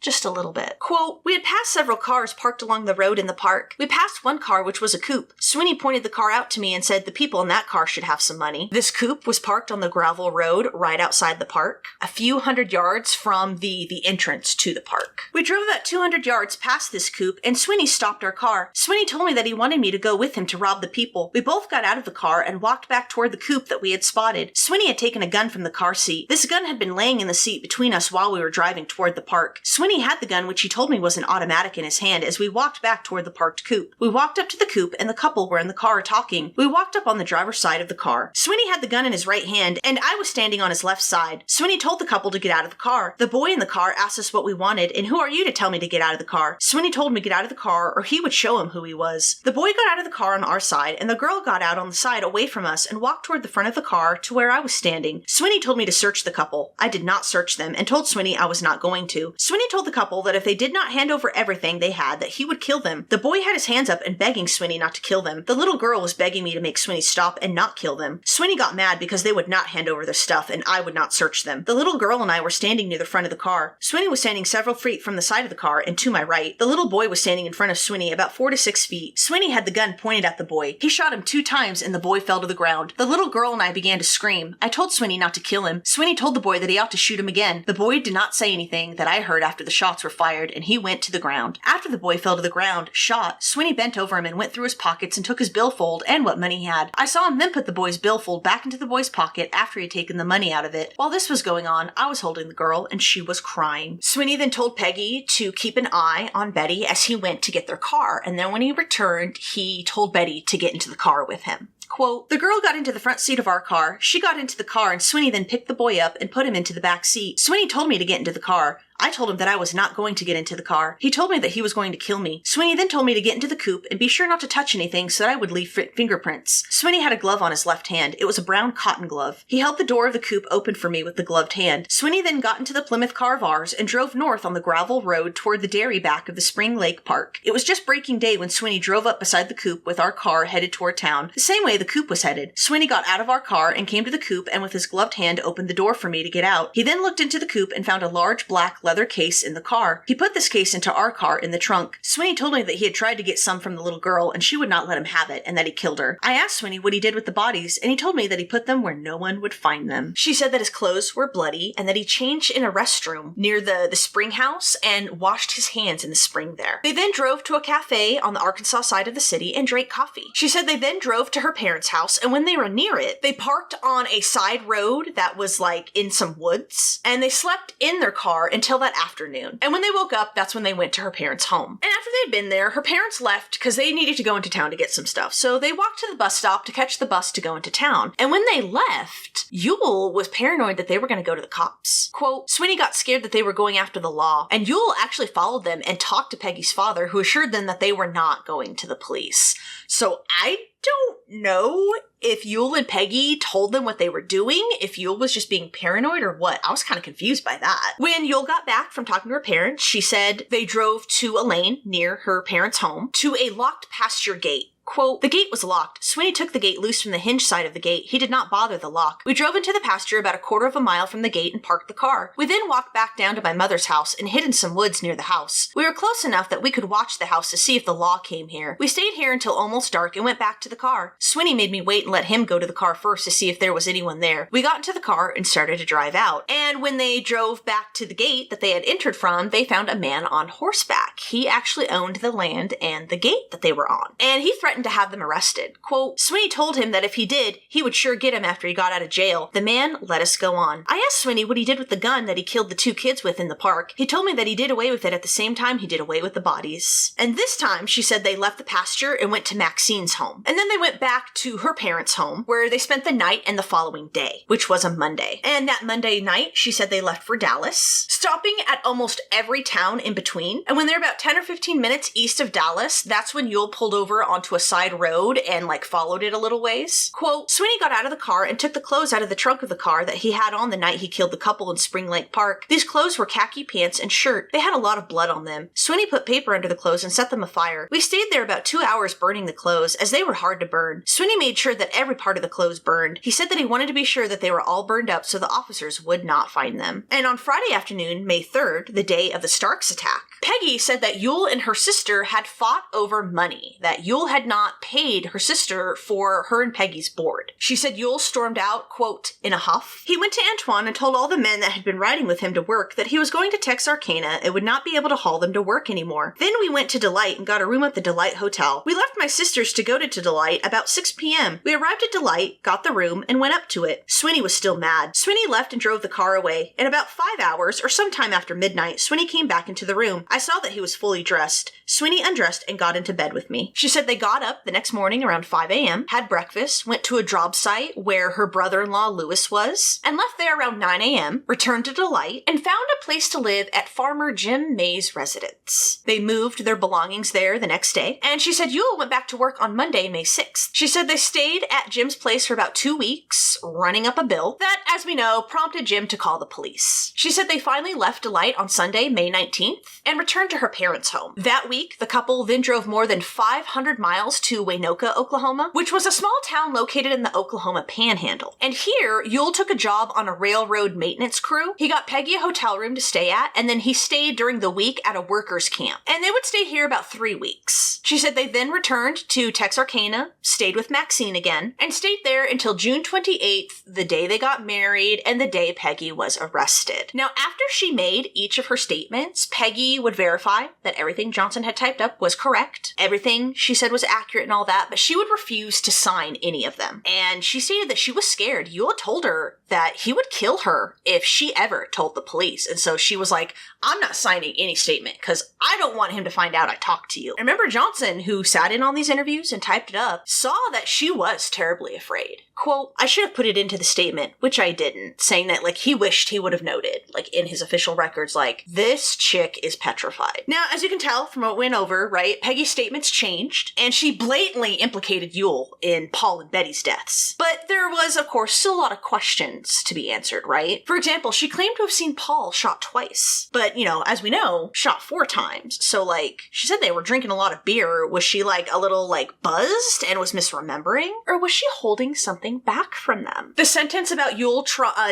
just a little bit. Quote, we had passed several cars parked along the road in the park. We passed one car, which was a coupe. Sweeney pointed the car out to me and said the people in that car should have some money. This coupe was parked on the gravel road right outside the park, a few hundred yards from the entrance to the park. We drove about 200 yards past this coupe, and Sweeney stopped our car. Sweeney told me that he wanted me to go with him to rob the people. We both got out of the car and walked back toward the coupe that we had spotted. Sweeney had taken a gun from the car seat. This gun had been laying in the seat between us while we were driving toward the park. Sweeney had the gun, which he told me was an automatic, in his hand as we walked back toward the parked coupe. We walked up to the coupe and the couple were in the car talking. We walked up on the driver's side of the car. Sweeney had the gun in his right hand and I was standing on his left side. Sweeney told the couple to get out of the car. The boy in the car asked us what we wanted and who are you to tell me to get out of the car? Sweeney told me to get out of the car or he would show him who he was. The boy got out of the car on our side and the girl got out on the side away from us and walked toward the front of the car to where I was standing. Sweeney told me to search the couple. I did not search them and told Sweeney I was not going to. Sweeney told told the couple that if they did not hand over everything they had, that he would kill them. The boy had his hands up and begging Sweeney not to kill them. The little girl was begging me to make Sweeney stop and not kill them. Sweeney got mad because they would not hand over their stuff and I would not search them. The little girl and I were standing near the front of the car. Sweeney was standing several feet from the side of the car and to my right. The little boy was standing in front of Sweeney about 4 to 6 feet. Sweeney had the gun pointed at the boy. He shot him 2 times and the boy fell to the ground. The little girl and I began to scream. I told Sweeney not to kill him. Sweeney told the boy that he ought to shoot him again. The boy did not say anything that I heard after the shots were fired and he went to the ground. After the boy fell to the ground, shot, Sweeney bent over him and went through his pockets and took his billfold and what money he had. I saw him then put the boy's billfold back into the boy's pocket after he had taken the money out of it. While this was going on, I was holding the girl and she was crying. Sweeney then told Peggy to keep an eye on Betty as he went to get their car, and then when he returned, he told Betty to get into the car with him. Quote, the girl got into the front seat of our car. She got into the car and Sweeney then picked the boy up and put him into the back seat. Sweeney told me to get into the car. I told him that I was not going to get into the car. He told me that he was going to kill me. Sweeney then told me to get into the coupe and be sure not to touch anything so that I would leave fingerprints. Sweeney had a glove on his left hand. It was a brown cotton glove. He held the door of the coupe open for me with the gloved hand. Sweeney then got into the Plymouth car of ours and drove north on the gravel road toward the dairy back of the Spring Lake Park. It was just breaking day when Sweeney drove up beside the coupe with our car headed toward town, the same way the coupe was headed. Sweeney got out of our car and came to the coupe and with his gloved hand opened the door for me to get out. He then looked into the coupe and found a large black leather case in the car. He put this case into our car in the trunk. Sweeney told me that he had tried to get some from the little girl and she would not let him have it and that he killed her. I asked Sweeney what he did with the bodies and he told me that he put them where no one would find them. She said that his clothes were bloody and that he changed in a restroom near the spring house and washed his hands in the spring there. They then drove to a cafe on the Arkansas side of the city and drank coffee. She said they then drove to her parents' house and when they were near it, they parked on a side road that was like in some woods and they slept in their car until that afternoon. And when they woke up, that's when they went to her parents' home. And after they'd been there, her parents left because they needed to go into town to get some stuff. So they walked to the bus stop to catch the bus to go into town. And when they left, Yule was paranoid that they were going to go to the cops. Quote, Sweeney got scared that they were going after the law. And Yule actually followed them and talked to Peggy's father, who assured them that they were not going to the police. So I don't know if Yule and Peggy told them what they were doing, if Yule was just being paranoid or what. I was kind of confused by that. When Yule got back from talking to her parents, she said they drove to a lane near her parents' home to a locked pasture gate. Quote, the gate was locked. Sweeney took the gate loose from the hinge side of the gate. He did not bother the lock. We drove into the pasture about 1/4 mile from the gate and parked the car. We then walked back down to my mother's house and hid in some woods near the house. We were close enough that we could watch the house to see if the law came here. We stayed here until almost dark and went back to the car. Sweeney made me wait and let him go to the car first to see if there was anyone there. We got into the car and started to drive out. And when they drove back to the gate that they had entered from, they found a man on horseback. He actually owned the land and the gate that they were on. And he threatened to have them arrested. Quote, Sweeney told him that if he did, he would sure get him after he got out of jail. The man let us go on. I asked Sweeney what he did with the gun that he killed the 2 kids with in the park. He told me that he did away with it at the same time he did away with the bodies. And this time, she said they left the pasture and went to Maxine's home. And then they went back to her parents' home, where they spent the night and the following day, which was a Monday. And that Monday night, she said they left for Dallas, stopping at almost every town in between. And when they're about 10 or 15 minutes east of Dallas, that's when Yule pulled over onto a side road and followed it a little ways. Quote, Sweeney got out of the car and took the clothes out of the trunk of the car that he had on the night he killed the couple in Spring Lake Park. These clothes were khaki pants and shirt. They had a lot of blood on them. Sweeney put paper under the clothes and set them afire. We stayed there about 2 hours burning the clothes as they were hard to burn. Sweeney made sure that every part of the clothes burned. He said that he wanted to be sure that they were all burned up so the officers would not find them. And on Friday afternoon, May 3rd, the day of the Starks attack, Peggy said that Yule and her sister had fought over money, that Yule had not paid her sister for her and Peggy's board. She said Yule stormed out, quote, in a huff. He went to Antoine and told all the men that had been riding with him to work that he was going to Texarkana and would not be able to haul them to work anymore. Then we went to Delight and got a room at the Delight Hotel. We left my sisters to go to Delight about 6 p.m. We arrived at Delight, got the room, and went up to it. Sweeney was still mad. Sweeney left and drove the car away. In about 5 hours, or sometime after midnight, Sweeney came back into the room. I saw that he was fully dressed. Sweeney undressed and got into bed with me. She said they got up the next morning around 5 a.m., had breakfast, went to a job site where her brother-in-law Lewis was, and left there around 9 a.m., returned to Delight, and found a place to live at Farmer Jim May's residence. They moved their belongings there the next day, and she said Yule went back to work on Monday, May 6th. She said they stayed at Jim's place for about 2 weeks, running up a bill that, as we know, prompted Jim to call the police. She said they finally left Delight on Sunday, May 19th, and returned to her parents' home. That week, the couple then drove more than 500 miles to Waynoka, Oklahoma, which was a small town located in the Oklahoma Panhandle. And here, Yule took a job on a railroad maintenance crew. He got Peggy a hotel room to stay at, and then he stayed during the week at a workers' camp. And they would stay here about 3 weeks. She said they then returned to Texarkana, stayed with Maxine again, and stayed there until June 28th, the day they got married and the day Peggy was arrested. Now, after she made each of her statements, Peggy would verify that everything Johnson had typed up was correct. Everything she said was accurate and all that, but she would refuse to sign any of them. And she stated that she was scared. Yule told her that he would kill her if she ever told the police. And so she was like, I'm not signing any statement because I don't want him to find out I talked to you. And remember, Johnson, who sat in on these interviews and typed it up, saw that she was terribly afraid. Quote, I should have put it into the statement, which I didn't, saying that, like, he wished he would have noted, like, in his official records, like, this chick is petrified. Now, as you can tell from what went over, right, Peggy's statements changed, and she blatantly implicated Yule in Paul and Betty's deaths. But there was, of course, still a lot of questions to be answered, right? For example, she claimed to have seen Paul shot twice, but, you know, as we know, shot 4 times. So, like, she said they were drinking a lot of beer. Was she, like, a little, like, buzzed and was misremembering? Or was she holding something back from them? The sentence about Yule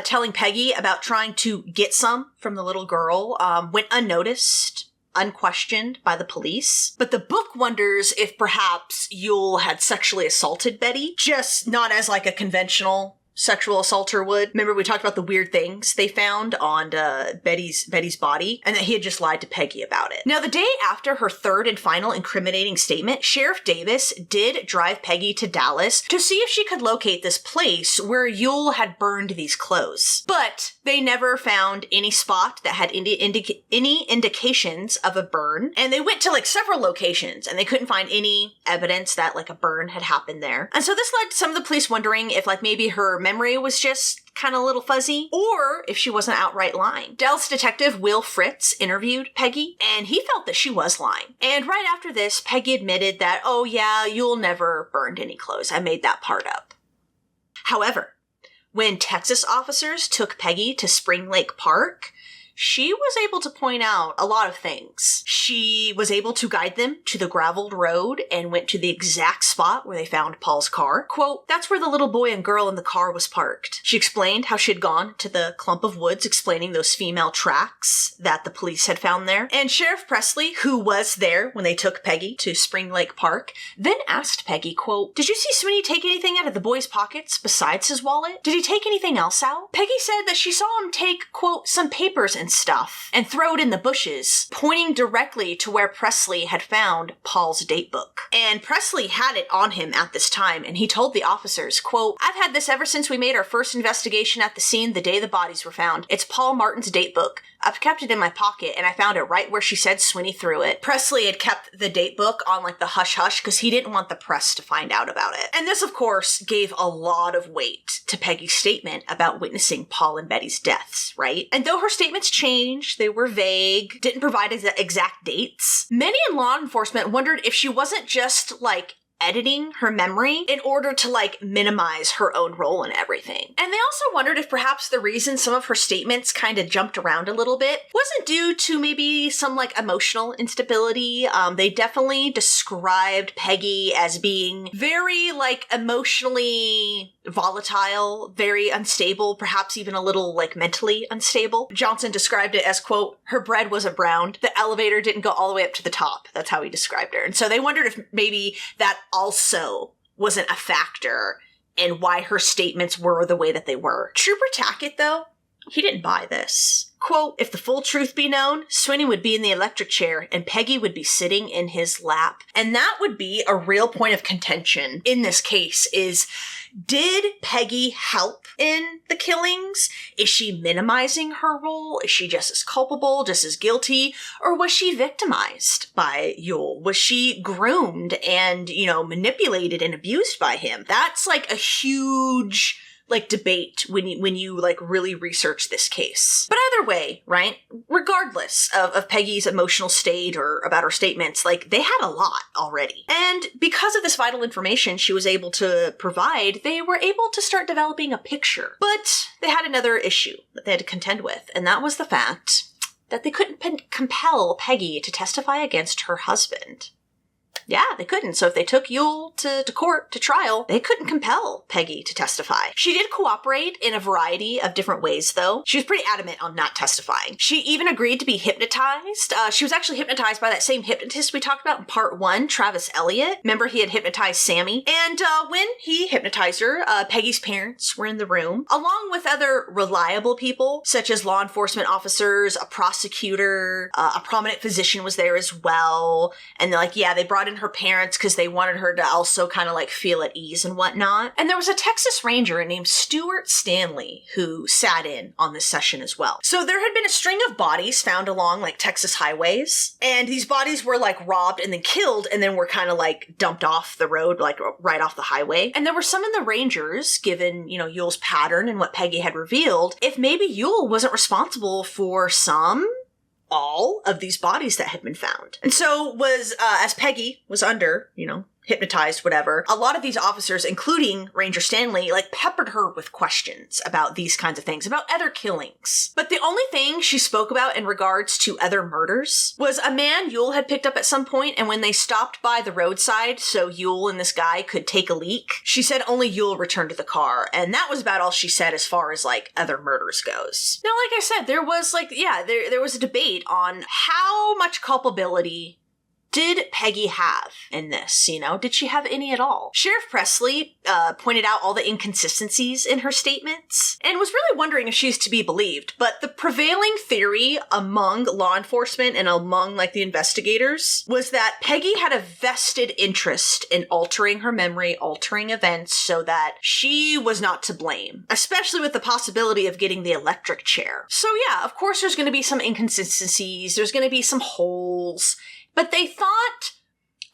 telling Peggy about trying to get some from the little girl went unnoticed, unquestioned by the police. But the book wonders if perhaps Yule had sexually assaulted Betty, just not as like a conventional sexual assaulter would. Remember, we talked about the weird things they found on Betty's body, and that he had just lied to Peggy about it. Now, the day after her third and final incriminating statement, Sheriff Davis did drive Peggy to Dallas to see if she could locate this place where Yule had burned these clothes. But they never found any spot that had any indications of a burn, and they went to like several locations, and they couldn't find any evidence that like a burn had happened there. And so this led to some of the police wondering if like maybe her memory was just kind of a little fuzzy, or if she wasn't outright lying. Dallas detective Will Fritz interviewed Peggy, and he felt that she was lying. And right after this, Peggy admitted that, oh yeah, Yule never burned any clothes. I made that part up. However, when Texas officers took Peggy to Spring Lake Park, she was able to point out a lot of things. She was able to guide them to the graveled road and went to the exact spot where they found Paul's car. Quote, that's where the little boy and girl in the car was parked. She explained how she had gone to the clump of woods explaining those female tracks that the police had found there. And Sheriff Presley, who was there when they took Peggy to Spring Lake Park, then asked Peggy, quote, did you see Sweeney take anything out of the boy's pockets besides his wallet? Did he take anything else out? Peggy said that she saw him take, quote, some papers and stuff and throw it in the bushes, pointing directly to where Presley had found Paul's date book. And Presley had it on him at this time, and he told the officers, quote, I've had this ever since we made our first investigation at the scene the day the bodies were found. It's Paul Martin's date book. I've kept it in my pocket, and I found it right where she said Sweeney threw it. Presley had kept the date book on like the hush-hush because he didn't want the press to find out about it. And this, of course, gave a lot of weight to Peggy's statement about witnessing Paul and Betty's deaths, right? And though her statements changed, they were vague, didn't provide exact dates, many in law enforcement wondered if she wasn't just like editing her memory in order to like minimize her own role in everything. And they also wondered if perhaps the reason some of her statements kind of jumped around a little bit wasn't due to maybe some like emotional instability. They definitely described Peggy as being very like emotionally volatile, very unstable, perhaps even a little like mentally unstable. Johnson described it as, quote, her bread wasn't browned. The elevator didn't go all the way up to the top. That's how he described her. And so they wondered if maybe that also wasn't a factor in why her statements were the way that they were. Trooper Tackett, though, he didn't buy this. quote, if the full truth be known, Sweeney would be in the electric chair and Peggy would be sitting in his lap. And that would be a real point of contention in this case is, did Peggy help in the killings? Is she minimizing her role? Is she just as culpable, just as guilty? Or was she victimized by Yule? Was she groomed and, manipulated and abused by him? That's like a huge debate when you really research this case. But either way, right? Regardless of Peggy's emotional state or about her statements, they had a lot already. And because of this vital information she was able to provide, they were able to start developing a picture. But they had another issue that they had to contend with, and that was the fact that they couldn't compel Peggy to testify against her husband. Yeah, they couldn't. So if they took Yule to court, to trial, they couldn't compel Peggy to testify. She did cooperate in a variety of different ways, though. She was pretty adamant on not testifying. She even agreed to be hypnotized. She was actually hypnotized by that same hypnotist we talked about in part 1, Travis Elliott. Remember, he had hypnotized Sammy. And when he hypnotized her, Peggy's parents were in the room, along with other reliable people, such as law enforcement officers, a prosecutor, a prominent physician was there as well. And they brought in her parents because they wanted her to also kind of feel at ease and whatnot. And there was a Texas Ranger named Stuart Stanley who sat in on this session as well. So there had been a string of bodies found along Texas highways, and these bodies were robbed and then killed and then were kind of dumped off the road, right off the highway. And there were some in the Rangers, given, Yule's pattern and what Peggy had revealed, if maybe Yule wasn't responsible for all of these bodies that had been found. And so as Peggy was under, hypnotized, whatever, a lot of these officers, including Ranger Stanley, peppered her with questions about these kinds of things, about other killings. But the only thing she spoke about in regards to other murders was a man Yule had picked up at some point, and when they stopped by the roadside so Yule and this guy could take a leak, she said only Yule returned to the car, and that was about all she said as far as other murders goes. Now, like I said, there was there was a debate on how much culpability did Peggy have in this? Did she have any at all? Sheriff Presley pointed out all the inconsistencies in her statements and was really wondering if she's to be believed. But the prevailing theory among law enforcement and among the investigators was that Peggy had a vested interest in altering her memory, altering events so that she was not to blame, especially with the possibility of getting the electric chair. So yeah, of course there's going to be some inconsistencies. There's going to be some holes. But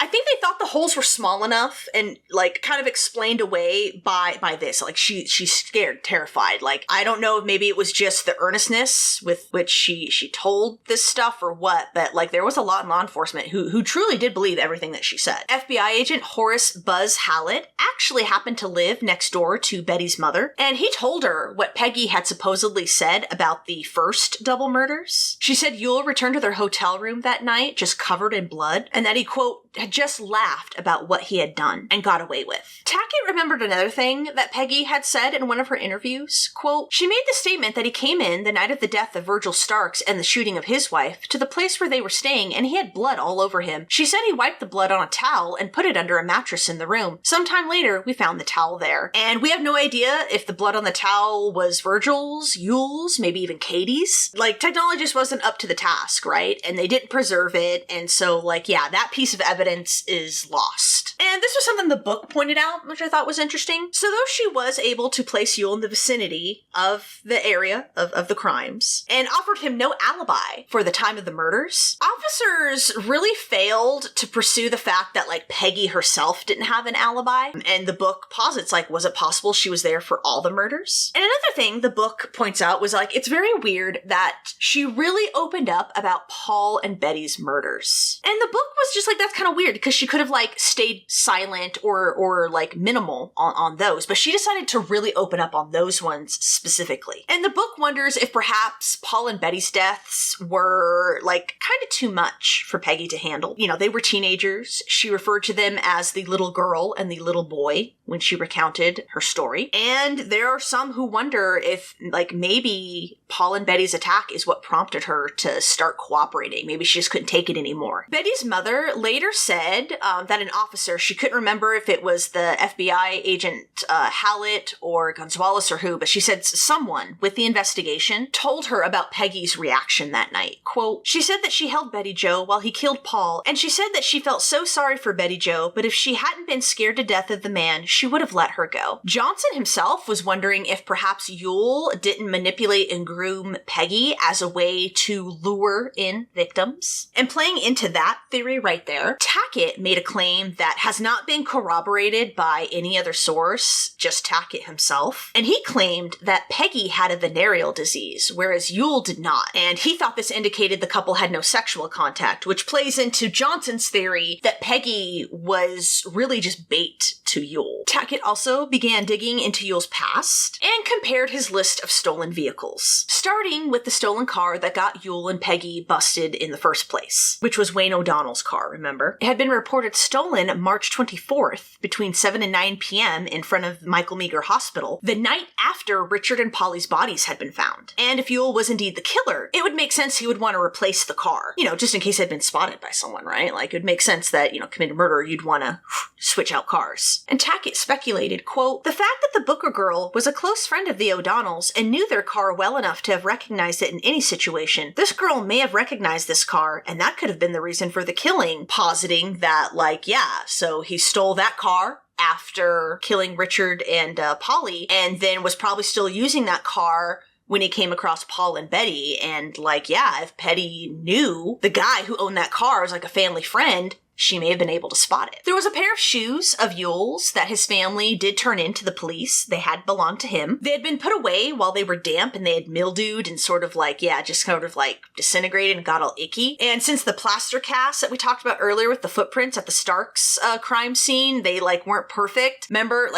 I think they thought the holes were small enough and kind of explained away by this. She's scared, terrified. I don't know if maybe it was just the earnestness with which she told this stuff or what, but there was a lot in law enforcement who truly did believe everything that she said. FBI agent Horace Buzz Hallett actually happened to live next door to Betty's mother, and he told her what Peggy had supposedly said about the first double murders. She said Yule returned to their hotel room that night just covered in blood, and that he, quote, had just laughed about what he had done and got away with. Tackett remembered another thing that Peggy had said in one of her interviews. Quote, she made the statement that he came in the night of the death of Virgil Starks and the shooting of his wife to the place where they were staying, and he had blood all over him. She said he wiped the blood on a towel and put it under a mattress in the room. Sometime later, we found the towel there. And we have no idea if the blood on the towel was Virgil's, Yule's, maybe even Katie's. Technology just wasn't up to the task, right? And they didn't preserve it, and so, that piece of evidence is lost. And this was something the book pointed out, which I thought was interesting. So though she was able to place Yule in the vicinity of the area of the crimes and offered him no alibi for the time of the murders, officers really failed to pursue the fact that Peggy herself didn't have an alibi. And the book posits was it possible she was there for all the murders? And another thing the book points out was it's very weird that she really opened up about Paul and Betty's murders. And the book was just that's kind of weird because she could have stayed silent or minimal on those, but she decided to really open up on those ones specifically. And the book wonders if perhaps Paul and Betty's deaths were kind of too much for Peggy to handle. They were teenagers. She referred to them as the little girl and the little boy when she recounted her story. And there are some who wonder if maybe Paul and Betty's attack is what prompted her to start cooperating. Maybe she just couldn't take it anymore. Betty's mother later said that an officer, she couldn't remember if it was the FBI agent Hallett or Gonzalez or who, but she said someone with the investigation told her about Peggy's reaction that night. Quote, she said that she held Betty Jo while he killed Paul, and she said that she felt so sorry for Betty Jo, but if she hadn't been scared to death of the man, she would have let her go. Johnson himself was wondering if perhaps Yule didn't manipulate and groom Peggy as a way to lure in victims. And playing into that theory right there, Tackett made a claim that has not been corroborated by any other source, just Tackett himself. And he claimed that Peggy had a venereal disease, whereas Yule did not. And he thought this indicated the couple had no sexual contact, which plays into Johnson's theory that Peggy was really just bait to Yule. Tackett also began digging into Yule's past and compared his list of stolen vehicles, starting with the stolen car that got Yule and Peggy busted in the first place, which was Wayne O'Donnell's car, remember? It had been reported stolen March 24th between 7 and 9 p.m. in front of Michael Meagher Hospital, the night after Richard and Polly's bodies had been found. And if Yule was indeed the killer, it would make sense he would want to replace the car, just in case it had been spotted by someone, right? Like, it would make sense that, committed murder, you'd want to switch out cars. And Tackett speculated, quote, the fact that the Booker girl was a close friend of the O'Donnells and knew their car well enough to have recognized it in any situation, this girl may have recognized this car, and that could have been the reason for the killing, positing that, so he stole that car after killing Richard and Polly, and then was probably still using that car when he came across Paul and Betty, and if Betty knew the guy who owned that car was like a family friend, she may have been able to spot it. There was a pair of shoes of Yule's that his family did turn in to the police. They had belonged to him. They had been put away while they were damp and they had mildewed and disintegrated and got all icky. And since the plaster cast that we talked about earlier with the footprints at the Starks crime scene, they weren't perfect. Remember?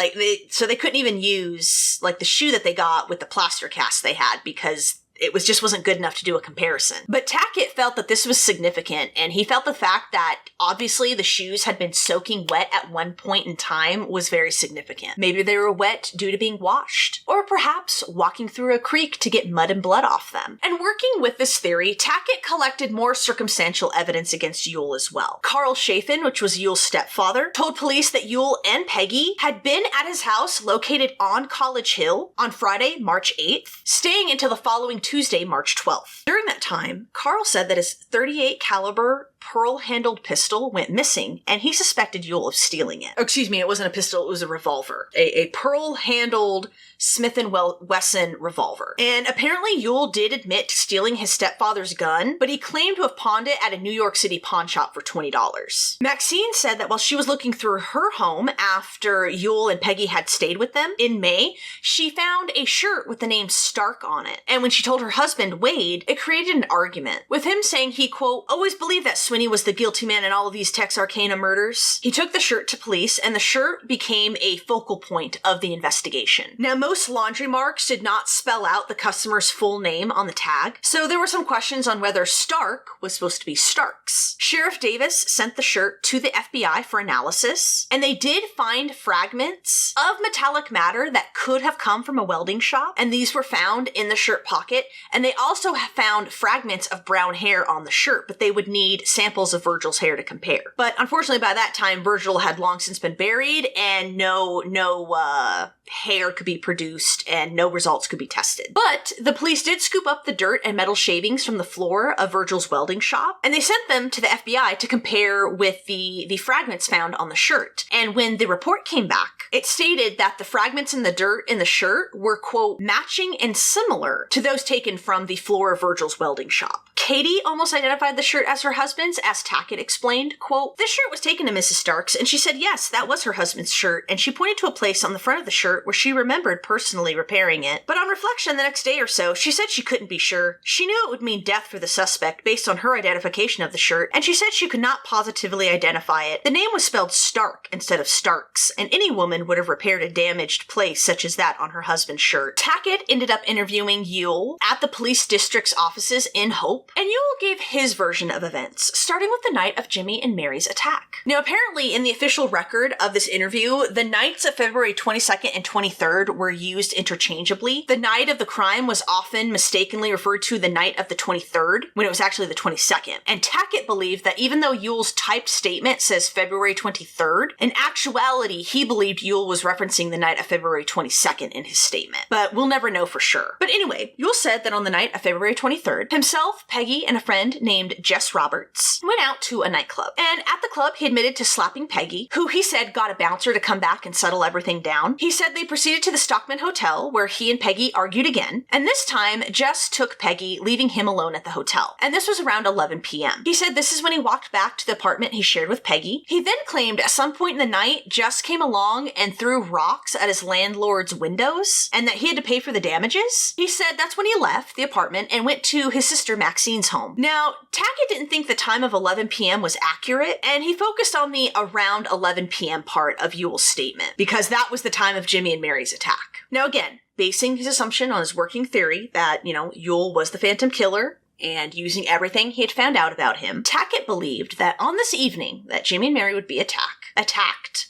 So they couldn't even use the shoe that they got with the plaster cast they had because it wasn't good enough to do a comparison. But Tackett felt that this was significant, and he felt the fact that obviously the shoes had been soaking wet at one point in time was very significant. Maybe they were wet due to being washed, or perhaps walking through a creek to get mud and blood off them. And working with this theory, Tackett collected more circumstantial evidence against Yule as well. Carl Chafin, which was Yule's stepfather, told police that Yule and Peggy had been at his house located on College Hill on Friday, March 8th, staying until the following Tuesday, March 12th. During that time, Carl said that his .38 caliber pearl-handled pistol went missing, and he suspected Yule of stealing it. Oh, excuse me, it wasn't a pistol, it was a revolver. A pearl-handled Smith & Wesson revolver. And apparently Yule did admit to stealing his stepfather's gun, but he claimed to have pawned it at a New York City pawn shop for $20. Maxine said that while she was looking through her home after Yule and Peggy had stayed with them in May, she found a shirt with the name Stark on it. And when she told her husband, Wade, it created an argument, with him saying he, quote, always believed that Swinney was the guilty man in all of these Texarkana murders. He took the shirt to police, and the shirt became a focal point of the investigation. Now, most laundry marks did not spell out the customer's full name on the tag, so there were some questions on whether Stark was supposed to be Starks. Sheriff Davis sent the shirt to the FBI for analysis, and they did find fragments of metallic matter that could have come from a welding shop, and these were found in the shirt pocket, and they also found fragments of brown hair on the shirt, but they would need samples of Virgil's hair to compare. But unfortunately, by that time, Virgil had long since been buried, and no hair could be produced, and no results could be tested. But the police did scoop up the dirt and metal shavings from the floor of Virgil's welding shop, and they sent them to the FBI to compare with the fragments found on the shirt. And when the report came back, it stated that the fragments in the dirt in the shirt were, quote, matching and similar to those taken from the floor of Virgil's welding shop. Katie almost identified the shirt as her husband's, as Tackett explained, quote, this shirt was taken to Mrs. Starks, and she said yes, that was her husband's shirt, and she pointed to a place on the front of the shirt where she remembered personally repairing it. But on reflection the next day or so, she said she couldn't be sure. She knew it would mean death for the suspect based on her identification of the shirt, and she said she could not positively identify it. The name was spelled Stark instead of Starks, and any woman would have repaired a damaged place such as that on her husband's shirt. Tackett ended up interviewing Yule at the police district's offices in Hope, and Ewell gave his version of events, starting with the night of Jimmy and Mary's attack. Now, apparently, in the official record of this interview, the nights of February 22nd and 23rd were used interchangeably. The night of the crime was often mistakenly referred to the night of the 23rd, when it was actually the 22nd. And Tackett believed that even though Ewell's typed statement says February 23rd, in actuality, he believed Ewell was referencing the night of February 22nd in his statement. But we'll never know for sure. But anyway, Ewell said that on the night of February 23rd, himself, Peggy, and a friend named Jess Roberts went out to a nightclub. And at the club, he admitted to slapping Peggy, who he said got a bouncer to come back and settle everything down. He said they proceeded to the Stockman Hotel, where he and Peggy argued again. And this time, Jess took Peggy, leaving him alone at the hotel. And this was around 11 p.m. He said this is when he walked back to the apartment he shared with Peggy. He then claimed at some point in the night, Jess came along and threw rocks at his landlord's windows, and that he had to pay for the damages. He said that's when he left the apartment and went to his sister Maxine's home. Now, Tackett didn't think the time of 11 p.m. was accurate, and he focused on the around 11 p.m. part of Ewell's statement, because that was the time of Jimmy and Mary's attack. Now again, basing his assumption on his working theory that, Ewell was the Phantom Killer, and using everything he had found out about him, Tackett believed that on this evening that Jimmy and Mary would be attacked,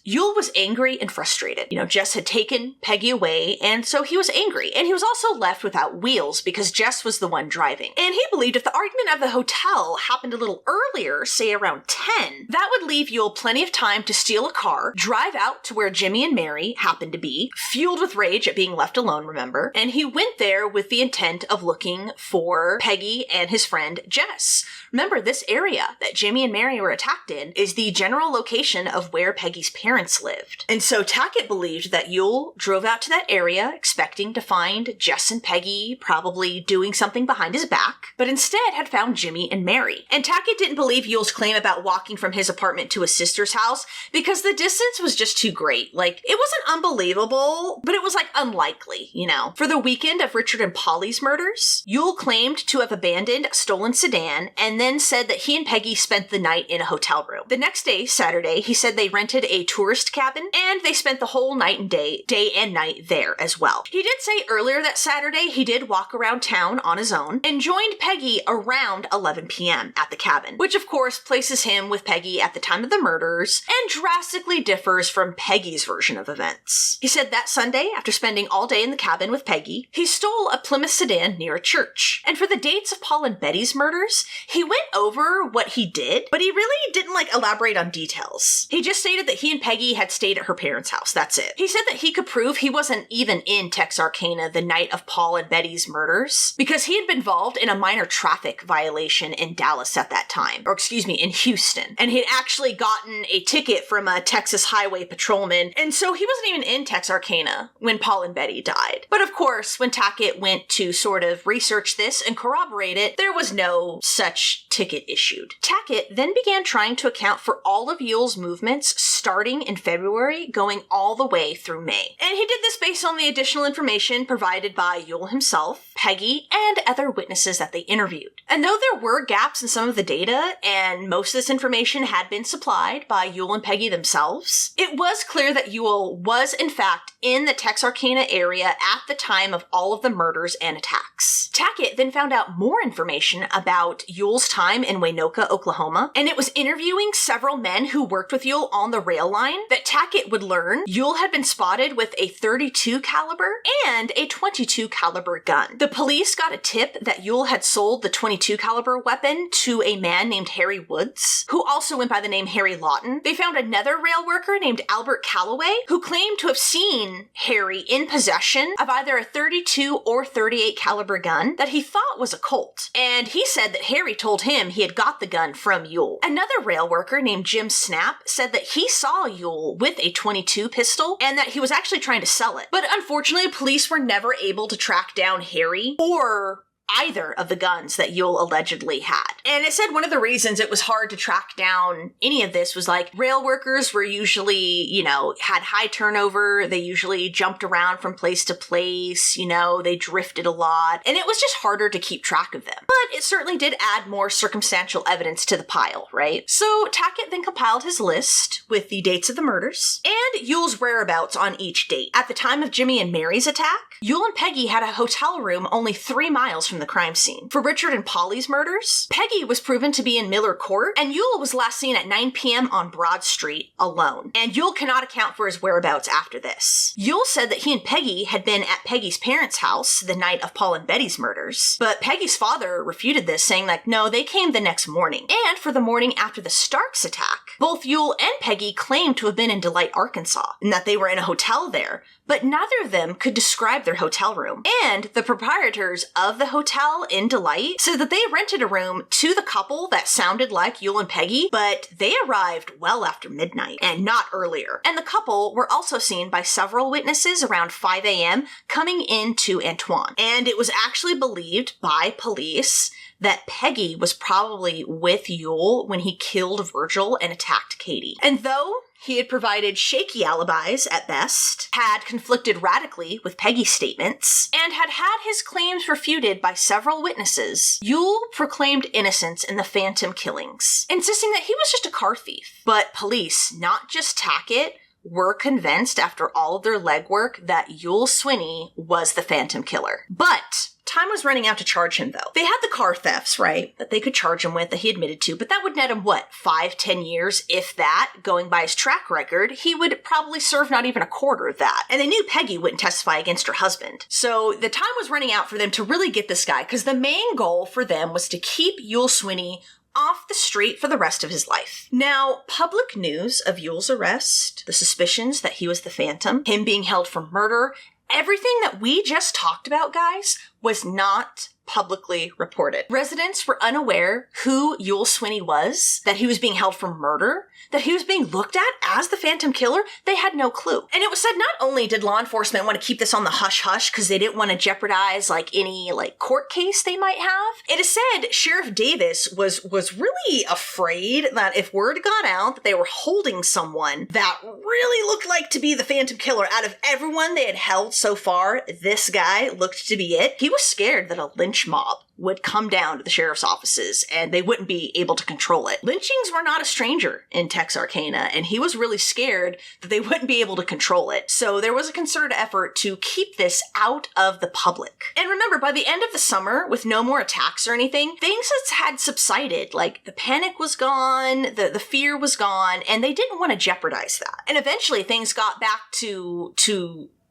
Ewell was angry and frustrated. Jess had taken Peggy away, and so he was angry. And he was also left without wheels because Jess was the one driving. And he believed if the argument at the hotel happened a little earlier, say around 10, that would leave Ewell plenty of time to steal a car, drive out to where Jimmy and Mary happened to be, fueled with rage at being left alone, remember? And he went there with the intent of looking for Peggy and his friend Jess. Remember, this area that Jimmy and Mary were attacked in is the general location of where Peggy's parents lived. And so Tackett believed that Ewell drove out to that area expecting to find Jess and Peggy probably doing something behind his back, but instead had found Jimmy and Mary. And Tackett didn't believe Ewell's claim about walking from his apartment to his sister's house because the distance was just too great. It wasn't unbelievable, but it was unlikely, For the weekend of Richard and Polly's murders, Ewell claimed to have abandoned a stolen sedan and then said that he and Peggy spent the night in a hotel room. The next day, Saturday, he said they rented a tourist cabin and they spent the whole night and day and night there as well. He did say earlier that Saturday he did walk around town on his own and joined Peggy around 11 p.m. at the cabin, which of course places him with Peggy at the time of the murders and drastically differs from Peggy's version of events. He said that Sunday, after spending all day in the cabin with Peggy, he stole a Plymouth sedan near a church. And for the dates of Paul and Betty's murders, he went over what he did, but he really didn't elaborate on details. He just stated that he and Peggy had stayed at her parents' house. That's it. He said that he could prove he wasn't even in Texarkana the night of Paul and Betty's murders because he had been involved in a minor traffic violation in Dallas at that time, in Houston. And he had actually gotten a ticket from a Texas highway patrolman, and so he wasn't even in Texarkana when Paul and Betty died. But of course, when Tackett went to sort of research this and corroborate it, there was no such ticket issued. Tackett then began trying to account for all of Ewell's movements starting in February, going all the way through May. And he did this based on the additional information provided by Ewell himself, Peggy, and other witnesses that they interviewed. And though there were gaps in some of the data, and most of this information had been supplied by Ewell and Peggy themselves, it was clear that Ewell was in fact in the Texarkana area at the time of all of the murders and attacks. Tackett then found out more information about Ewell's time in Waynoka, Oklahoma, and it was interviewing several men who worked with Ewell on the rail line that Tackett would learn Ewell had been spotted with a .32 caliber and a .22 caliber gun. The police got a tip that Ewell had sold the .22 caliber weapon to a man named Harry Woods, who also went by the name Harry Lawton. They found another rail worker named Albert Calloway, who claimed to have seen Harry in possession of either a .32 or .38 caliber gun that he thought was a Colt. And he said that Harry told him he had got the gun from Ewell. Another rail worker named Jim Snap said that he saw Ewell with a .22 pistol and that he was actually trying to sell it. But unfortunately, police were never able to track down Harry or either of the guns that Yule allegedly had. And it said one of the reasons it was hard to track down any of this was like rail workers were usually, had high turnover. They usually jumped around from place to place, they drifted a lot, and it was just harder to keep track of them. But it certainly did add more circumstantial evidence to the pile, right? So Tackett then compiled his list with the dates of the murders and Yule's whereabouts on each date. At the time of Jimmy and Mary's attack, Yule and Peggy had a hotel room only 3 miles from the crime scene. For Richard and Polly's murders, Peggy was proven to be in Miller Court, and Yule was last seen at 9 p.m. on Broad Street alone. And Yule cannot account for his whereabouts after this. Yule said that he and Peggy had been at Peggy's parents' house the night of Paul and Betty's murders, but Peggy's father refuted this, saying no, they came the next morning. And for the morning after the Starks attack, both Yule and Peggy claimed to have been in Delight, Arkansas, and that they were in a hotel there, but neither of them could describe their hotel room. And the proprietors of the hotel in Delight said that they rented a room to the couple that sounded like Yule and Peggy, but they arrived well after midnight and not earlier. And the couple were also seen by several witnesses around 5 a.m. coming into Antoine. And it was actually believed by police that Peggy was probably with Yule when he killed Virgil and attacked Katie. And though he had provided shaky alibis at best, had conflicted radically with Peggy's statements, and had had his claims refuted by several witnesses, Yule proclaimed innocence in the Phantom killings, insisting that he was just a car thief. But police, not just Tackett, were convinced after all of their legwork that Yule Swinney was the Phantom killer. But time was running out to charge him, though. They had the car thefts, right, that they could charge him with, that he admitted to, but that would net him, 5-10 years, if that? Going by his track record, he would probably serve not even a quarter of that. And they knew Peggy wouldn't testify against her husband. So the time was running out for them to really get this guy, because the main goal for them was to keep Yule Swinney off the street for the rest of his life. Now, public news of Yule's arrest, the suspicions that he was the Phantom, him being held for murder, everything that we just talked about, guys, was not publicly reported. Residents were unaware who Yule Swinney was, that he was being held for murder, that he was being looked at as the Phantom Killer. They had no clue. And it was said not only did law enforcement want to keep this on the hush-hush because they didn't want to jeopardize any court case they might have. It is said Sheriff Davis was really afraid that if word got out that they were holding someone that really looked like to be the Phantom Killer, out of everyone they had held so far, this guy looked to be it. He was scared that a lynch mob would come down to the sheriff's offices and they wouldn't be able to control it. Lynchings were not a stranger in Texarkana, and he was really scared that they wouldn't be able to control it. So there was a concerted effort to keep this out of the public. And remember, by the end of the summer, with no more attacks or anything, things had subsided. The panic was gone, the fear was gone, and they didn't want to jeopardize that. And eventually things got back to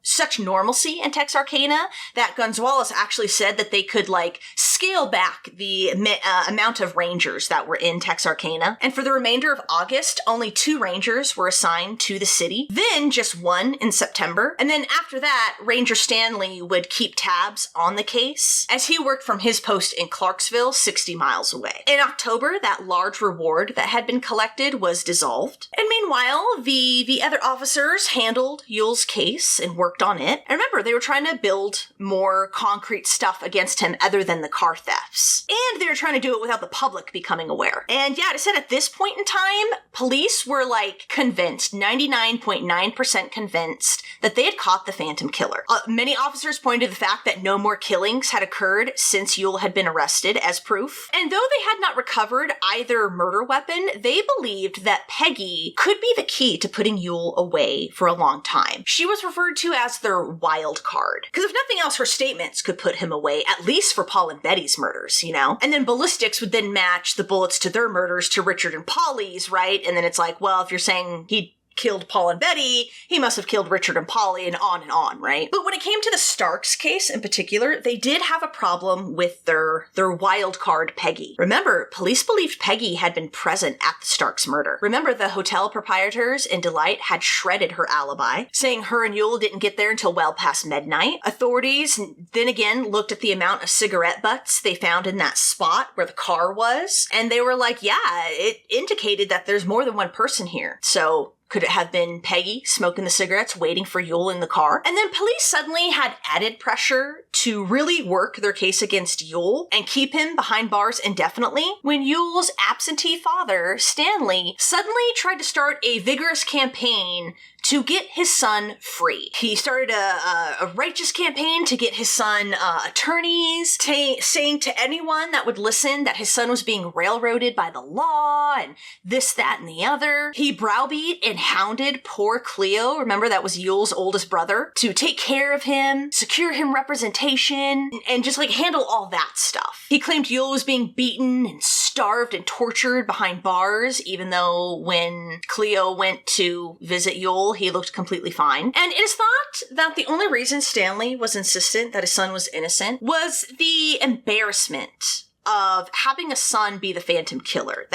such normalcy in Texarkana that Gonzalez actually said that they could scale back the amount of rangers that were in Texarkana. And for the remainder of August, only 2 rangers were assigned to the city, then just 1 in September. And then after that, Ranger Stanley would keep tabs on the case as he worked from his post in Clarksville, 60 miles away. In October, that large reward that had been collected was dissolved. And meanwhile, the other officers handled Yule's case and worked on it. And remember, they were trying to build more concrete stuff against him other than the car thefts. And they were trying to do it without the public becoming aware. And yeah, I said at this point in time, police were convinced, 99.9% convinced that they had caught the Phantom Killer. Many officers pointed to the fact that no more killings had occurred since Yule had been arrested as proof. And though they had not recovered either murder weapon, they believed that Peggy could be the key to putting Yule away for a long time. She was referred to as their wild card. Because if nothing else, her statements could put him away, at least for Paul and Betty's murders, And then ballistics would then match the bullets to their murders to Richard and Polly's, right? And then it's if you're saying he killed Paul and Betty, he must have killed Richard and Polly, and on, right? But when it came to the Starks case in particular, they did have a problem with their wild card Peggy. Remember, police believed Peggy had been present at the Starks murder. Remember, the hotel proprietors in Delight had shredded her alibi, saying her and Yule didn't get there until well past midnight. Authorities then again looked at the amount of cigarette butts they found in that spot where the car was, and they were yeah, it indicated that there's more than one person here. So Could it have been Peggy smoking the cigarettes, waiting for Yule in the car? And then police suddenly had added pressure to really work their case against Yule and keep him behind bars indefinitely when Yule's absentee father, Stanley, suddenly tried to start a vigorous campaign to get his son free. He started a righteous campaign to get his son attorneys, saying to anyone that would listen that his son was being railroaded by the law and this, that, and the other. He browbeat and hounded poor Cleo, remember that was Yule's oldest brother, to take care of him, secure him representation, and just handle all that stuff. He claimed Yule was being beaten and starved and tortured behind bars, even though when Cleo went to visit Yule, he looked completely fine. And it is thought that the only reason Stanley was insistent that his son was innocent was the embarrassment of having a son be the Phantom Killer.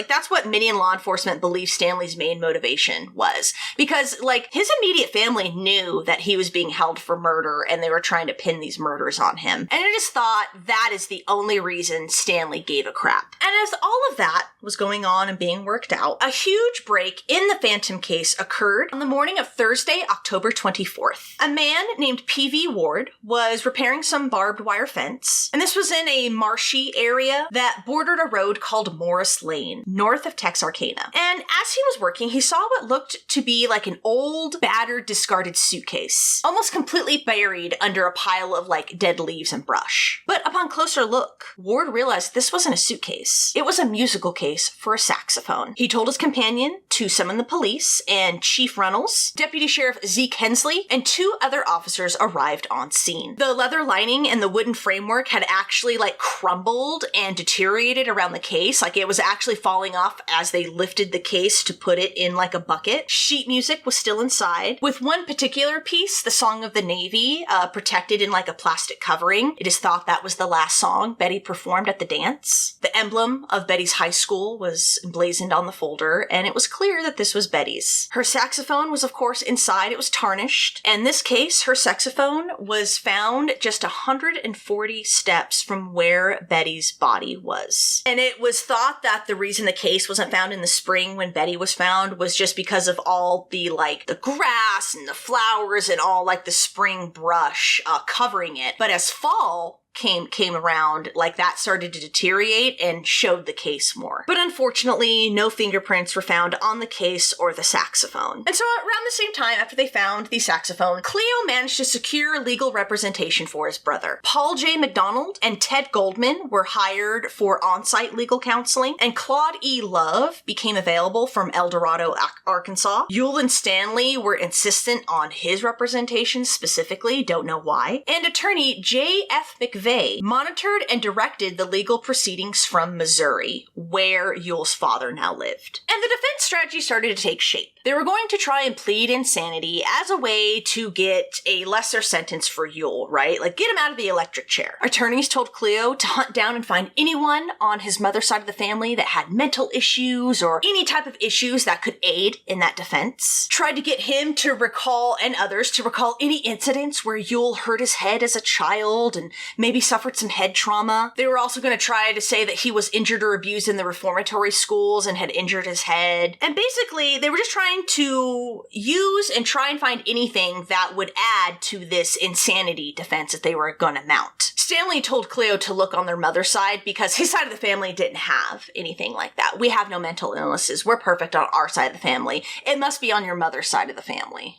That's what many in law enforcement believe Stanley's main motivation was. Because, his immediate family knew that he was being held for murder and they were trying to pin these murders on him. And it is thought that is the only reason Stanley gave a crap. And as all of that was going on and being worked out, a huge break in the Phantom case occurred on the morning of Thursday, October 24th. A man named P.V. Ward was repairing some barbed wire fence, and this was in a marshy area that bordered a road called Morris Lane, north of Texarkana. And as he was working, he saw what looked to be an old, battered, discarded suitcase, almost completely buried under a pile of dead leaves and brush. But upon closer look, Ward realized this wasn't a suitcase. It was a musical case for a saxophone. He told his companion to summon the police, and Chief Reynolds, Deputy Sheriff Zeke Hensley, and 2 other officers arrived on scene. The leather lining and the wooden framework had actually crumbled and deteriorated around the case. It was actually falling off as they lifted the case to put it in a bucket. Sheet music was still inside, with one particular piece, the Song of the Navy, protected in a plastic covering. It is thought that was the last song Betty performed at the dance. The emblem of Betty's high school was emblazoned on the folder, and it was clear that this was Betty's. Her saxophone was, of course, inside. It was tarnished. In this case, her saxophone was found just 140 steps from where Betty's body was. And it was thought that the reason the case wasn't found in the spring when Betty was found was just because of all the the grass and the flowers and all the spring brush covering it. But as fall came around, that started to deteriorate and showed the case more. But unfortunately, no fingerprints were found on the case or the saxophone. And so around the same time after they found the saxophone, Cleo managed to secure legal representation for his brother. Paul J. McDonald and Ted Goldman were hired for on-site legal counseling, and Claude E. Love became available from El Dorado, Arkansas. Yule and Stanley were insistent on his representation specifically, don't know why. And attorney J. F. McVeigh monitored and directed the legal proceedings from Missouri, where Yule's father now lived. And the defense strategy started to take shape. They were going to try and plead insanity as a way to get a lesser sentence for Yule, right? Get him out of the electric chair. Attorneys told Cleo to hunt down and find anyone on his mother's side of the family that had mental issues or any type of issues that could aid in that defense. Tried to get him to recall, and others to recall, any incidents where Yule hurt his head as a child and maybe suffered some head trauma. They were also going to try to say that he was injured or abused in the reformatory schools and had injured his head. And basically, they were just trying to use and try and find anything that would add to this insanity defense that they were going to mount. Stanley told Cleo to look on their mother's side because his side of the family didn't have anything like that. We have no mental illnesses. We're perfect on our side of the family. It must be on your mother's side of the family.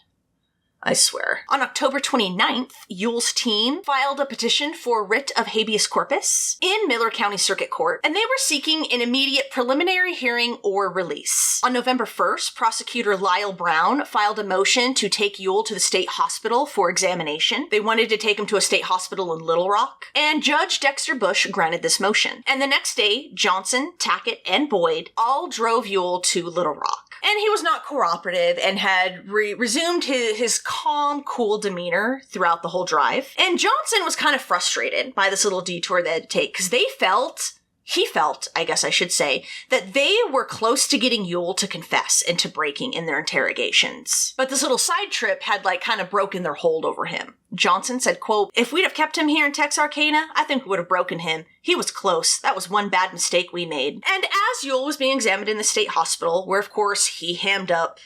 I swear. On October 29th, Yule's team filed a petition for writ of habeas corpus in Miller County Circuit Court, and they were seeking an immediate preliminary hearing or release. On November 1st, prosecutor Lyle Brown filed a motion to take Yule to the state hospital for examination. They wanted to take him to a state hospital in Little Rock, and Judge Dexter Bush granted this motion. And the next day, Johnson, Tackett, and Boyd all drove Yule to Little Rock. And he was not cooperative and had resumed his calm, cool demeanor throughout the whole drive. And Johnson was kind of frustrated by this little detour they had to take because he felt, I guess I should say, that they were close to getting Yule to confess and to breaking in their interrogations. But this little side trip had kind of broken their hold over him. Johnson said, quote, "If we'd have kept him here in Texarkana, I think we would have broken him. He was close. That was one bad mistake we made." And as Yule was being examined in the state hospital, where of course he hammed up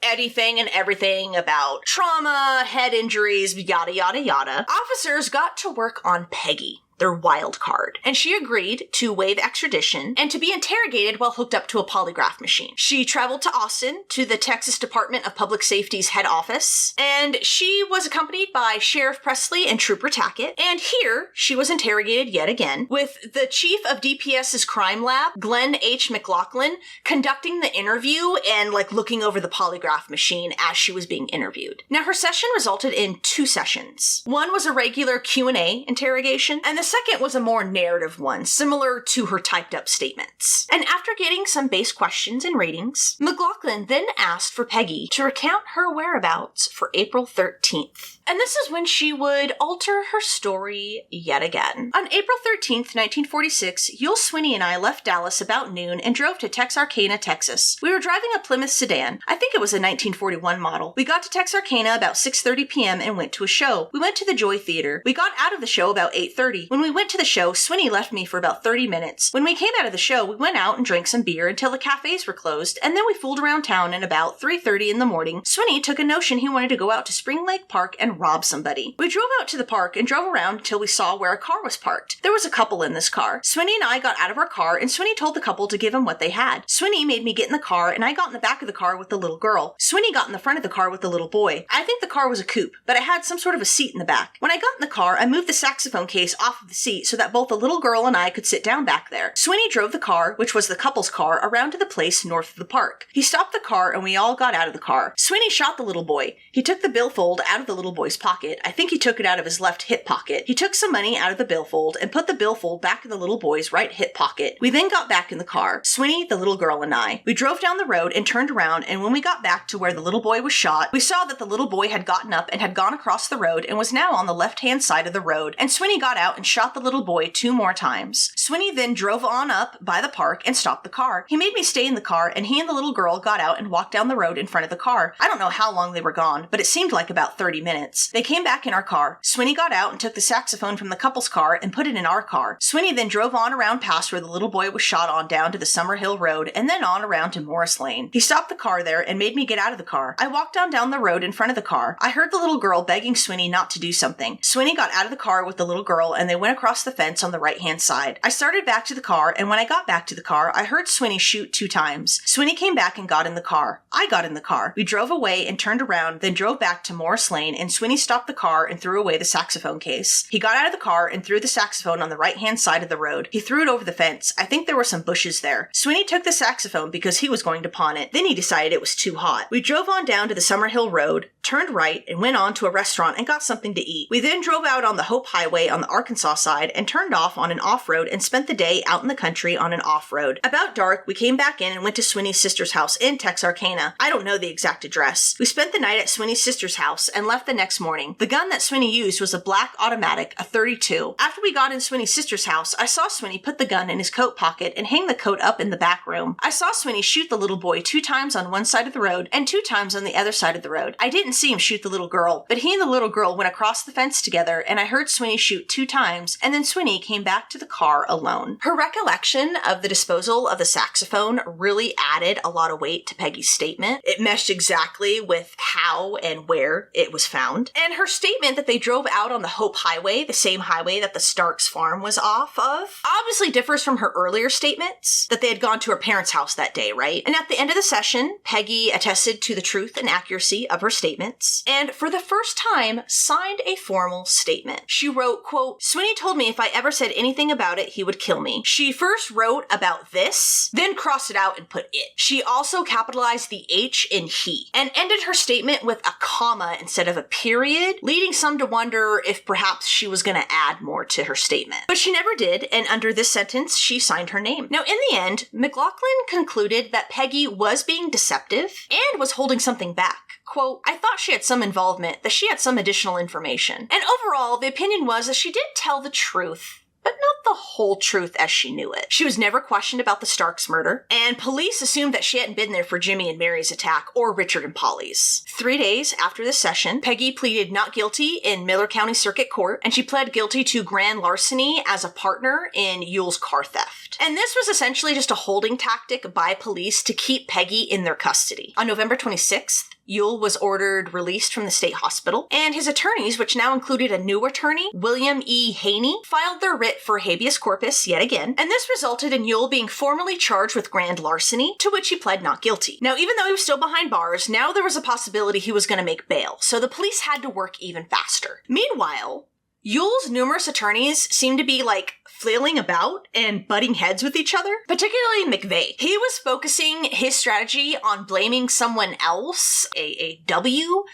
anything and everything about trauma, head injuries, yada, yada, yada. Officers got to work on Peggy, their wild card, and she agreed to waive extradition and to be interrogated while hooked up to a polygraph machine. She traveled to Austin to the Texas Department of Public Safety's head office, and she was accompanied by Sheriff Presley and Trooper Tackett, and here she was interrogated yet again, with the chief of DPS's crime lab, Glenn H. McLaughlin, conducting the interview and looking over the polygraph machine as she was being interviewed. Now, her session resulted in 2 sessions. One was a regular Q&A interrogation, and the second was a more narrative one, similar to her typed up statements. And after getting some base questions and ratings, McLaughlin then asked for Peggy to recount her whereabouts for April 13th. And this is when she would alter her story yet again. On April 13th, 1946, Yul Swinney and I left Dallas about noon and drove to Texarkana, Texas. We were driving a Plymouth sedan. I think it was a 1941 model. We got to Texarkana about 6:30 p.m. and went to a show. We went to the Joy Theater. We got out of the show about 8:30. When we went to the show, Swinney left me for about 30 minutes. When we came out of the show, we went out and drank some beer until the cafes were closed, and then we fooled around town, and about 3:30 in the morning, Swinney took a notion he wanted to go out to Spring Lake Park and rob somebody. We drove out to the park and drove around until we saw where a car was parked. There was a couple in this car. Swinney and I got out of our car, and Swinney told the couple to give him what they had. Swinney made me get in the car, and I got in the back of the car with the little girl. Swinney got in the front of the car with the little boy. I think the car was a coupe, but it had some sort of a seat in the back. When I got in the car, I moved the saxophone case off of the seat so that both the little girl and I could sit down back there. Swinney drove the car, which was the couple's car, around to the place north of the park. He stopped the car, and we all got out of the car. Swinney shot the little boy. He took the billfold out of the little boy's pocket. I think he took it out of his left hip pocket. He took some money out of the billfold and put the billfold back in the little boy's right hip pocket. We then got back in the car, Swinney, the little girl, and I. We drove down the road and turned around, and when we got back to where the little boy was shot, we saw that the little boy had gotten up and had gone across the road and was now on the left-hand side of the road, and Swinney got out and shot the little boy 2 more times. Swinney then drove on up by the park and stopped the car. He made me stay in the car, and he and the little girl got out and walked down the road in front of the car. I don't know how long they were gone, but it seemed like about 30 minutes. They came back in our car. Swinney got out and took the saxophone from the couple's car and put it in our car. Swinney then drove on around past where the little boy was shot on down to the Summer Hill Road and then on around to Morris Lane. He stopped the car there and made me get out of the car. I walked down the road in front of the car. I heard the little girl begging Swinney not to do something. Swinney got out of the car with the little girl and they went across the fence on the right-hand side. I started back to the car, and when I got back to the car, I heard Swinney shoot 2 times. Swinney came back and got in the car. I got in the car. We drove away and turned around, then drove back to Morris Lane, and Swinney stopped the car and threw away the saxophone case. He got out of the car and threw the saxophone on the right-hand side of the road. He threw it over the fence. I think there were some bushes there. Swinney took the saxophone because he was going to pawn it. Then he decided it was too hot. We drove on down to the Summer Hill Road, turned right, and went on to a restaurant and got something to eat. We then drove out on the Hope Highway on the Arkansas side and turned off on an off-road and spent the day out in the country on an off-road. About dark, we came back in and went to Swinney's sister's house in Texarkana. I don't know the exact address. We spent the night at Swinney's sister's house and left the next morning. The gun that Swinney used was a black automatic, a .32. After we got in Swinney's sister's house, I saw Swinney put the gun in his coat pocket and hang the coat up in the back room. I saw Swinney shoot the little boy 2 times on one side of the road and 2 times on the other side of the road. I didn't see him shoot the little girl, but he and the little girl went across the fence together, and I heard Swinney shoot 2 times, and then Swinney came back to the car alone. Her recollection of the disposal of the saxophone really added a lot of weight to Peggy's statement. It meshed exactly with how and where it was found. And her statement that they drove out on the Hope Highway, the same highway that the Starks farm was off of, obviously differs from her earlier statements that they had gone to her parents' house that day, right? And at the end of the session, Peggy attested to the truth and accuracy of her statements, and for the first time, signed a formal statement. She wrote, quote, "Swinney told me if I ever said anything about it, he would kill me." She first wrote about this, then crossed it out and put it. She also capitalized the H in he, and ended her statement with a comma instead of a period, leading some to wonder if perhaps she was going to add more to her statement. But she never did, and under this sentence, she signed her name. Now, in the end, McLaughlin concluded that Peggy was being deceptive and was holding something back. Quote, "I thought she had some involvement, that she had some additional information. And overall, the opinion was that she did tell the truth, but not the whole truth as she knew it. She was never questioned about the Starks murder, and police assumed that she hadn't been there for Jimmy and Mary's attack or Richard and Polly's. 3 days after this session, Peggy pleaded not guilty in Miller County Circuit Court, and she pled guilty to grand larceny as a partner in Yule's car theft. And this was essentially just a holding tactic by police to keep Peggy in their custody. On November 26th, Yule was ordered released from the state hospital, and his attorneys, which now included a new attorney, William E. Haney, filed their writ for habeas corpus yet again, and this resulted in Yule being formally charged with grand larceny, to which he pled not guilty. Now, even though he was still behind bars, now there was a possibility he was going to make bail, so the police had to work even faster. Meanwhile, Yule's numerous attorneys seemed to be, flailing about and butting heads with each other, particularly McVeigh. He was focusing his strategy on blaming someone else, a W.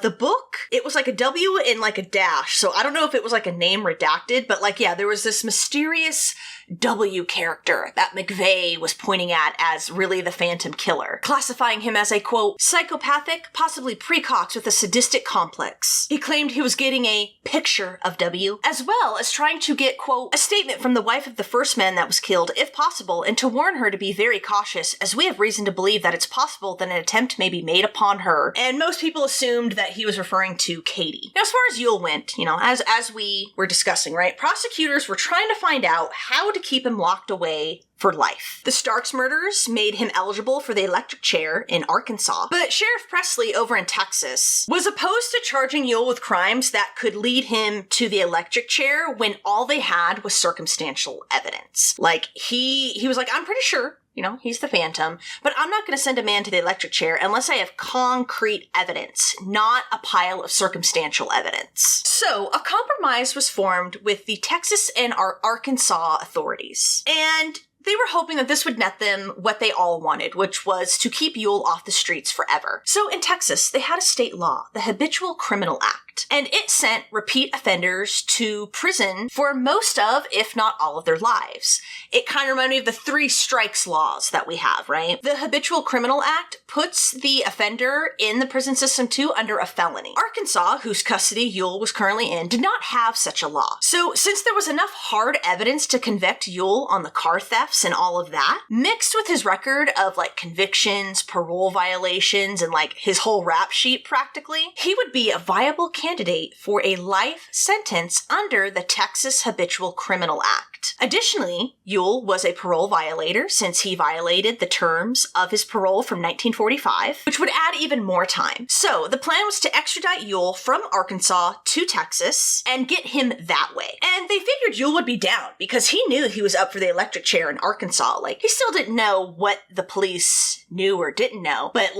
The book, it was a W and a dash, so I don't know if it was a name redacted, but there was this mysterious W character that McVeigh was pointing at as really the Phantom Killer, classifying him as a, quote, psychopathic, possibly precox with a sadistic complex. He claimed he was getting a picture of W, as well as trying to get, quote, a statement from the wife of the first man that was killed, if possible, and to warn her to be very cautious, as we have reason to believe that it's possible that an attempt may be made upon her. And most people assumed that he was referring to Katie. Now, as far as Yule went, as we were discussing, right, prosecutors were trying to find out how to keep him locked away for life. The Starks murders made him eligible for the electric chair in Arkansas, but Sheriff Presley over in Texas was opposed to charging Yule with crimes that could lead him to the electric chair when all they had was circumstantial evidence. He was I'm pretty sure, he's the Phantom, but I'm not going to send a man to the electric chair unless I have concrete evidence, not a pile of circumstantial evidence. So, a compromise was formed with the Texas and Arkansas authorities, and they were hoping that this would net them what they all wanted, which was to keep Yule off the streets forever. So in Texas, they had a state law, the Habitual Criminal Act, and it sent repeat offenders to prison for most of, if not all of their lives. It kind of reminded me of the 3 strikes laws that we have, right? The Habitual Criminal Act puts the offender in the prison system too under a felony. Arkansas, whose custody Yule was currently in, did not have such a law. So since there was enough hard evidence to convict Yule on the car thefts and all of that, mixed with his record of convictions, parole violations, and his whole rap sheet practically, he would be a viable candidate for a life sentence under the Texas Habitual Criminal Act. Additionally, Yule was a parole violator since he violated the terms of his parole from 1945, which would add even more time. So the plan was to extradite Yule from Arkansas to Texas and get him that way. And they figured Yule would be down because he knew he was up for the electric chair in Arkansas. He still didn't know what the police knew or didn't know, but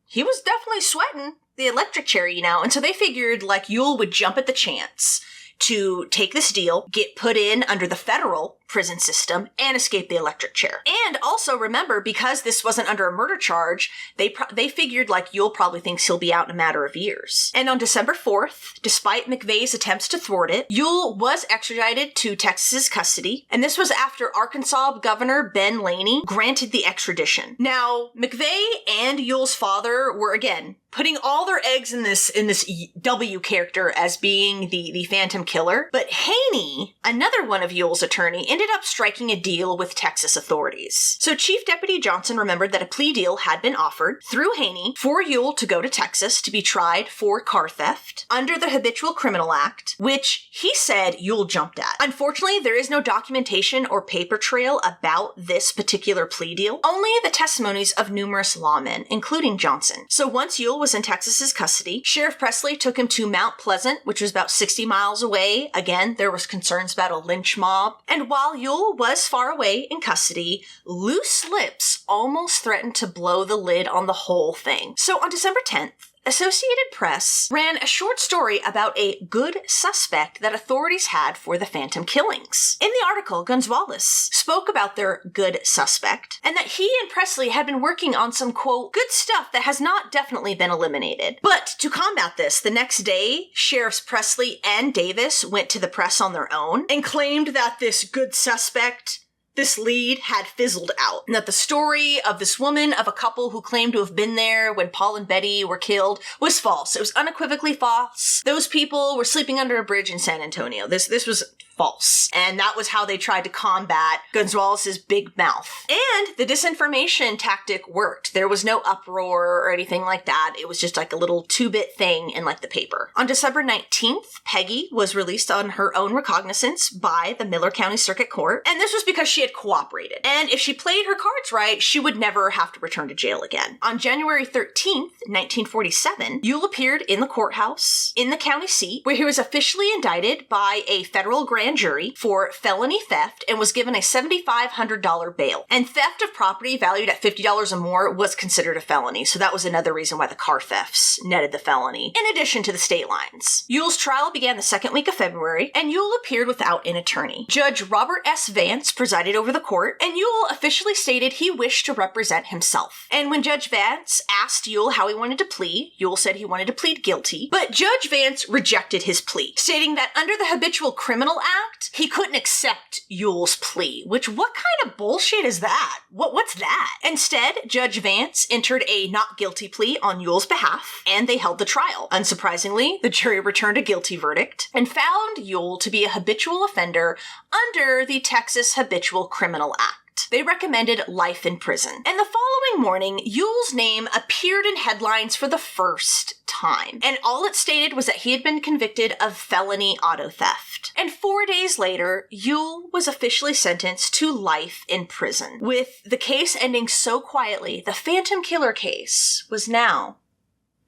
he was definitely sweating the electric chair, and so they figured Yule would jump at the chance to take this deal, get put in under the federal prison system, and escape the electric chair. And also remember, because this wasn't under a murder charge, they figured Yule probably thinks he'll be out in a matter of years. And on December 4th, despite McVeigh's attempts to thwart it, Yule was extradited to Texas's custody, and this was after Arkansas Governor Ben Laney granted the extradition. Now, McVeigh and Yule's father were, again, putting all their eggs in this W character as being the Phantom Killer. But Haney, another one of Yule's attorney, ended up striking a deal with Texas authorities. So Chief Deputy Johnson remembered that a plea deal had been offered through Haney for Yule to go to Texas to be tried for car theft under the Habitual Criminal Act, which he said Yule jumped at. Unfortunately, there is no documentation or paper trail about this particular plea deal, only the testimonies of numerous lawmen, including Johnson. So once Yule was in Texas's custody, Sheriff Presley took him to Mount Pleasant, which was about 60 miles away. Again, there was concerns about a lynch mob. And while Yule was far away in custody, loose lips almost threatened to blow the lid on the whole thing. So on December 10th, Associated Press ran a short story about a good suspect that authorities had for the Phantom killings. In the article, Gonzalez spoke about their good suspect and that he and Presley had been working on some, quote, good stuff that has not definitely been eliminated. But to combat this, the next day, Sheriffs Presley and Davis went to the press on their own and claimed that this good suspect, this lead, had fizzled out, and that the story of this woman of a couple who claimed to have been there when Paul and Betty were killed was false. It was unequivocally false. Those people were sleeping under a bridge in San Antonio. This was false. And that was how they tried to combat Gonzalez's big mouth. And the disinformation tactic worked. There was no uproar or anything like that. It was just like a little 2-bit thing in like the paper. On December 19th, Peggy was released on her own recognizance by the Miller County Circuit Court. And this was because she had cooperated. And if she played her cards right, she would never have to return to jail again. On January 13th, 1947, Ewell appeared in the courthouse in the county seat, where he was officially indicted by a federal grand jury for felony theft and was given a $7,500 bail. And theft of property valued at $50 or more was considered a felony, so that was another reason why the car thefts netted the felony, in addition to the state lines. Ewell's trial began the second week of February, and Ewell appeared without an attorney. Judge Robert S. Vance presided over the court, and Ewell officially stated he wished to represent himself. And when Judge Vance asked Ewell how he wanted to plead, Ewell said he wanted to plead guilty, but Judge Vance rejected his plea, stating that under the Habitual Criminal Act, he couldn't accept Ewell's plea, which what kind of bullshit is that? What's that? Instead, Judge Vance entered a not guilty plea on Ewell's behalf, and they held the trial. Unsurprisingly, the jury returned a guilty verdict and found Ewell to be a habitual offender under the Texas Habitual Criminal Act. They recommended life in prison. And the following morning, Ewell's name appeared in headlines for the first time. And all it stated was that he had been convicted of felony auto theft. And 4 days later, Ewell was officially sentenced to life in prison. With the case ending so quietly, the Phantom Killer case was now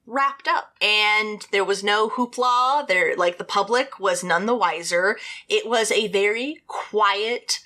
wrapped up. And there was no hoopla. The public was none the wiser. It was a very quiet,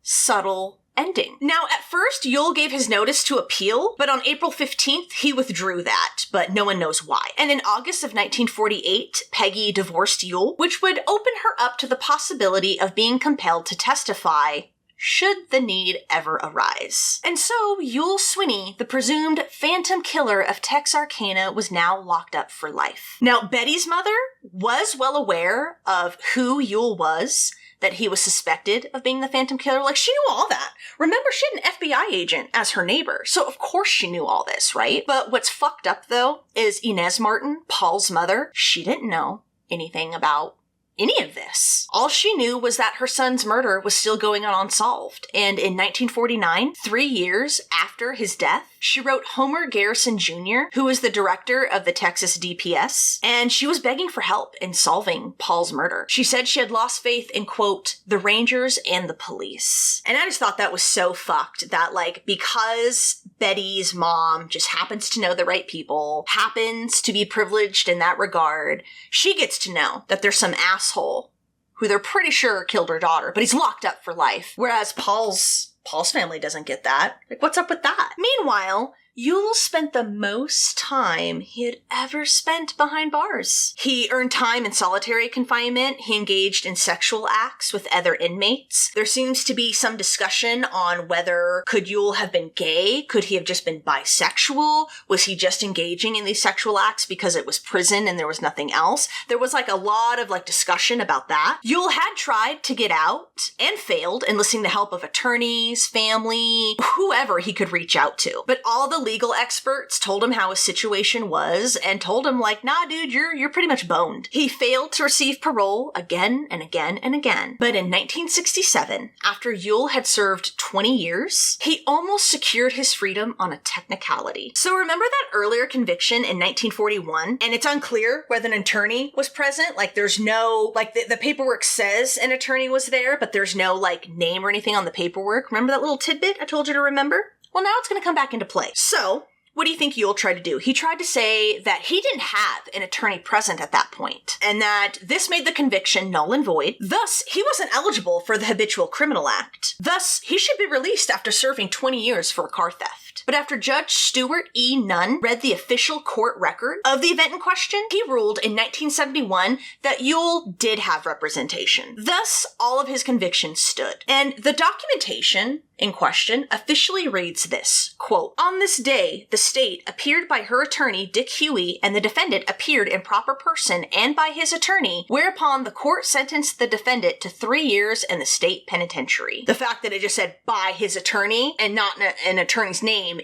subtle ending. Now, at first, Ewell gave his notice to appeal, but on April 15th, he withdrew that, but no one knows why. And in August of 1948, Peggy divorced Ewell, which would open her up to the possibility of being compelled to testify should the need ever arise. And so, Ewell Swinney, the presumed Phantom Killer of Texarkana, was now locked up for life. Now, Betty's mother was well aware of who Ewell was, that he was suspected of being the Phantom Killer. She knew all that. Remember, she had an FBI agent as her neighbor, so of course she knew all this, right? But what's fucked up, though, is Inez Martin, Paul's mother, she didn't know anything about any of this. All she knew was that her son's murder was still going on unsolved. And in 1949, 3 years after his death, she wrote Homer Garrison Jr., who was the director of the Texas DPS, and she was begging for help in solving Paul's murder. She said she had lost faith in, quote, the Rangers and the police. And I just thought that was so fucked that, because Betty's mom just happens to know the right people, happens to be privileged in that regard, she gets to know that there's some asshole who they're pretty sure killed her daughter, but he's locked up for life. Whereas Paul's family doesn't get that. What's up with that? Meanwhile, Ewell spent the most time he had ever spent behind bars. He earned time in solitary confinement. He engaged in sexual acts with other inmates. There seems to be some discussion on whether could Ewell have been gay? Could he have just been bisexual? Was he just engaging in these sexual acts because it was prison and there was nothing else? There was a lot of discussion about that. Ewell had tried to get out and failed, enlisting the help of attorneys, family, whoever he could reach out to. But all the legal experts told him how his situation was and told him nah, dude, you're pretty much boned. He failed to receive parole again and again and again. But in 1967, after Ewell had served 20 years, he almost secured his freedom on a technicality. So remember that earlier conviction in 1941? And it's unclear whether an attorney was present. There's no, the paperwork says an attorney was there, but there's no, name or anything on the paperwork. Remember that little tidbit I told you to remember? Well, now it's going to come back into play. So, what do you think Ewell tried to do? He tried to say that he didn't have an attorney present at that point, and that this made the conviction null and void. Thus, he wasn't eligible for the Habitual Criminal Act. Thus, he should be released after serving 20 years for a car theft. But after Judge Stuart E. Nunn read the official court record of the event in question, he ruled in 1971 that Ewell did have representation. Thus, all of his convictions stood. And the documentation in question officially reads this, quote, on this day, the state appeared by her attorney, Dick Huey, and the defendant appeared in proper person and by his attorney, whereupon the court sentenced the defendant to 3 years in the state penitentiary. The fact that it just said by his attorney and not an attorney's name name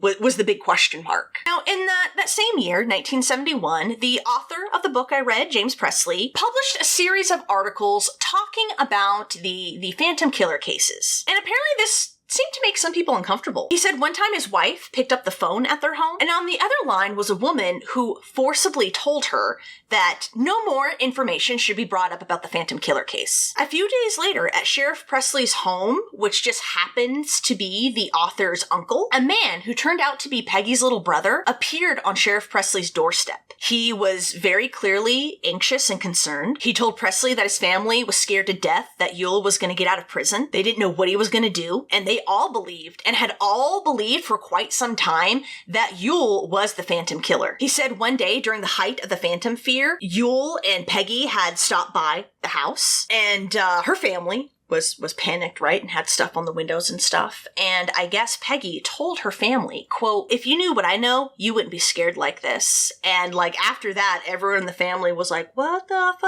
was the big question mark. Now, in that same year, 1971, the author of the book I read, James Presley, published a series of articles talking about the Phantom Killer cases. And apparently this seemed to make some people uncomfortable. He said one time his wife picked up the phone at their home, and on the other line was a woman who forcibly told her that no more information should be brought up about the Phantom Killer case. A few days later, at Sheriff Presley's home, which just happens to be the author's uncle, a man who turned out to be Peggy's little brother appeared on Sheriff Presley's doorstep. He was very clearly anxious and concerned. He told Presley that his family was scared to death that Yule was going to get out of prison. They didn't know what he was going to do, and they all believed, and had all believed for quite some time, that Yule was the Phantom Killer. He said one day during the height of the Phantom fear, Yule and Peggy had stopped by the house, and her family was panicked, right, and had stuff on the windows and stuff. And I guess Peggy told her family, quote, "If you knew what I know, you wouldn't be scared like this." And like after that, everyone in the family was like, "What the fuck?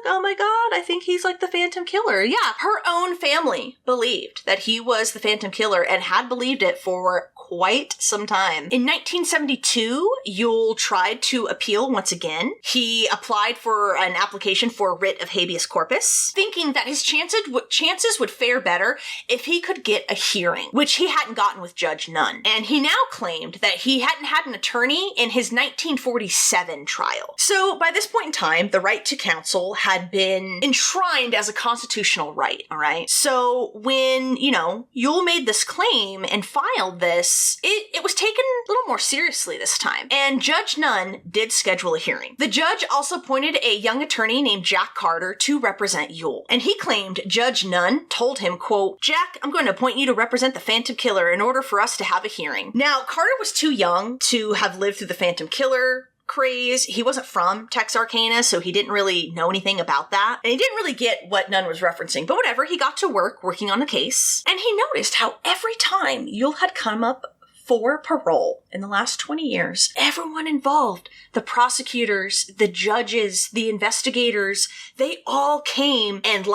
Oh my god, I think he's like the Phantom Killer." Yeah, her own family believed that he was the Phantom Killer and had believed it for quite some time. In 1972, Yule tried to appeal once again. He applied for an application for a writ of habeas corpus, thinking that his chances would fare better if he could get a hearing, which he hadn't gotten with Judge Nunn. And he now claimed that he hadn't had an attorney in his 1947 trial. So by this point in time, the right to counsel had been enshrined as a constitutional right, all right? So when, Yule made this claim and filed this, it was taken a little more seriously this time. And Judge Nunn did schedule a hearing. The judge also appointed a young attorney named Jack Carter to represent Yule. And he claimed Judge Nunn told him, quote, "Jack, I'm going to appoint you to represent the Phantom Killer in order for us to have a hearing." Now, Carter was too young to have lived through the Phantom Killer craze. He wasn't from Texarkana, so he didn't really know anything about that. And he didn't really get what Nunn was referencing, but whatever, he got to working on the case. And he noticed how every time Yule had come up for parole in the last 20 years, everyone involved, the prosecutors, the judges, the investigators, they all came and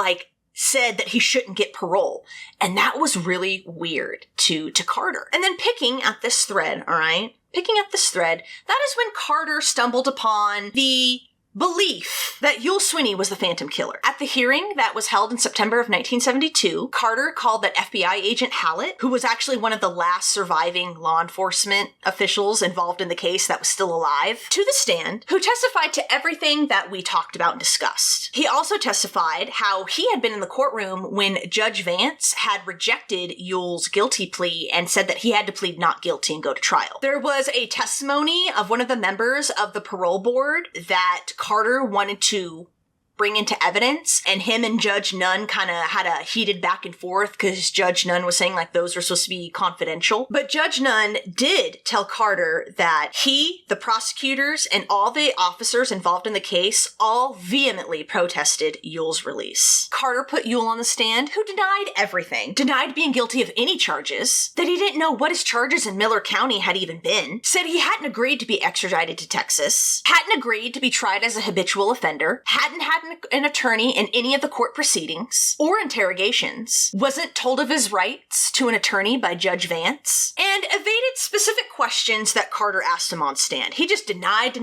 said that he shouldn't get parole. And that was really weird to Carter. And then picking at this thread, all right? Picking at this thread, that is when Carter stumbled upon the belief that Yule Sweeney was the Phantom Killer. At the hearing that was held in September of 1972, Carter called that FBI agent Hallett, who was actually one of the last surviving law enforcement officials involved in the case that was still alive, to the stand, who testified to everything that we talked about and discussed. He also testified how he had been in the courtroom when Judge Vance had rejected Yule's guilty plea and said that he had to plead not guilty and go to trial. There was a testimony of one of the members of the parole board that Carter wanted to bring into evidence, and him and Judge Nunn kind of had a heated back and forth because Judge Nunn was saying those were supposed to be confidential. But Judge Nunn did tell Carter that he, the prosecutors, and all the officers involved in the case all vehemently protested Yule's release. Carter put Yule on the stand, who denied everything, denied being guilty of any charges, that he didn't know what his charges in Miller County had even been, said he hadn't agreed to be extradited to Texas, hadn't agreed to be tried as a habitual offender, hadn't had an attorney in any of the court proceedings or interrogations, wasn't told of his rights to an attorney by Judge Vance, and evaded specific questions that Carter asked him on stand. He just denied.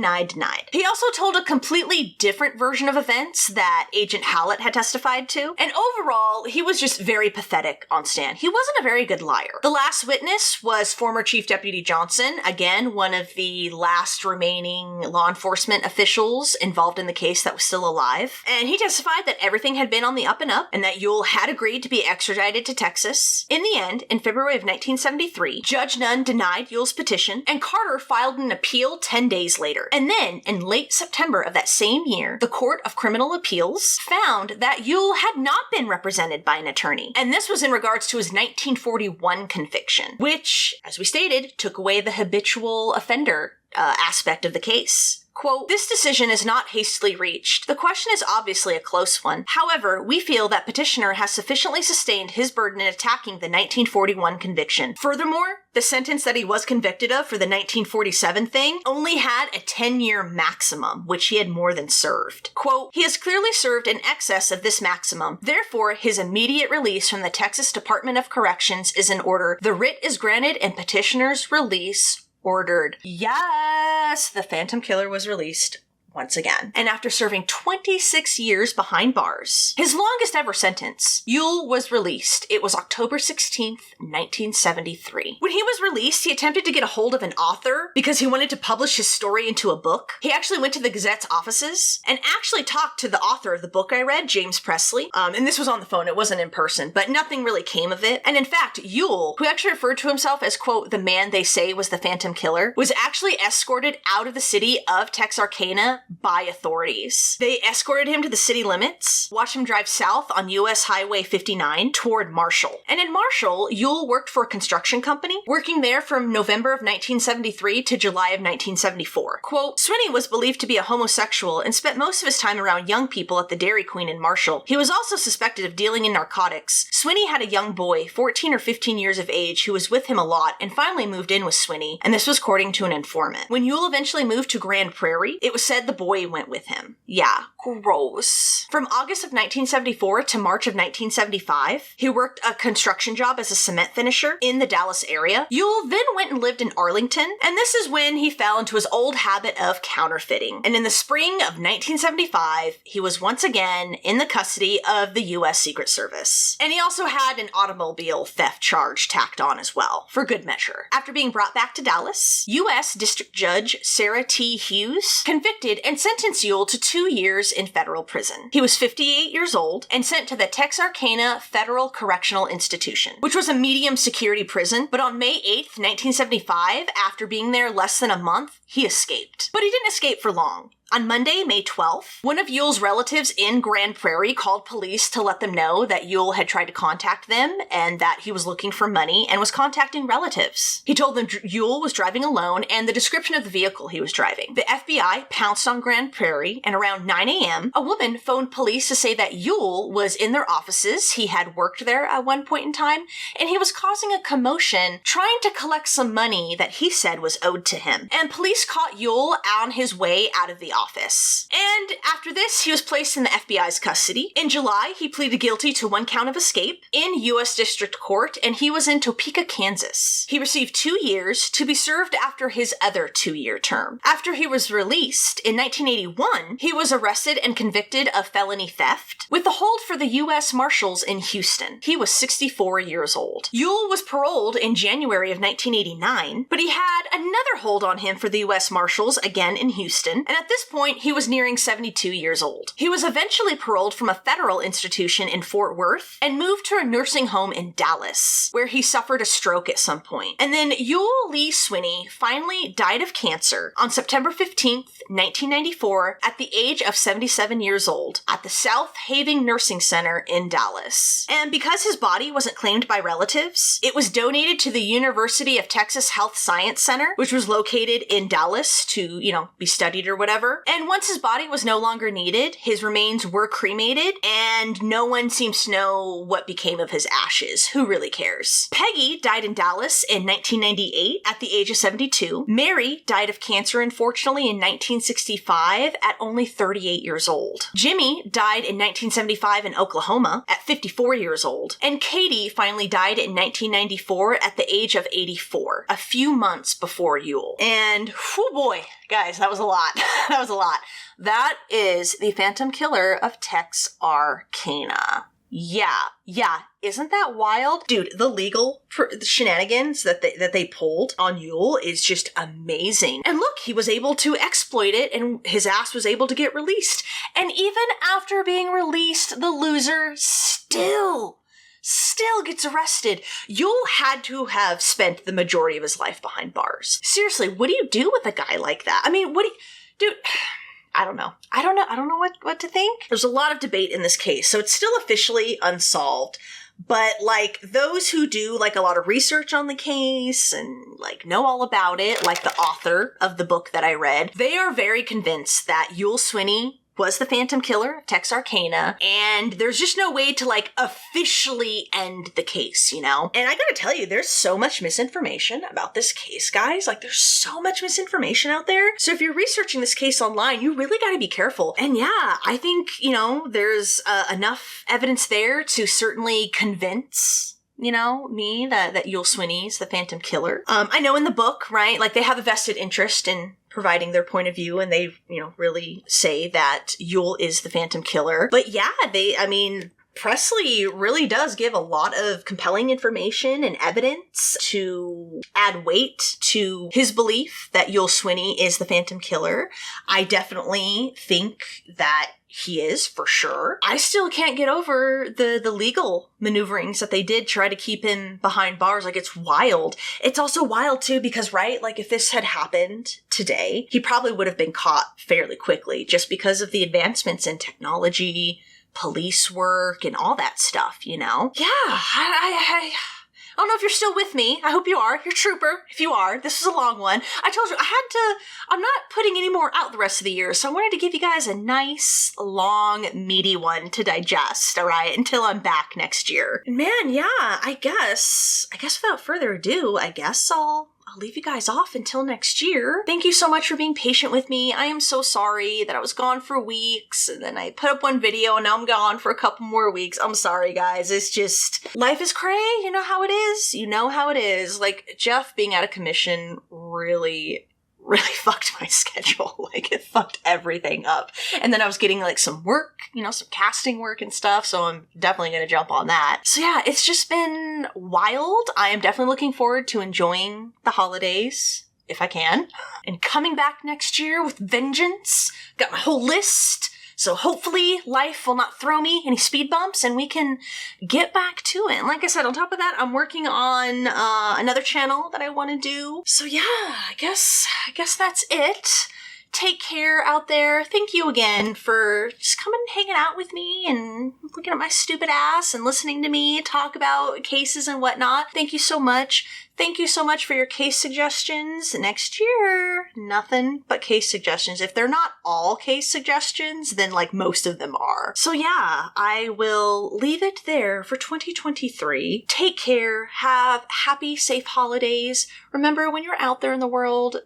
He also told a completely different version of events that Agent Hallett had testified to, and overall, he was just very pathetic on stand. He wasn't a very good liar. The last witness was former Chief Deputy Johnson, again, one of the last remaining law enforcement officials involved in the case that was still alive. And he testified that everything had been on the up and up, and that Yule had agreed to be extradited to Texas. In the end, in February of 1973, Judge Nunn denied Yule's petition, and Carter filed an appeal 10 days later. And then, in late September of that same year, the Court of Criminal Appeals found that Yule had not been represented by an attorney. And this was in regards to his 1941 conviction, which, as we stated, took away the habitual offender aspect of the case. Quote, "This decision is not hastily reached. The question is obviously a close one. However, we feel that petitioner has sufficiently sustained his burden in attacking the 1941 conviction. Furthermore, the sentence that he was convicted of for the 1947 thing only had a 10-year maximum, which he had more than served. Quote, he has clearly served in excess of this maximum. Therefore, his immediate release from the Texas Department of Corrections is in order. The writ is granted and petitioner's release ordered." Yes, the Phantom Killer was released once again. And after serving 26 years behind bars, his longest ever sentence, Yule was released. It was October 16th, 1973. When he was released, he attempted to get a hold of an author because he wanted to publish his story into a book. He actually went to the Gazette's offices and actually talked to the author of the book I read, James Presley. And this was on the phone, it wasn't in person, but nothing really came of it. And in fact, Yule, who actually referred to himself as, quote, the man they say was the Phantom Killer, was actually escorted out of the city of Texarkana by authorities. They escorted him to the city limits, watched him drive south on US Highway 59 toward Marshall. And in Marshall, Yule worked for a construction company, working there from November of 1973 to July of 1974. Quote, "Swinney was believed to be a homosexual and spent most of his time around young people at the Dairy Queen in Marshall. He was also suspected of dealing in narcotics. Swinney had a young boy, 14 or 15 years of age, who was with him a lot and finally moved in with Swinney, and this was according to an informant. When Yule eventually moved to Grand Prairie, it was said the boy went with him." Yeah, gross. From August of 1974 to March of 1975, he worked a construction job as a cement finisher in the Dallas area. Yule then went and lived in Arlington, and this is when he fell into his old habit of counterfeiting. And in the spring of 1975, he was once again in the custody of the U.S. Secret Service. And he also had an automobile theft charge tacked on as well, for good measure. After being brought back to Dallas, U.S. District Judge Sarah T. Hughes convicted and sentenced Yule to 2 years in federal prison. He was 58 years old and sent to the Texarkana Federal Correctional Institution, which was a medium security prison, but on May 8th, 1975, after being there less than a month, he escaped. But he didn't escape for long. On Monday, May 12th, one of Yule's relatives in Grand Prairie called police to let them know that Yule had tried to contact them and that he was looking for money and was contacting relatives. He told them Yule was driving alone and the description of the vehicle he was driving. The FBI pounced on Grand Prairie, and around 9 a.m., a woman phoned police to say that Yule was in their offices. He had worked there at one point in time, and he was causing a commotion trying to collect some money that he said was owed to him. And police caught Yule on his way out of the office. And after this, he was placed in the FBI's custody. In July, he pleaded guilty to 1 count of escape in U.S. District Court, and he was in Topeka, Kansas. He received 2 years to be served after his other 2-year term. After he was released in 1981, he was arrested and convicted of felony theft with the hold for the U.S. Marshals in Houston. He was 64 years old. Yule was paroled in January of 1989, but he had another hold on him for the U.S. Marshals, again in Houston, and at this point, he was nearing 72 years old. He was eventually paroled from a federal institution in Fort Worth and moved to a nursing home in Dallas, where he suffered a stroke at some point. And then Yule Lee Swinney finally died of cancer on September 15th, 1994, at the age of 77 years old, at the South Haven Nursing Center in Dallas. And because his body wasn't claimed by relatives, it was donated to the University of Texas Health Science Center, which was located in Dallas to, be studied or whatever. And once his body was no longer needed, his remains were cremated, and no one seems to know what became of his ashes. Who really cares? Peggy died in Dallas in 1998 at the age of 72. Mary died of cancer, unfortunately, in 1965 at only 38 years old. Jimmy died in 1975 in Oklahoma at 54 years old. And Katie finally died in 1994 at the age of 84, a few months before Yule. And, whew boy, guys, that was a lot. That was a lot. That is the Phantom Killer of Texarkana. Yeah. Isn't that wild? Dude, the legal shenanigans that they pulled on Yule is just amazing. And look, he was able to exploit it and his ass was able to get released. And even after being released, the loser still gets arrested. Yule had to have spent the majority of his life behind bars. Seriously, what do you do with a guy like that? I mean, dude, I don't know. I don't know what to think. There's a lot of debate in this case, so it's still officially unsolved. But, like, those who do, like, a lot of research on the case and, like, know all about it, like the author of the book that I read, they are very convinced that Yul Swinney was the Phantom Killer of Texarkana, and there's just no way to, like, officially end the case, you know? And I gotta tell you, there's so much misinformation about this case, guys. Like, there's so much misinformation out there. So if you're researching this case online, you really gotta be careful. And yeah, I think, you know, there's enough evidence there to certainly convince me that Yul Swinney's the Phantom Killer. I know in the book, right, like they have a vested interest in providing their point of view, and they, really say that Yul is the Phantom Killer. But yeah, Presley really does give a lot of compelling information and evidence to add weight to his belief that Yul Swinney is the Phantom Killer. I definitely think that he is, for sure. I still can't get over the legal maneuverings that they did try to keep him behind bars. Like, it's wild. It's also wild, too, because, right, like, if this had happened today, he probably would have been caught fairly quickly just because of the advancements in technology, police work, and all that stuff, Yeah, I don't know if you're still with me. I hope you are. You're a trooper. If you are, this is a long one. I told you, I'm not putting any more out the rest of the year, so I wanted to give you guys a nice, long, meaty one to digest, all right, until I'm back next year. And man, yeah, I guess without further ado, I'll leave you guys off until next year. Thank you so much for being patient with me. I am so sorry that I was gone for weeks, and then I put up one video, and now I'm gone for a couple more weeks. I'm sorry, guys. It's just, life is cray. You know how it is. You know how it is. Like, Jeff being out of commission really fucked my schedule. Like, it fucked everything up. And then I was getting, like, some work, some casting work and stuff, so I'm definitely gonna jump on that. So yeah, it's just been wild. I am definitely looking forward to enjoying the holidays, if I can, and coming back next year with vengeance. Got my whole list. So hopefully life will not throw me any speed bumps and we can get back to it. And like I said, on top of that, I'm working on another channel that I want to do. So yeah, I guess that's it. Take care out there. Thank you again for just coming and hanging out with me and looking at my stupid ass and listening to me talk about cases and whatnot. Thank you so much. Thank you so much for your case suggestions. Next year, nothing but case suggestions. If they're not all case suggestions, then like most of them are. So yeah, I will leave it there for 2023. Take care. Have happy, safe holidays. Remember, when you're out there in the world,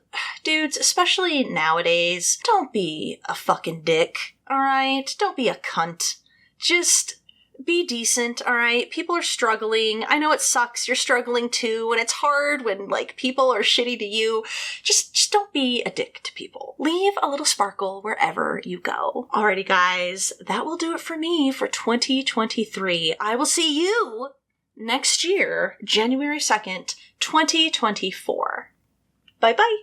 dudes, especially nowadays, don't be a fucking dick, alright? Don't be a cunt. Just be decent, alright? People are struggling. I know it sucks. You're struggling too, and it's hard when, like, people are shitty to you. Just don't be a dick to people. Leave a little sparkle wherever you go. Alrighty, guys. That will do it for me for 2023. I will see you next year, January 2nd, 2024. Bye-bye.